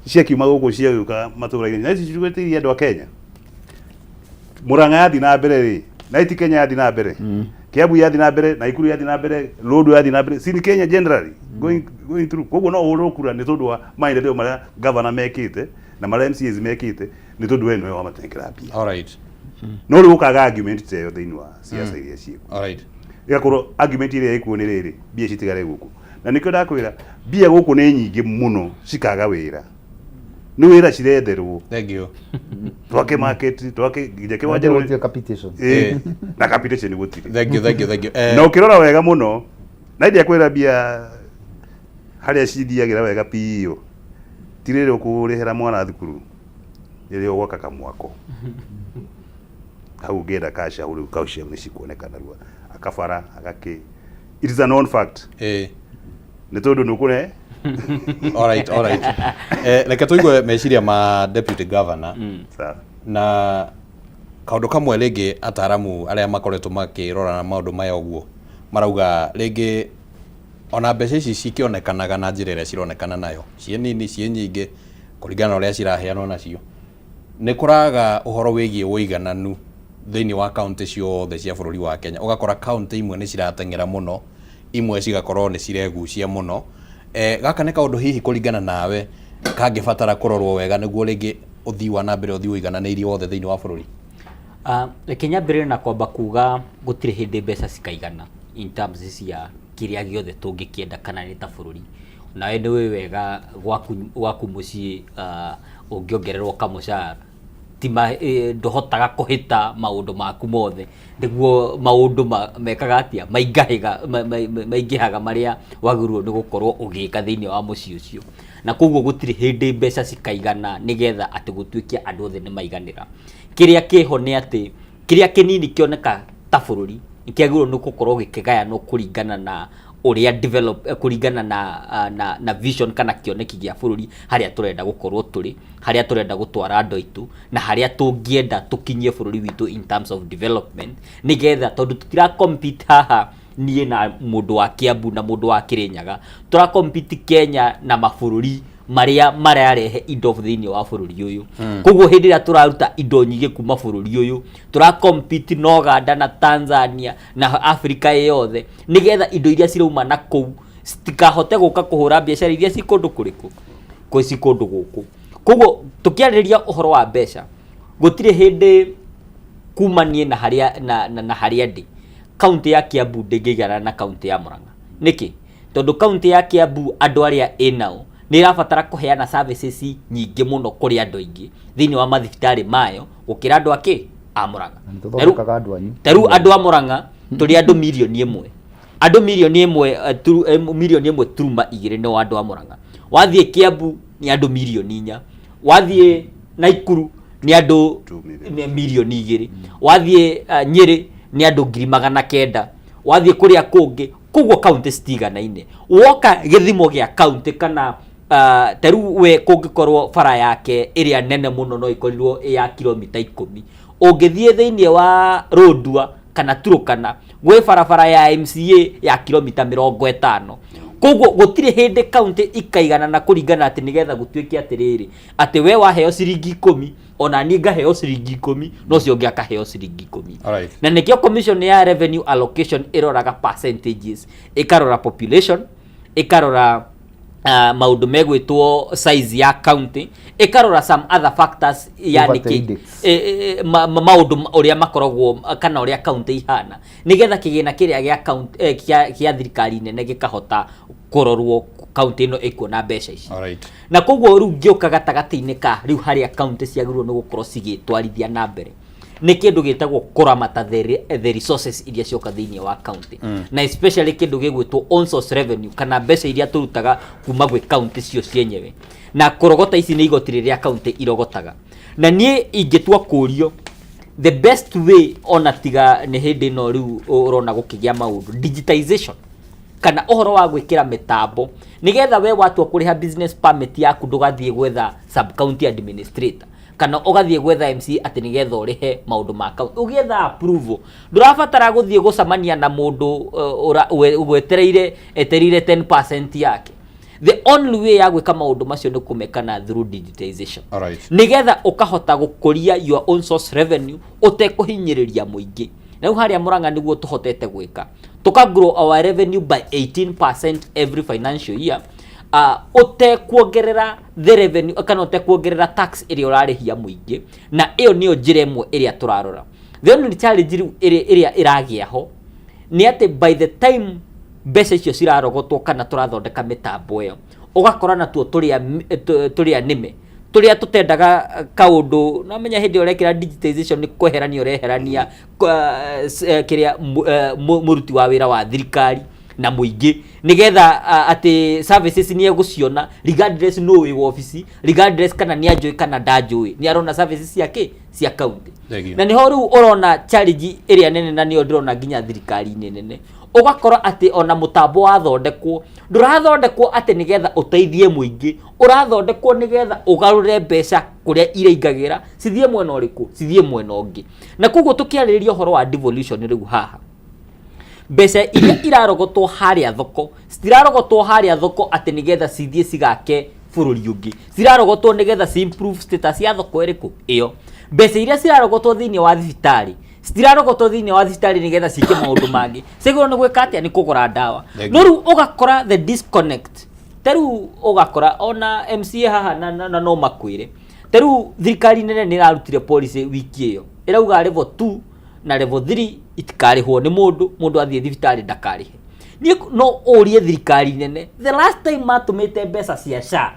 cia kiuma guko cia yuka matura-ini na ici cigwetiria andu a Kenya Murang'a yathi na mbere ri na iti Kenya yathi na mbere Kiambu yathi na mbere na Ikuru yathi na mbere Lodwar yathi na mbere si Kenya generally going through koguo no urokura ni tondu wa maendeleo maria governor mekite na maria MCAs mekite ni tondu wenu wa matengera bia all right no ri ukaga argument teyo thiini wa siasa iria ciiko all right igakorwo argument iria ikuo ni riri bia citigare guku na nikio ndakwira bia guku ni nyingi muno cikaga wira ni wira ciretherwo thank you twake market twake gije kiwanja ro capitation na capitation gutiri thank you na ukirora wega muno na ndia kwira bia haria cithiagira wega piyo tirire ukurihera mwana thukuru ile gwaka kamwako hau ngenda kasha uri kaucia ni cikuonekana rua akabara agaki it is a known fact ni tondu nukune all right reke tuigue meciria ma deputy governor na kaundu kamwe ringi ataramu aria makoretwo makirora na maundu maya uguo marauga ringi ona mbeca ici cikionekanaga na njira iria cironekana nayo cie nini cie nyingi kuringana uria ciraheanwo nacio ni kuraga uhoro wigie uigananu thiini wa county ciothe cia bururi wa Kenya ugakora county imwe ni ciratengera muno imwe cigakorwo ni ciregucia muno gaka nĩ kaũndũ hihi kũringana nawe kangĩbatara kũrorwo wega nĩguo rĩngĩ ũthii wa nambere ũthii ũigananĩirie wothe thĩinĩ wa bũrũri. Reke nyambĩrĩrie na kwamba kuga gũtirĩ hĩndĩ mbeca cikaigana in terms cia kĩrĩa gĩothe tũngĩkĩenda kana nĩ ta bũrũri. Nawe nĩ wĩ wega gwaku mũciĩ ũngĩongererwo kamũcara tima ndohotaga kũhĩta maũndũ maku mothe nĩguo maũndũ mekaga atĩa maingĩhaga marĩa wagĩrĩirwo nĩ gũkorwo ũgĩka thĩinĩ wa mũciĩ ũcio, na koguo gũtirĩ hĩndĩ mbeca cikaigana nĩgetha atĩ gũtuĩke andũ othe nĩ maiganĩra. Kĩrĩa kĩho nĩ atĩ kĩrĩa kĩnini kĩoneka ta bũrũri kĩagĩrĩirwo nĩ gũkorwo gĩkĩgayanwo kũringana na ũrĩa develop kũringana na vision kana kĩoneki gĩa bũrũri harĩa tũrenda gũkorwo tũrĩ, harĩa tũrenda gũtwara andũ aitũ na harĩa tũngĩenda tũkinyie bũrũri witũ in terms of development, nĩgetha tondũ tũtira compete haha niĩ na mũndũ wa Kiambu na mũndũ wa Kirinyaga, tũra compete Kenya na mabũrũri maria mararehe indo thĩinĩ wa bũrũri ũyũ. Koguo hĩndĩ ĩrĩa tũraruta indo nyingĩ kuma bũrũri ũyũ tũra compete na Uganda na Tanzania na Africa yothe, nĩgetha indo iria cirauma na kũu citikahote gũka kũhũra biacara iria ci kũndũ kũrĩkũ kwĩ kũndũ gũkũ. Koguo tũkĩarĩrĩria ũhoro wa mbeca gũtirĩ hĩndĩ kumanie na harĩa ndĩ kaunti ya Kiambu ndĩngĩigana na kaunti ya Murang'a. Nĩkĩ? Tondũ kaunti ya Kiambu andũ arĩa ĩnao nĩ irabatara kuheana services nyingĩ mũno kũrĩ andũ aingĩ thĩinĩ wa mathibitarĩ mayo gũkĩra andũ akĩ a Murang'a. Tarĩu andũ a Murang'a tũrĩ andũ milioni ĩmwe. Andũ milioni ĩmwe turuma igĩrĩ nĩ andũ a Murang'a. Wathiĩ Kiambu nĩ andũ milioni 4. Wathiĩ Naikuru nĩ andũ milioni 2. Wathiĩ Nyĩrĩ nĩ andũ 900. Wathiĩ kũrĩa kũngĩ koguo county citiganaine. Woka gĩthimo gĩa county kana tarĩu we kũngĩkorwo bara yake ĩrĩa nene mũno no ĩkorirwo ya kilomita 10, ũngĩthiĩ thĩinĩ wa Rondua kana Turukana gwĩ barabara ya MCA ya kilomita 50. Koguo gũtirĩ hĩndĩ county ikaigana na kũringana atĩ nĩgetha gũtuĩke atĩrĩrĩ atĩ we waheo ciringi 10 ona niĩ ngaheo ciringi 10 no cio ũngĩ akaheo ciringi 10. Na nĩkĩo commission ya revenue allocation ĩroraga percentages, ĩkarora population, ĩkarora maũndũ megwĩtwo size ya county, ĩkarora some other factors yani maũndũ ũrĩa makoragwo kana ũrĩa county ihana, nĩgetha kĩgĩna kĩrĩa gĩa county kĩa thirikari nene gĩkahota kũrorwo county ĩno ĩkuona mbeca ici. Na koguo rĩu ngĩũka gatagatĩ-inĩ ka rĩu harĩa county ciagĩrĩirwo nĩ gũkorwo cigĩtwarithia na mbere nĩ kĩndũ gĩtagwo kũramata the resources iria cioka thĩinĩ wa county, na especially kĩndũ gĩgwĩtwo on source revenue kana mbeca iria tũrutaga kuma gwĩ county cio cienyewe, na kũrogota ici nĩ igoti rĩrĩa county irogotaga. Na niĩ ingĩtua kũrio the best way ona tiga nĩ hĩndĩ ĩno rĩu ũrona gũkĩgĩa maũndũ digitization kana ũhoro wa gwĩkĩra mĩtambo, nĩgetha we watua kũrĩha business permit yaku ndũgathiĩ gwetha sub county administrator kana ũgathiĩ gwetha MC atĩ nĩgetha ũrĩhe maũndũ ma county ũgĩetha approval. Ndũrabatara gũthiĩ gũcamania na mũndũ ũgwetereire 10% yake. The only way ya gwĩka maũndũ macio nĩ kũmekana through digitization, nĩgetha ũkahota gũkũria your own source revenue ũtekũhinyĩrĩria mũingĩ. Na harĩa Murang'a nĩguo tũhotete gwĩka grow our revenue by 18% every financial year, ũtekuongerera the revenue kana ũtekuongerera tax ĩrĩa ũrarĩhia mũingĩ, na ĩyo nĩyo njĩra ĩmwe ĩrĩa tũrarora. The only challenge ĩrĩa ĩragĩa ho nĩ atĩ by the time mbeca icio cirarogotwo kana tũrathondeka mĩtambo ĩyo ũgakora natuo tũrĩa nĩme tũrĩa tũtendaga kaũndũ na menya hĩndĩ ũrekĩra digitization nĩ kweherania ũreherania kĩrĩa mũruti wa wĩra wa thirikari na mũingĩ, nĩgetha atĩ services nĩ egũciona regardless no wĩ ofici, regardless kana nĩ anjũĩ kana ndanjũĩ, nĩ arona services cia county. Na nĩho rĩu ũrona challenge ĩrĩa nene na nĩyo ndĩrona nginya thirikari nene ũgakora atĩ ona mũtambo wathondekwo ndũrathondekwo atĩ nĩgetha ũteithie mũingĩ, ũrathondekwo nĩgetha ũgarũre mbeca kũrĩa iraingagĩra cithiĩ mwena ũrĩkũ, cithiĩ mwena ũngĩ. Na koguo tũkĩarĩrĩria ũhoro wa devolution rĩu haha mbeca iria irarogotwo harĩa thoko citirarogotwo harĩa thoko atĩ nĩgetha cithiĩ cigake bũrũri ũngĩ, cirarogotwo nĩgetha ci improve status ya thoko ĩrĩkũ ĩyo. Mbeca iria cirarogotwo thĩinĩ wa thibitarĩ citirarogotwo thiini wa thibitari nigetha ciike maundu mangi cigurwo ni gwika atia ni kugura ndawa no riu ugakora the disconnect teru ugakora ona MCA haha na no makwire teru thirikari nene ni rarutire policy wiki iyo irauga level 2 na level 3 itikarihwo ni mundu athie thibitari ndakarihe ni no urie thirikari nene the last time matumite mbeca cia SHA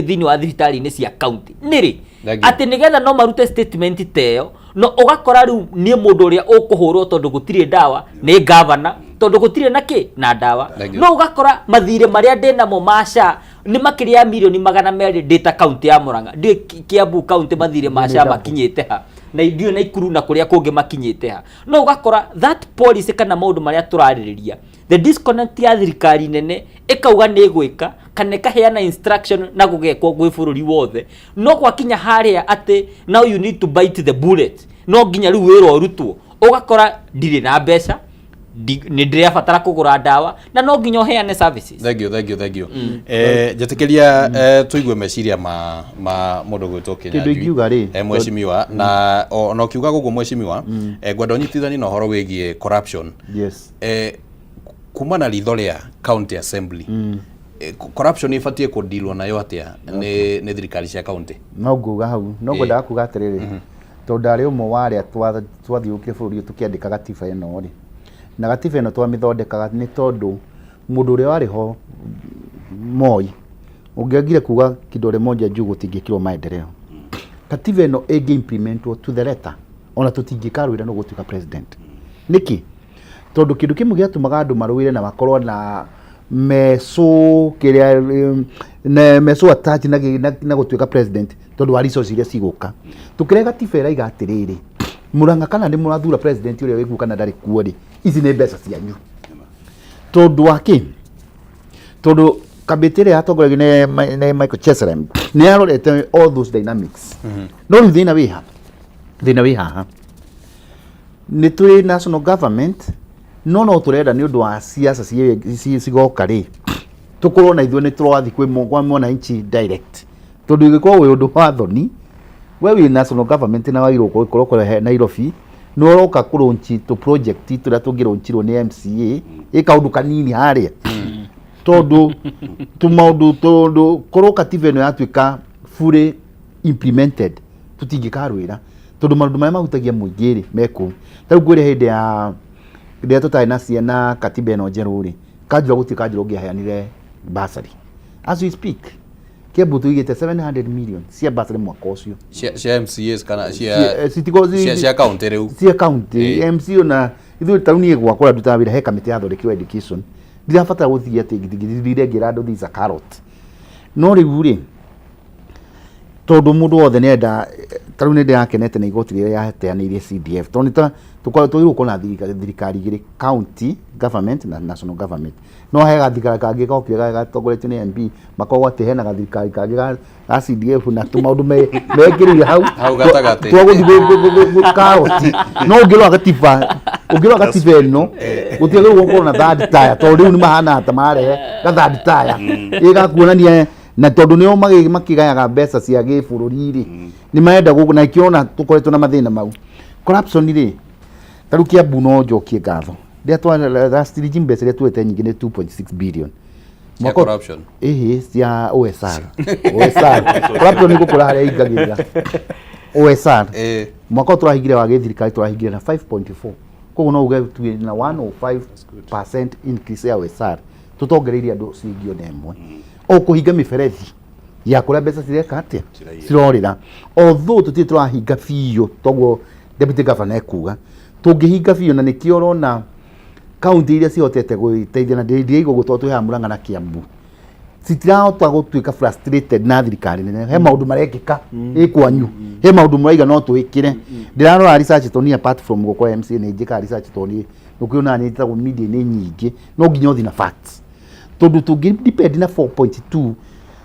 thini wa thibitari ni cia county niri ati nigetha no marute statement teyo no ugakora riu ni mundu uria ukuhurwo tondu gutire ndawa ni governor tondu gutire na ndawa no ugakora mathire maria ndinamo masha ni makiria milioni 200 data county ya Murang'a ndi Kiambu county mathire masha makinyite ha na ndio na Ikuru na kuria kungi makinyite ha no ugakora that policy kana maundu maria turaririria the disconnect ya thirikari nene ikauga ni gwika kana kaheana instruction na gugekwo gwi bururi wothe no gwakinya haria ati now you need to bite the bullet no nginya riu wiro urutwo ugakora ndire na mbeca ni ndirabatara kugura ndawa na no nginya uheane services. Thank you jetikiria tuigue meciria ma mundu gwitwo Kenya mweshimiwa na no kiuga gugu mweshimiwa gwenda nyitithani na horo wigie corruption. Yes. Kumana ritho ria county assembly corruption ifatie kudilwa nayo atia ni thirikari cia county no nguga hau no gwenda kuga atiriri tondu ari umwe waria twathiukie bururi tukiandika gatiba ino ri na gatiba ino twamithondekaga ni tondu mundu uria wari ho Moi ungiagire kuga kidole moja juu gutingikirwo maendeleo gatiba ino ege implementwo to the letter ona tutingikarwira no gutuika president niki tondu kindu kimwe giatumaga andu maruire na makorwo na meso kiria na meso attach na gutuika president tondu wa resources iria ciguka tukirega tifera iga atiriri Murang'a kana ni murathura president uria wiku kana ndari kuo ri ici ni mbeca cianyu tondu aki tondu kabitire atongoragio ne Michael Cheserem ni arorete all those dynamics no thina wi haha ni turi national government no turenda ni undu wa siasa cigoka ri tukorwo na ithuĩ nĩ tũrathiĩ kwĩ mwananchi direct tondu igĩkorwo wĩ ũndũ wa thoni we wĩ national government na wagĩrĩirwo gũkorwo kũrehe Nairobi nĩ ũroka kũrũnchi tũ project tũrĩa tũngĩrũnchirwo nĩ MCA ĩ kaũndũ kanini harĩa tondu tondu korwo katiba ĩno yatuĩka fully implemented tũtingĩkarwĩra tondu maũndũ maya mahutagia mũingĩ rĩ mekũ tarĩu ngwĩre hĩndĩ ya rĩrĩa tũtarĩ na ciana katiba ĩno njerũ rĩ kanjũra gũtuĩka njũra ũngĩaheanire bursary as we speak Kiambu tuigĩte 700 million cia bursary mwaka ũcio cia MCAs kana cia county rĩu cia county MCO na ithuĩ tauni gwakora ndutaga wĩra he kamĩtĩ ya thondeki wa education ndirabatara gũthiĩ atĩ ngithire ngira andũ these carrot no rĩu rĩ tondu mundu wothe nenda tarĩu nĩ ndĩrakenete na igoti rĩrĩa yateanĩirie CDF tondu tũgĩrwo kũna thirikari igĩrĩ county government na national government no hega thirikari kangĩ gokire gatongoretio nĩ MP makorwo atĩ hena gathirikari kangĩ ga CDF na tũmaũndũ mekĩrĩire hau gatagatĩ twagũthiĩ kaoti no ũngĩrora gatiba ĩno gũtiagĩrĩirwo gũkorwo na third tier tondũ rĩu nĩ mahana ta marehe ga third tier ĩgakuonania na tondu nio makigayaga mbeca cia gĩbũrũri rĩ ni maenda na ikiona tukoretwo na mathĩna mau corruption rĩ tarĩu Kiambu no njokie ngatho rĩrĩa twastiriji mbeca rĩrĩa tuete nyingĩ nĩ 2.6 billion cia corruption cia OSR corruption nĩ gũkũra harĩa ingagĩrĩra OSR mwaka turahingire wa gĩthirikari turahingire na 5.4 koguo no uge tuĩ na 105% increase ya OSR tutongereirie andũ ciringi ona ĩmwe o kuhinga miferethi ya kũrĩa mbeca cireka atia cirorĩra although tutirĩ tũrahinga biũ toguo deputy governor ekuga tũngĩhinga biũ na nĩkĩo ũrona kaunti iria cihotete gwĩteithia na ndĩigwo gũtwarwo twĩhaha Murang'a na Kiambu citirahota gũtuĩka frustrated na thirikari nene he maũndũ marekĩka ĩkwanyu he maũndũ mũraiga no twĩkĩre ndĩrarora research toni apart from gũkorwo MCA nĩ njĩka research toni ũkĩona nĩ tagwo media nĩ nyingĩ no nginya ũthi na facts tondu tungidepend na 4.2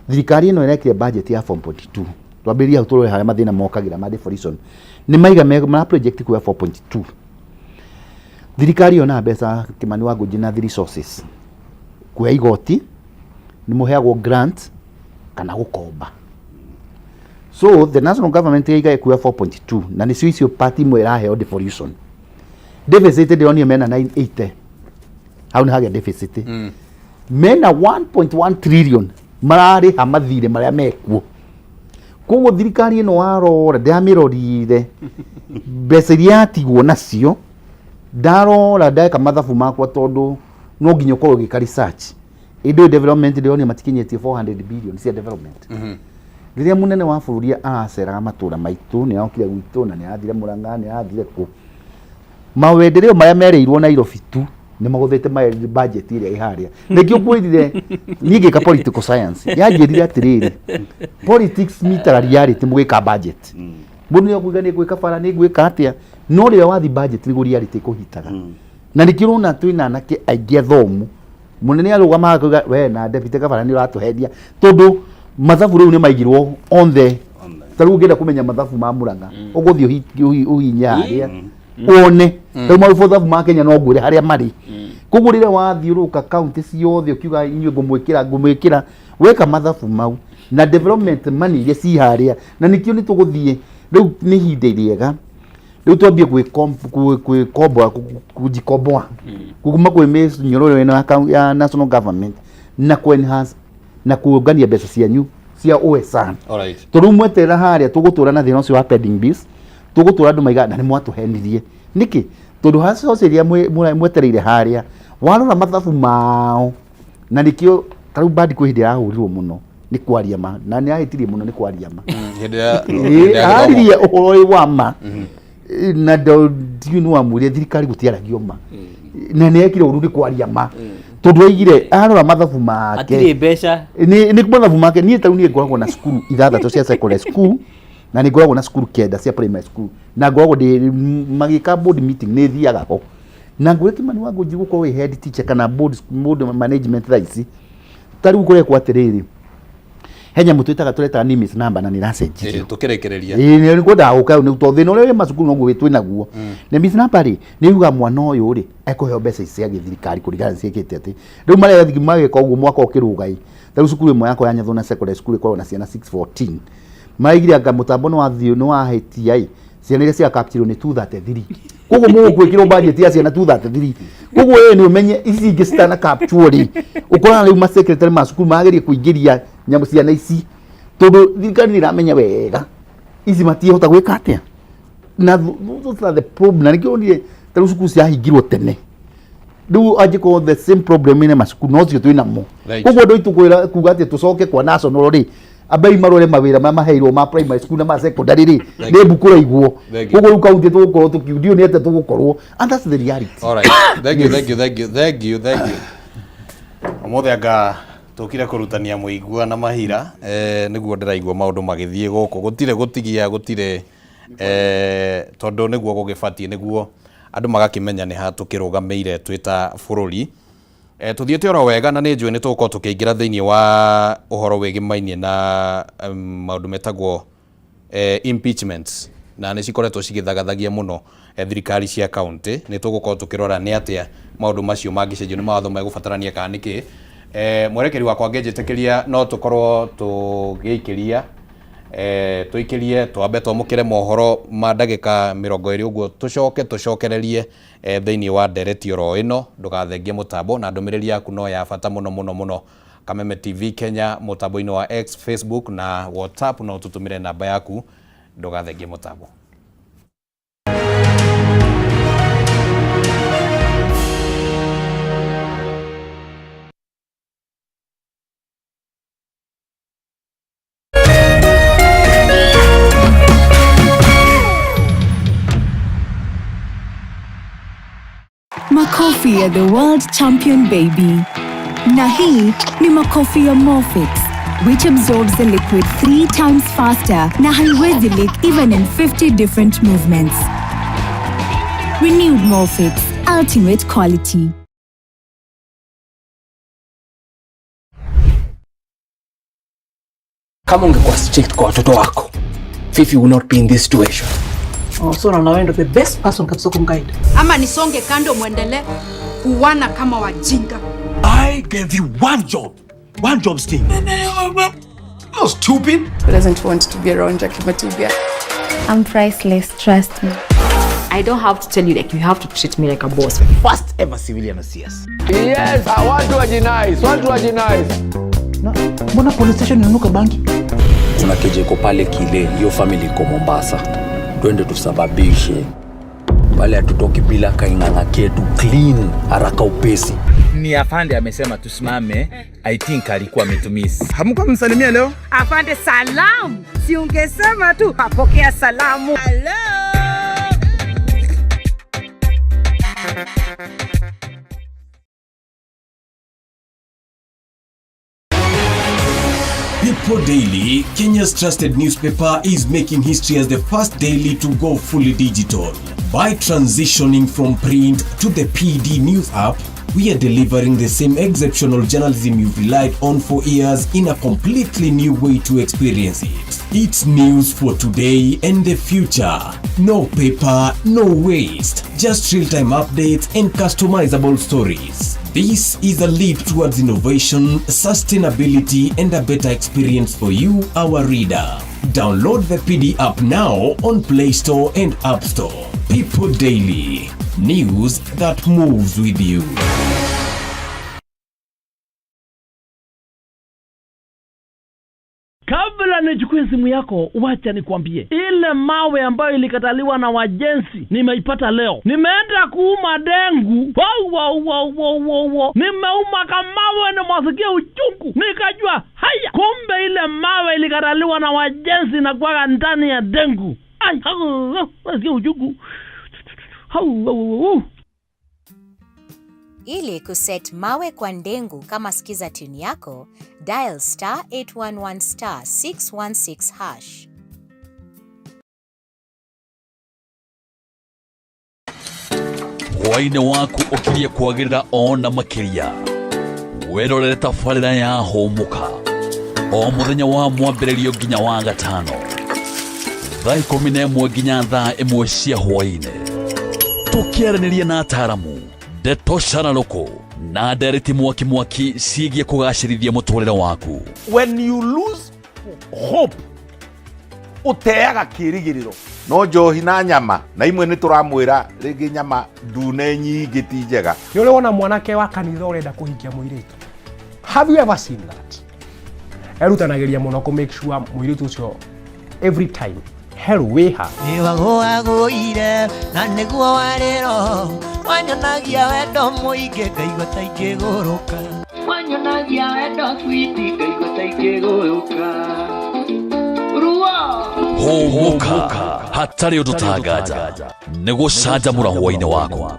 thirikari ĩno ĩrekire budget ya 4.2 twambĩrĩria hau tũrore harĩa mathĩna mokagira ma devolution nĩ maiga ma project kuya 4.2 thirikari yona mbeca Kimani wa Ngũnji na resources kuya igoti nĩ mũheagwo grant kana gũkomba So the national government iga ekuya 4.2 na ni sio party mwe raheo devolution. Deficit ndio mena 980. Hauna haga deficit. Mena 1.1 trillion marari hamathire maria mekuo. Koguo thirikari ino warora ndamirorire mbeca iria atigwo nacio ndarora ndeka mathabu makwa tondu no nginya ukorwo gika research indo development ndio matikinyetie 400 billion cia development. Riria munene wa bururi araceraga matura maitu ni aukire gwitu na ni athire Murang'a ni athire ku mawendereo maria mereirwo Nairobi tu ni maguthete budget iria iharia nikio kwirire nige ka political science yanjirire atiriri politics meter reality mugika budget mundu ni akuiga ni gwika bara ni gwika atia no ria wathi budget ni reality kuhitaga na nikirona twina nake aingĩ thomu munene arugama akuiga we na deputy governor ni uratuhendia tondu mathabu riu ni maigirwo on the taru ngenda kumenya mathabu ma Murang'a uguthi uhinya aria one tau mathabu ma Kenya no ngwire haria mari kugurire wathiuruka county ciothe ukiuga inywe ngumwikira weka mathabu mau na development money iria ci haria na nikio ni tuguthie riu ni hinde iriega riu twambie kujikomboa kuguma kwi miss nyororo ino ya national government na enhance na kuongania mbeca cianyu cia OSR. Alright. Turu mwetera haria tugutura na thina ucio wa pending bills tugutura andu maiga na ni mwatuhenirie niki tondu hacoceria mwetereire haria warora mathabu mao na nikio taru badi kwa hindi yahurirwo muno ni kwaria ma na ni ahitirie muno ni kwaria ma hindi ya hariria uhoro wa ma na ndiunu amuria thirikari gutiaragio ma na ni ekire urudi kwaria ma tondu aigire arora mathabu make atire mbeca ni mathabu make ni taru ni ngoragwo na skuru ithathatu cia secondary school na ni ngoragwo na skuru kenda cia primary school na ngoragwo magika board meeting ni thiaga ho na ngure kimani wangu njiguko we head teacher kana board management thaisi tari kure kwa atiriri henya mutu itaga tureta ni miss number na ni racenjio tukirekereria ni ngoda uka ni to thina ule macukuru no gwitwe naguo ni miss number ri ni uga mwana uyu ri ekohe mbeca cia githirikari kurigana ciekete ati riu mare thigimage ko guo mwaka ukirugai tari cukuru imwe yako yanyathwo na secondary school kwa na ciana 614 maigire anga mutambo no wathio no wahetia i ciana iria cia capture ni 233 koguo mugwikirwo budget ya ciana 233 koguo we ni umenye ici ingi citana capture ri ukorana riu ma secretary ma cukuru magerie kuingiria nyamu ciana ici tondu thirikari ni ramenya wega ici matiehota gwika atia na those are the problem na nikio ni taru cukuru cia hingirwo tene riu ajiko the same problem ine macukuru no cio twina mo koguo ndo itukwira kuga atia tucoke kwa national ri abai marore mawira maheirwo ma primary school na ma secondary ri ni bukura igwo koguo riu kaunti tugukorwo tukiudio ni ate tugukorwo and that's the reality. All right, thank you omothe anga tukire kurutania muigua na mahira niguo ndiraigua maundu magithie guku gutire gutigia gutire tondu niguo gugibatie niguo andu magakimenya ni ha tukirugameire twita bururi tuthiete oro wega na ni njui ni tuko tukiingira thiini wa uhoro wigimainie na maundu metagwo impeachments na ni cikoretwo cigithagathagia muno thirikari cia county ni tugukorwo tukirora ni atia maundu macio mangicenjio ni mawatho megubatarania kana niki mwerekeri wakwa ngenjitikiria no tukorwo tugiikiria tuikirie twambe twamukire mohoro ma ndagika 20 uguo tucokererie thiini wa ndereti oro ino ndugathengie mutambo na ndumiriri yaku no ya bata muno Kameme TV Kenya mutambo-ini wa X, Facebook na WhatsApp no tutumire namba yaku ndugathengie mutambo. Makofi ya the world champion baby. Na hii ni makofi ya Morphix, which absorbs the liquid 3 times faster na haiwezi leak even in 50 different movements. Renewed Morphix, ultimate quality. Kama ungekuwa strict kwa watoto wako, Fifi will not be in this situation. Oh, so na wewe ndo the best person kabisa kumguide. Ama nisonge kando muendelee kuwana kama wajinga. I gave you one job sting. Not stupid. Who doesn't want to be around Jackie Matibia? I'm priceless, trust me. I don't have to tell you, like, you have to treat me like a boss. First ever civilian OCS. Yes, I want to agonize. Mbona police station inanuka bangi? Kuna kijeko pale kile, hiyo family iko Mombasa. Twende tusababishe. Pale hatutoki bila kainganga ketu clean haraka upesi. Ni afande amesema tusimame. I think alikuwa ametumiss. Hamko msalimia leo? Afande salamu. Si ungesema tu apokea salamu. Hello. People Daily, Kenya's trusted newspaper, is making history as the first daily to go fully digital. By transitioning from print to the PD News app, we are delivering the same exceptional journalism you've relied on for years in a completely new way to experience it. It's news for today and the future. No paper, no waste. Just real-time updates and customizable stories. This is a leap towards innovation, sustainability, and a better experience for you, our reader. Download the PD app now on Play Store and App Store. People Daily. News that moves with you. Kabla nichukue simu yako, wacha nikwambie. Ile mawe ambayo ilikataliwa na wajenzi, nimeipata leo. Nimeenda kuuma dengu. Nimeuma kamawe na mwasikia uchungu. Nikajua, haya, kumbe ile mawe ilikataliwa na wajenzi na kwa ndani ya dengu. Mwasikia uchungu. Ili kuset mawe kwa ndengu kama skiza tune yako, dial *811*616#. Hwaine waku ukirie kwagirira ona makiria. Werorere tafarira ya homuka. O muthenya wa mwambĩrĩrio nginya wa gatano. Thaa 11 nginya thaa 1 cia hwaine. Tukiaraniria na ataramu, Ndeto Sharaloko na ndereti mwaki ciĩgiĩ kũgacĩrithia mũtũrĩre waku. When you lose hope, uteaga kĩrigĩrĩro. No njohi na nyama na imwe nĩ tũramwĩra rĩngĩ nyama ndune nyingĩ ti njega. Nĩ ũrĩ wona mwanake wa kanitha ũrenda kũhikia mũirĩtu? Have you ever seen that? Erutanagĩria mũno kũ make sure mũirĩtu ũcio every time hell wĩha. Nĩwagũagũire na nĩguo warĩro wanyonagia wendo mũingĩ ngaigua ta ingĩgũrũka. Wanyonagia wendo sweetie ngaigua ta ingĩgũrũka. Homuka hatarĩ ũndũ tangaja nĩ gũcanjamũra hwainĩ waku.